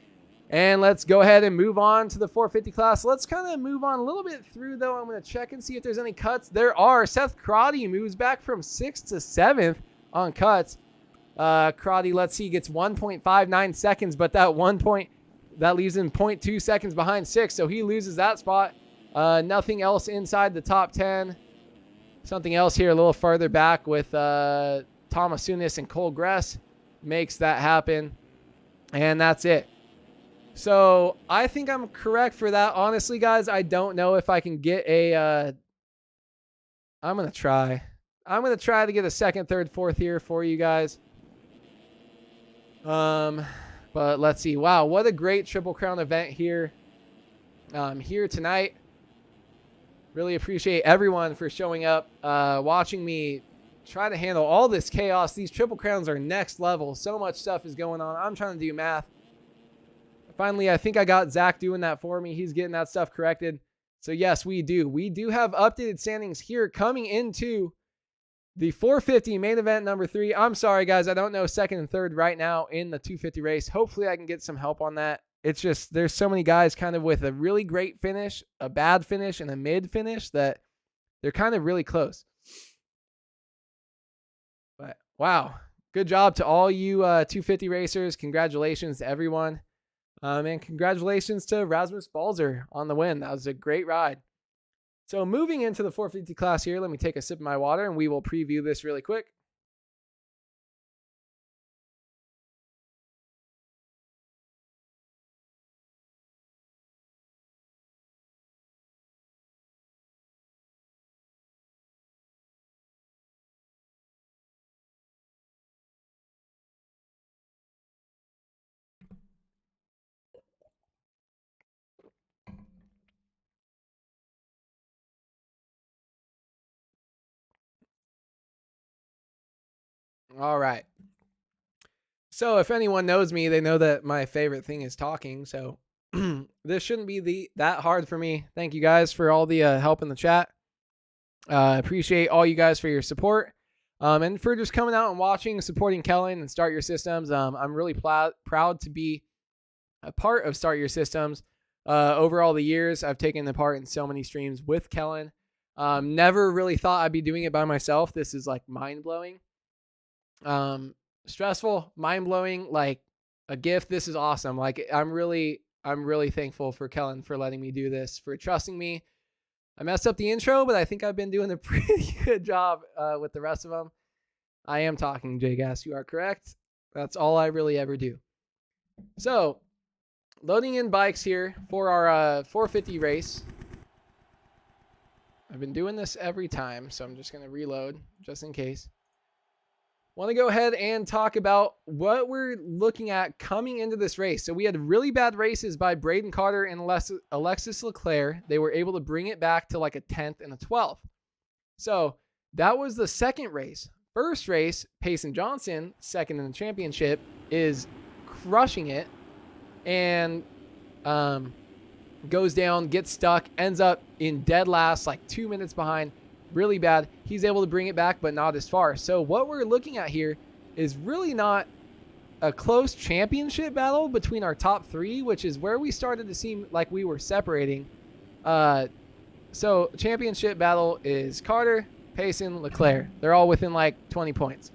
And let's go ahead and move on to the 450 class. Let's kind of move on a little bit through, though. I'm going to check and see if there's any cuts. There are. Seth Crotty moves back from 6th to 7th on cuts. Crotty, let's see, gets 1.59 seconds, but that that leaves him 0.2 seconds behind 6th, so he loses that spot. Nothing else inside the top 10. Something else here a little farther back with Thomas Unis and Cole Gress makes that happen, and that's it. So I think I'm correct for that. Honestly, guys, I don't know if I can get a I'm going to try. I'm going to try to get a 2nd, 3rd, 4th here for you guys. But let's see. Wow, what a great Triple Crown event here here tonight. Really appreciate everyone for showing up, watching me try to handle all this chaos. These Triple Crowns are next level. So much stuff is going on. I'm trying to do math. Finally, I think I got Zach doing that for me. He's getting that stuff corrected. So yes, we do. We do have updated standings here coming into the 450 main event number 3. I'm sorry, guys. I don't know second and third right now in the 250 race. Hopefully, I can get some help on that. It's just there's so many guys kind of with a really great finish, a bad finish, and a mid finish that they're kind of really close. But wow, good job to all you 250 racers. Congratulations to everyone. And congratulations to Rasmus Balzer on the win. That was a great ride. So moving into the 450 class here, let me take a sip of my water and we will preview this really quick. All right. So if anyone knows me, they know that my favorite thing is talking. So this shouldn't be that hard for me. Thank you guys for all the help in the chat. Appreciate all you guys for your support. And for just coming out and watching, supporting Kellen and Start Your Systems. I'm really proud to be a part of Start Your Systems. Over all the years, I've taken part in so many streams with Kellen. Never really thought I'd be doing it by myself. This is like mind-blowing. Stressful, mind-blowing, like a gift. This is awesome. Like I'm really thankful for Kellen for letting me do this, for trusting me. I messed up the intro, but I think I've been doing a pretty good job with the rest of them. I am talking, J-Gas. You are correct. That's all I really ever do. So, loading in bikes here for our 450 race. I've been doing this every time, so I'm just going to reload just in case. Want to go ahead and talk about what we're looking at coming into this race. So we had really bad races by Braden Carter and Alexis Leclerc. They were able to bring it back to like a 10th and a 12th. So that was the second race. First race, Payson Johnson, second in the championship, is crushing it and goes down, gets stuck, ends up in dead last, like 2 minutes behind. Really bad. He's able to bring it back, but not as far. So what we're looking at here is really not a close championship battle between our top 3, which is where we started to seem like we were separating. So championship battle is Carter, Payson, Leclerc. They're all within like 20 points.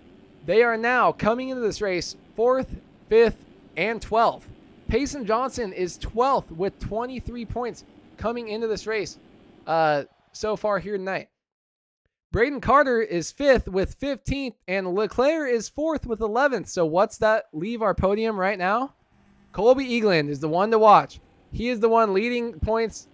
They are now coming into this race 4th, 5th, and 12th. Payson Johnson is 12th with 23 points coming into this race so far here tonight. Braden Carter is 5th with 15th, and Leclerc is 4th with 11th. So what's that leave our podium right now? Colby Eagland is the one to watch. He is the one leading in points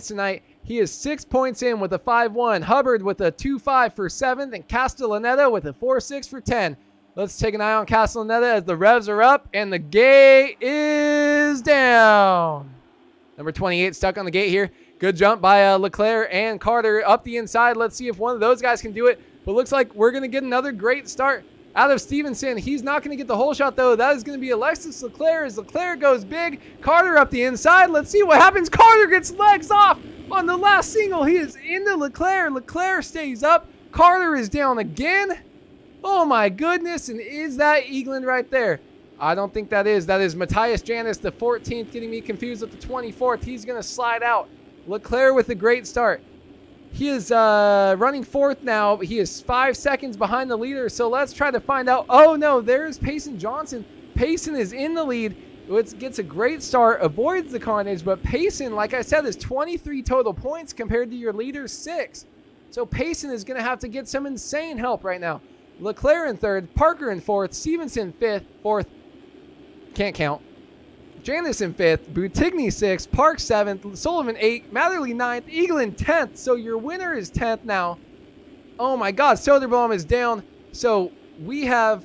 tonight. He is 6 points in with a 5-1. Hubbard with a 2-5 for 7th, and Castellaneta with a 4-6 for 10. Let's take an eye on Castellaneta as the revs are up, and the gate is down. Number 28 stuck on the gate here. Good jump by Leclerc and Carter up the inside. Let's see if one of those guys can do it. But looks like we're going to get another great start out of Stevenson. He's not going to get the whole shot, though. That is going to be Alexis Leclerc as Leclerc goes big. Carter up the inside. Let's see what happens. Carter gets legs off on the last single. He is into Leclerc. Leclerc stays up. Carter is down again. Oh, my goodness. And is that Eagland right there? I don't think that is. That is Matthias Janis, the 14th, getting me confused with the 24th. He's going to slide out. Leclerc with a great start. He is running 4th now. But he is 5 seconds behind the leader. So let's try to find out. Oh, no, there's Payson Johnson. Payson is in the lead. It gets a great start, avoids the carnage. But Payson, like I said, is 23 total points compared to your leader's 6. So Payson is going to have to get some insane help right now. Leclerc in 3rd, Parker in 4th, Stevenson 5th, 4th. Can't count. Janis in 5th, Boutigny 6th, Park 7th, Sullivan 8th, Matherly 9th, Eagland 10th. So your winner is 10th now. Oh my God, Soderblom is down. So we have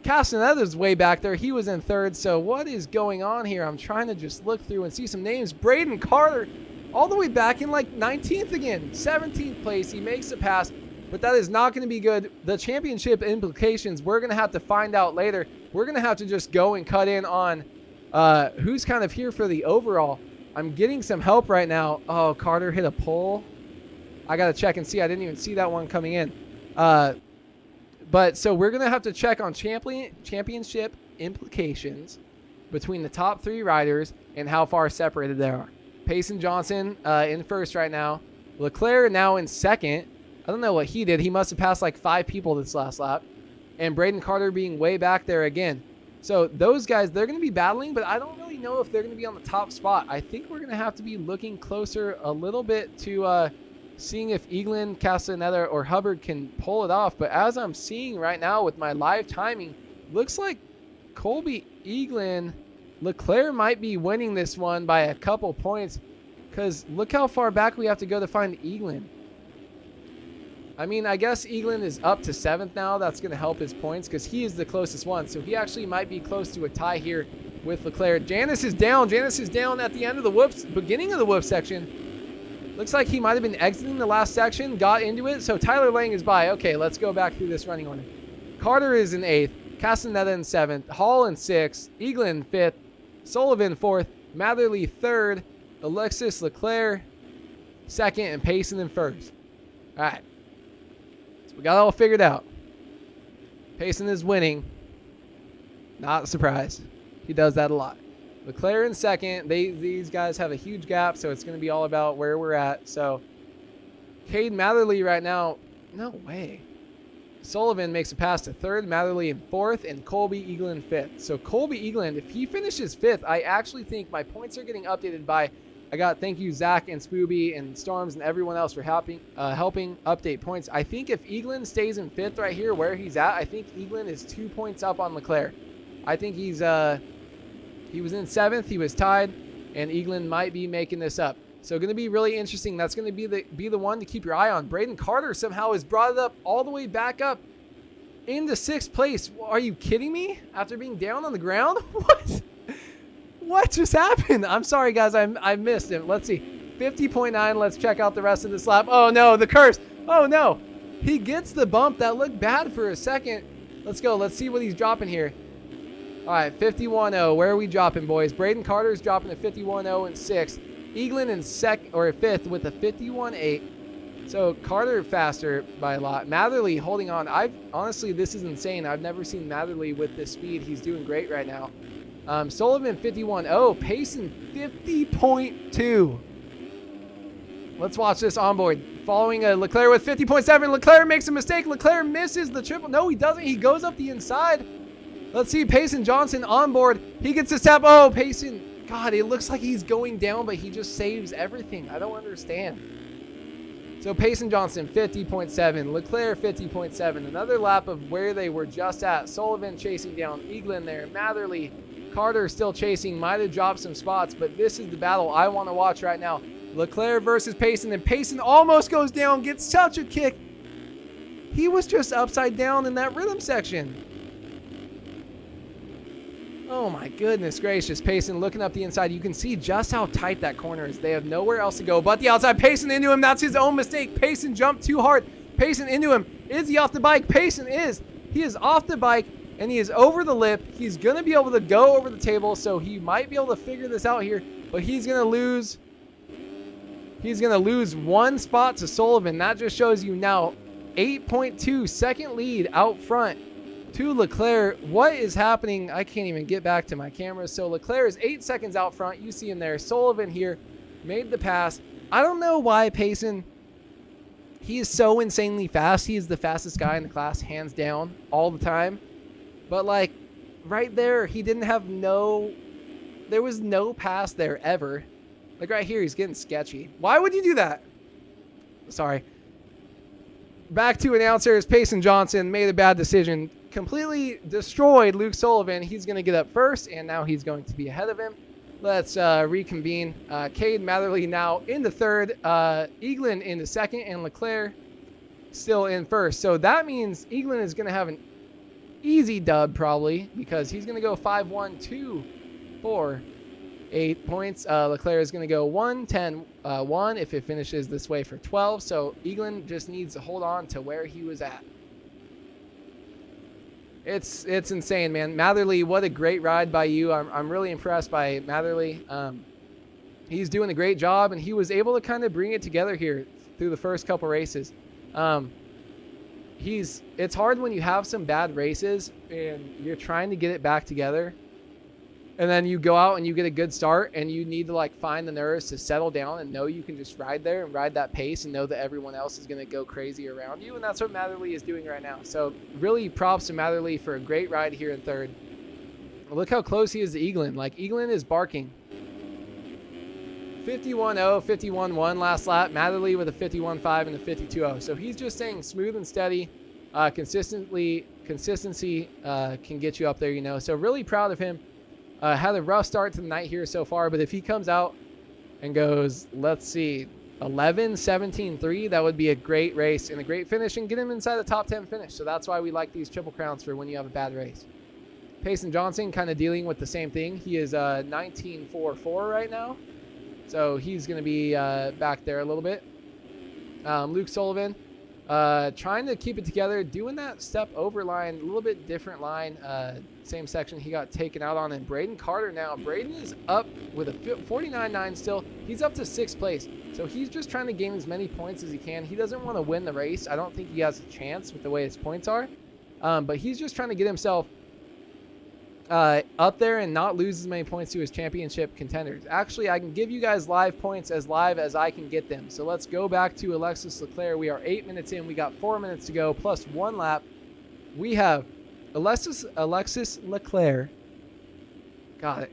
Castaneta's way back there. He was in 3rd. So what is going on here? I'm trying to just look through and see some names. Braden Carter all the way back in like 19th again. 17th place. He makes a pass. but that is not going to be good. The championship implications, we're going to have to find out later. We're going to have to just go and cut in on who's kind of here for the overall. I'm getting some help right now. Oh, Carter hit a pole. I got to check and see. I didn't even see that one coming in. But so we're going to have to check on championship implications between the top 3 riders and how far separated they are. Payson Johnson in first right now. Leclerc now in second. I don't know what he did. He must have passed like 5 people this last lap. And Braden Carter being way back there again. So those guys, they're going to be battling, but I don't really know if they're going to be on the top spot. I think we're going to have to be looking closer a little bit to seeing if Eaglin, Castaneda, or Hubbard can pull it off. But as I'm seeing right now with my live timing, looks like Colby, Eaglin, Leclerc might be winning this one by a couple points, because look how far back we have to go to find Eaglin. I mean, I guess Eaglin is up to 7th now. That's going to help his points because he is the closest one. So he actually might be close to a tie here with Leclerc. Janice is down. Janice is down at the end of the whoops, beginning of the whoop section. Looks like he might have been exiting the last section, got into it. So Tyler Lang is by. Okay, let's go back through this running order. Carter is in 8th. Castaneda in 7th. Hall in 6th. Eaglin 5th. Sullivan 4th. Matherly 3rd. Alexis Leclerc 2nd. And Payson in 1st. All right. We got it all figured out. Payson is winning. Not a surprise. He does that a lot. Leclerc in 2nd. These guys have a huge gap, so it's going to be all about where we're at. So, Cade Matherly right now, no way. Sullivan makes a pass to 3rd. Matherly in 4th, and Colby Eaglin 5th. So, Colby Eaglin, if he finishes 5th, I actually think my points are getting updated by... thank you, Zach and Spooby and Storms and everyone else for helping update points. I think if Eaglin stays in 5th right here where he's at, I think Eaglin is 2 points up on Leclerc. I think he was in 7th, he was tied, and Eaglin might be making this up. So going to be really interesting. That's going to be the one to keep your eye on. Braden Carter somehow has brought it up all the way back up into 6th place. Are you kidding me? After being down on the ground? What? What just happened? I'm sorry, guys. I missed it. Let's see. 50.9. Let's check out the rest of this lap. Oh, no. The curse. Oh, no. He gets the bump. That looked bad for a second. Let's go. Let's see what he's dropping here. All right. 51.0. Where are we dropping, boys? Braden Carter's dropping a 51.0 in 6th. Eaglin in 5th with a 51.8. So Carter faster by a lot. Matherly holding on. Honestly, this is insane. I've never seen Matherly with this speed. He's doing great right now. Sullivan 51.0, Payson 50.2. Let's watch this onboard. Following Leclerc with 50.7. Leclerc makes a mistake. Leclerc misses the triple. No, he doesn't. He goes up the inside. Let's see Payson Johnson onboard. He gets a step. Oh, Payson. God, it looks like he's going down, but he just saves everything. I don't understand. So Payson Johnson 50.7. Leclerc 50.7. Another lap of where they were just at. Sullivan chasing down. Eaglin there. Matherly. Carter still chasing, might have dropped some spots, but this is the battle I want to watch right now. Leclerc versus Payson, and Payson almost goes down, gets such a kick. He was just upside down in that rhythm section. Oh my goodness gracious. Payson looking up the inside. You can see just how tight that corner is. They have nowhere else to go but the outside. Payson into him. That's his own mistake. Payson jumped too hard. Payson into him. Is he off the bike? Payson is. He is off the bike. And he is over the lip. He's going to be able to go over the table, so he might be able to figure this out here. But he's going to lose. He's going to lose 1 spot to Sullivan. That just shows you now 8.2 second lead out front to Leclerc. What is happening? I can't even get back to my camera. So Leclerc is 8 seconds out front. You see him there. Sullivan here made the pass. I don't know why Payson. He is so insanely fast. He is the fastest guy in the class, hands down, all the time. But, like, right there, he didn't have there was no pass there ever. Like, right here, he's getting sketchy. Why would you do that? Sorry. Back to announcers. Payson Johnson made a bad decision. Completely destroyed Luke Sullivan. He's going to get up first, and now he's going to be ahead of him. Let's reconvene. Cade Matherly now into 3rd. Eaglin into 2nd, and Leclerc still in 1st. So that means Eaglin is going to have an easy dub probably, because he's going to go 5-1, 2, 4, 8 points. Leclerc is going to go 1, 10, 1 if it finishes this way for 12. So Eaglin just needs to hold on to where he was at. It's insane, man. Matherly, what a great ride by you. I'm really impressed by Matherly. He's doing a great job, and he was able to kind of bring it together here through the first couple races. It's hard when you have some bad races and you're trying to get it back together, and then you go out and you get a good start and you need to like find the nerves to settle down and know you can just ride there and ride that pace and know that everyone else is going to go crazy around you. And that's what Matherly is doing right now. So really props to Matherly for a great ride here in third. Look how close he is to Eaglin. Like Eaglin is barking. 51.0, 51.1 last lap. Matherly with a 51.5 and a 52.0. So he's just staying smooth and steady. Consistency can get you up there, you know. So really proud of him. Had a rough start to the night here so far, but if he comes out and goes, let's see, 11, 17, 3, that would be a great race and a great finish and get him inside the top 10 finish. So that's why we like these triple crowns for when you have a bad race. Payson Johnson kind of dealing with the same thing. He is 19.44 right now. So he's going to be back there a little bit. Luke Sullivan trying to keep it together, doing that step over line, a little bit different line. Same section he got taken out on. And Braden Carter now. Braden is up with a 49.9 still. He's up to 6th place. So he's just trying to gain as many points as he can. He doesn't want to win the race. I don't think he has a chance with the way his points are. But he's just trying to get himself up there and not lose as many points to his championship contenders. Actually, I can give you guys live points as live as I can get them. So let's go back to Alexis Leclerc. We are 8 minutes in. We got 4 minutes to go plus 1 lap. We have Alexis Leclerc. God,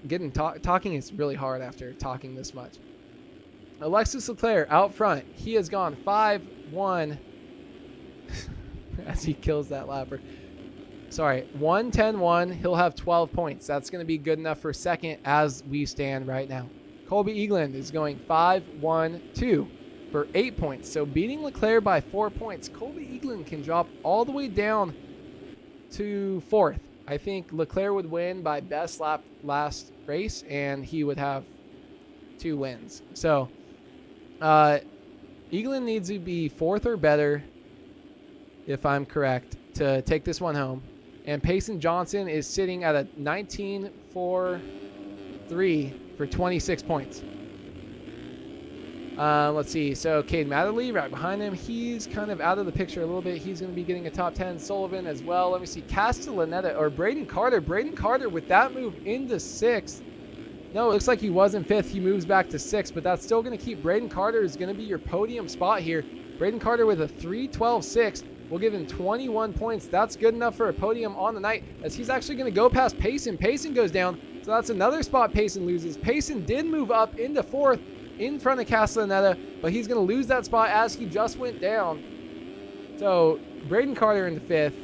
talking is really hard after talking this much. Alexis Leclerc out front. He has gone 5-1 as he kills that lapper. Sorry, 1-10-1. He'll have 12 points. That's going to be good enough for second as we stand right now. Colby Eaglin is going 5-1-2 for 8 points. So beating Leclerc by 4 points, Colby Eaglin can drop all the way down to 4th. I think Leclerc would win by best lap last race, and he would have 2 wins. So Eaglin needs to be 4th or better, if I'm correct, to take this one home. And Payson Johnson is sitting at a 19.43 for 26 points. Let's see. So Cade Matherly right behind him. He's kind of out of the picture a little bit. He's going to be getting a top 10. Sullivan as well. Let me see. Castellaneta or Braden Carter. Braden Carter with that move into 6th. No, it looks like he was in 5th. He moves back to 6th, but that's still going to keep Braden Carter is going to be your podium spot here. Braden Carter with a 3.12.6. We'll give him 21 points. That's good enough for a podium on the night, as he's actually going to go past Payson. Payson goes down, so that's another spot Payson loses. Payson did move up into 4th in front of Castellaneta, but he's going to lose that spot as he just went down. So Braden Carter into 5th.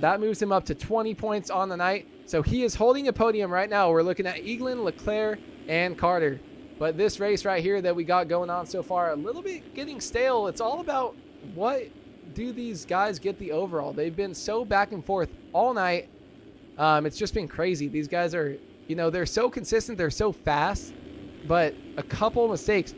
That moves him up to 20 points on the night. So he is holding a podium right now. We're looking at Eaglin, Leclerc, and Carter. But this race right here that we got going on so far, a little bit getting stale. It's all about what do these guys get the overall. They've been so back and forth all night. It's just been crazy. These guys are, they're so consistent. They're so fast. But a couple mistakes.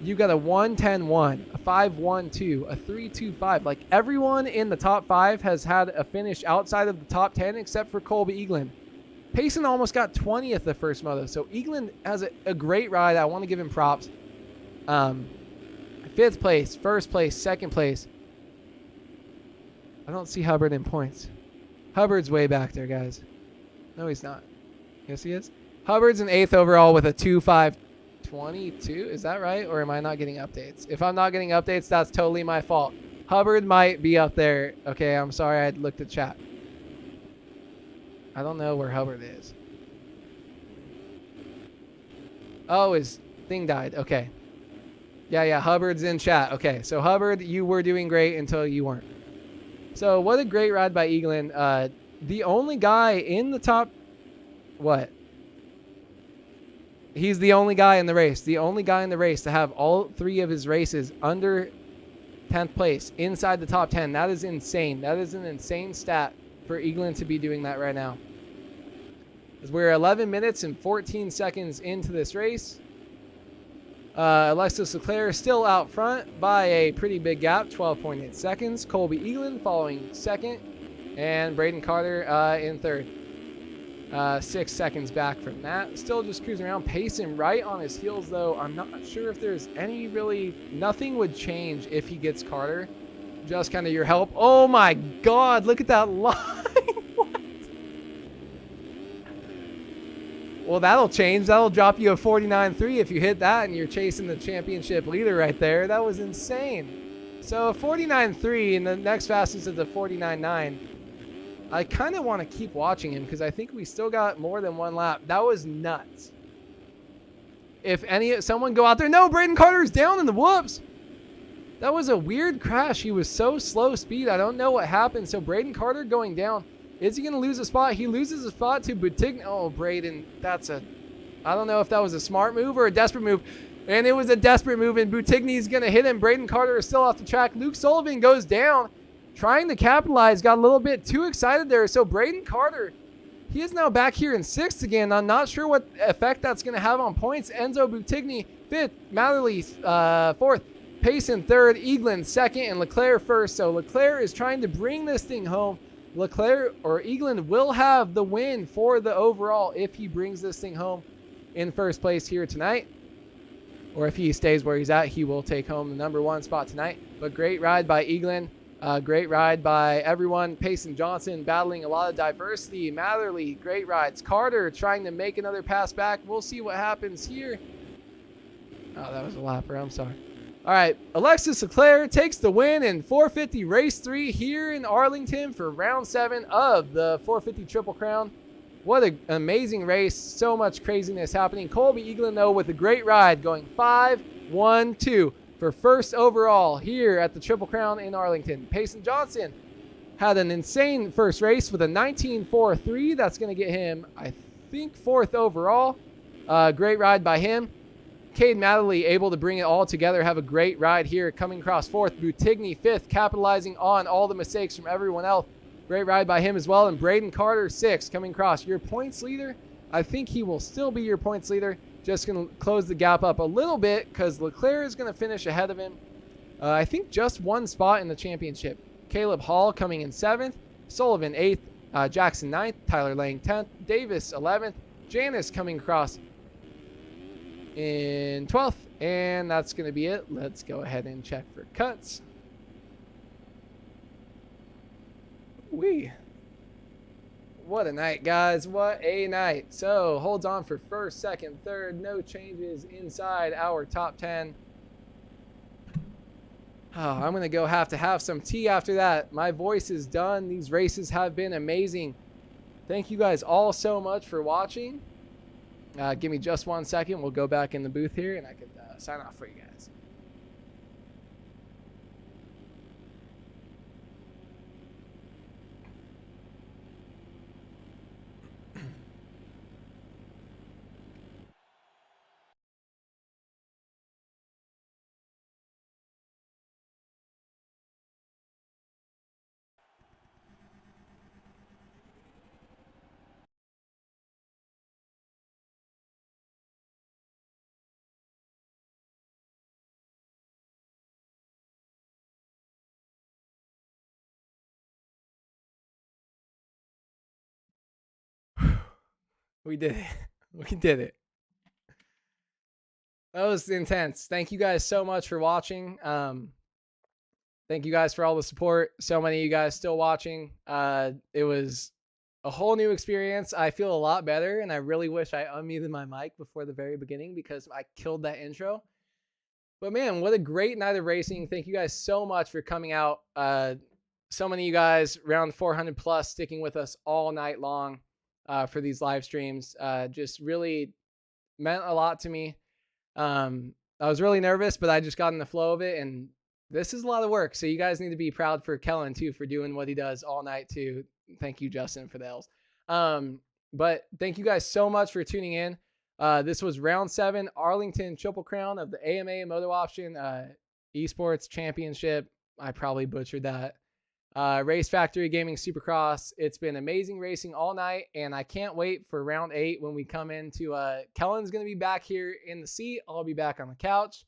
You got a 1-10-1, a 5-1-2, a 3-2-5. Like everyone in the top 5 has had a finish outside of the top 10 except for Colby Eaglin. Payson almost got 20th the first moto. So Eaglin has a great ride. I want to give him props. 5th place, 1st place, 2nd place. I don't see Hubbard in points. Hubbard's way back there, guys. No, he's not. Yes, he is. Hubbard's in 8th overall with a 2.522. Is that right? Or am I not getting updates? If I'm not getting updates, that's totally my fault. Hubbard might be up there. Okay, I'm sorry. I looked at chat. I don't know where Hubbard is. Oh, his thing died. Okay. Yeah, Hubbard's in chat. Okay, so Hubbard, you were doing great until you weren't. So what a great ride by Eaglin. The only guy in the top... What? He's the only guy in the race. The only guy in the race to have all 3 of his races under 10th place, inside the top 10. That is insane. That is an insane stat for Eaglin to be doing that right now. As we're 11 minutes and 14 seconds into this race. Alexis Leclerc still out front by a pretty big gap, 12.8 seconds. Colby Eaglin following second, and Braden Carter in third. 6 seconds back from that. Still just cruising around, pacing right on his heels, though. I'm not sure if there's nothing would change if he gets Carter. Just kind of your help. Oh my God, look at that line. What? Well, that'll change. That'll drop you a 49.3 if you hit that and you're chasing the championship leader right there. That was insane. So 49.3 and the next fastest is a 49.9. I kind of want to keep watching him because I think we still got more than one lap. That was nuts. If someone go out there, no, Braden Carter's down in the whoops. That was a weird crash. He was so slow speed. I don't know what happened. So Braden Carter going down. Is he going to lose a spot? He loses a spot to Boutigny. Oh, Braden, I don't know if that was a smart move or a desperate move. And it was a desperate move, and Boutigny's going to hit him. Braden Carter is still off the track. Luke Sullivan goes down, trying to capitalize. Got a little bit too excited there. So Braden Carter, he is now back here in 6th again. I'm not sure what effect that's going to have on points. Enzo Boutigny 5th. Matherly 4th. Payson 3rd. Eaglin 2nd. And Leclerc 1st. So Leclerc is trying to bring this thing home. Leclerc or Eaglin will have the win for the overall if he brings this thing home in 1st place here tonight. Or if he stays where he's at, he will take home the number 1 spot tonight. But great ride by Eaglin. Great ride by everyone. Payson Johnson battling a lot of diversity. Matherly, great rides. Carter trying to make another pass back. We'll see what happens here. Oh, that was a lapper. I'm sorry. All right, Alexis Leclerc takes the win in 450 Race 3 here in Arlington for round 7 of the 450 Triple Crown. What an amazing race. So much craziness happening. Colby Eaglin, though, with a great ride going 5-1-2 for 1st overall here at the Triple Crown in Arlington. Payson Johnson had an insane first race with a 19.43. That's going to get him, I think, 4th overall. Great ride by him. Cade Matherly able to bring it all together, have a great ride here, coming across 4th. Boutigny 5th, capitalizing on all the mistakes from everyone else. Great ride by him as well. And Braden Carter 6th, coming across. Your points leader, I think he will still be your points leader. Just going to close the gap up a little bit because Leclerc is going to finish ahead of him. I think just 1 spot in the championship. Caleb Hall coming in 7th. Sullivan 8th. Jackson 9th. Tyler Lang 10th. Davis 11th. Janice coming across in 12th, and that's going to be it. Let's go ahead and check for cuts. What a night, guys. What a night. So holds on for 1st, 2nd, 3rd. No changes inside our top 10. Oh, I'm going to have to have some tea after that. My voice is done. These races have been amazing. Thank you guys all so much for watching. Give me just 1 second. We'll go back in the booth here, and I can sign off for you guys. We did it. We did it. That was intense. Thank you guys so much for watching. Thank you guys for all the support. So many of you guys still watching. It was a whole new experience. I feel a lot better, and I really wish I unmuted my mic before the very beginning because I killed that intro. But man, what a great night of racing. Thank you guys so much for coming out. So many of you guys, around 400 plus, sticking with us all night long for these live streams. Just really meant a lot to me. I was really nervous, but I just got in the flow of it, and this is a lot of work. So you guys need to be proud for Kellen too, for doing what he does all night too. Thank you, Justin, for the L's. But thank you guys so much for tuning in. This was round 7, Arlington Triple Crown of the AMA MotoOption Esports Championship. I probably butchered that. Race Factory Gaming Supercross. It's been amazing racing all night, and I can't wait for round 8 when we come into Kellen's going to be back here in the seat. I'll be back on the couch.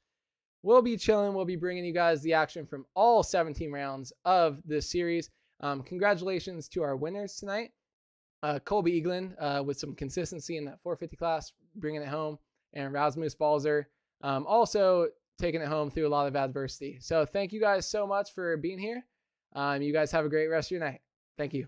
We'll be chilling. We'll be bringing you guys the action from all 17 rounds of this series. Congratulations to our winners tonight. Colby Eaglin with some consistency in that 450 class, bringing it home, and Rasmus Balzer also taking it home through a lot of adversity. So thank you guys so much for being here. You guys have a great rest of your night. Thank you.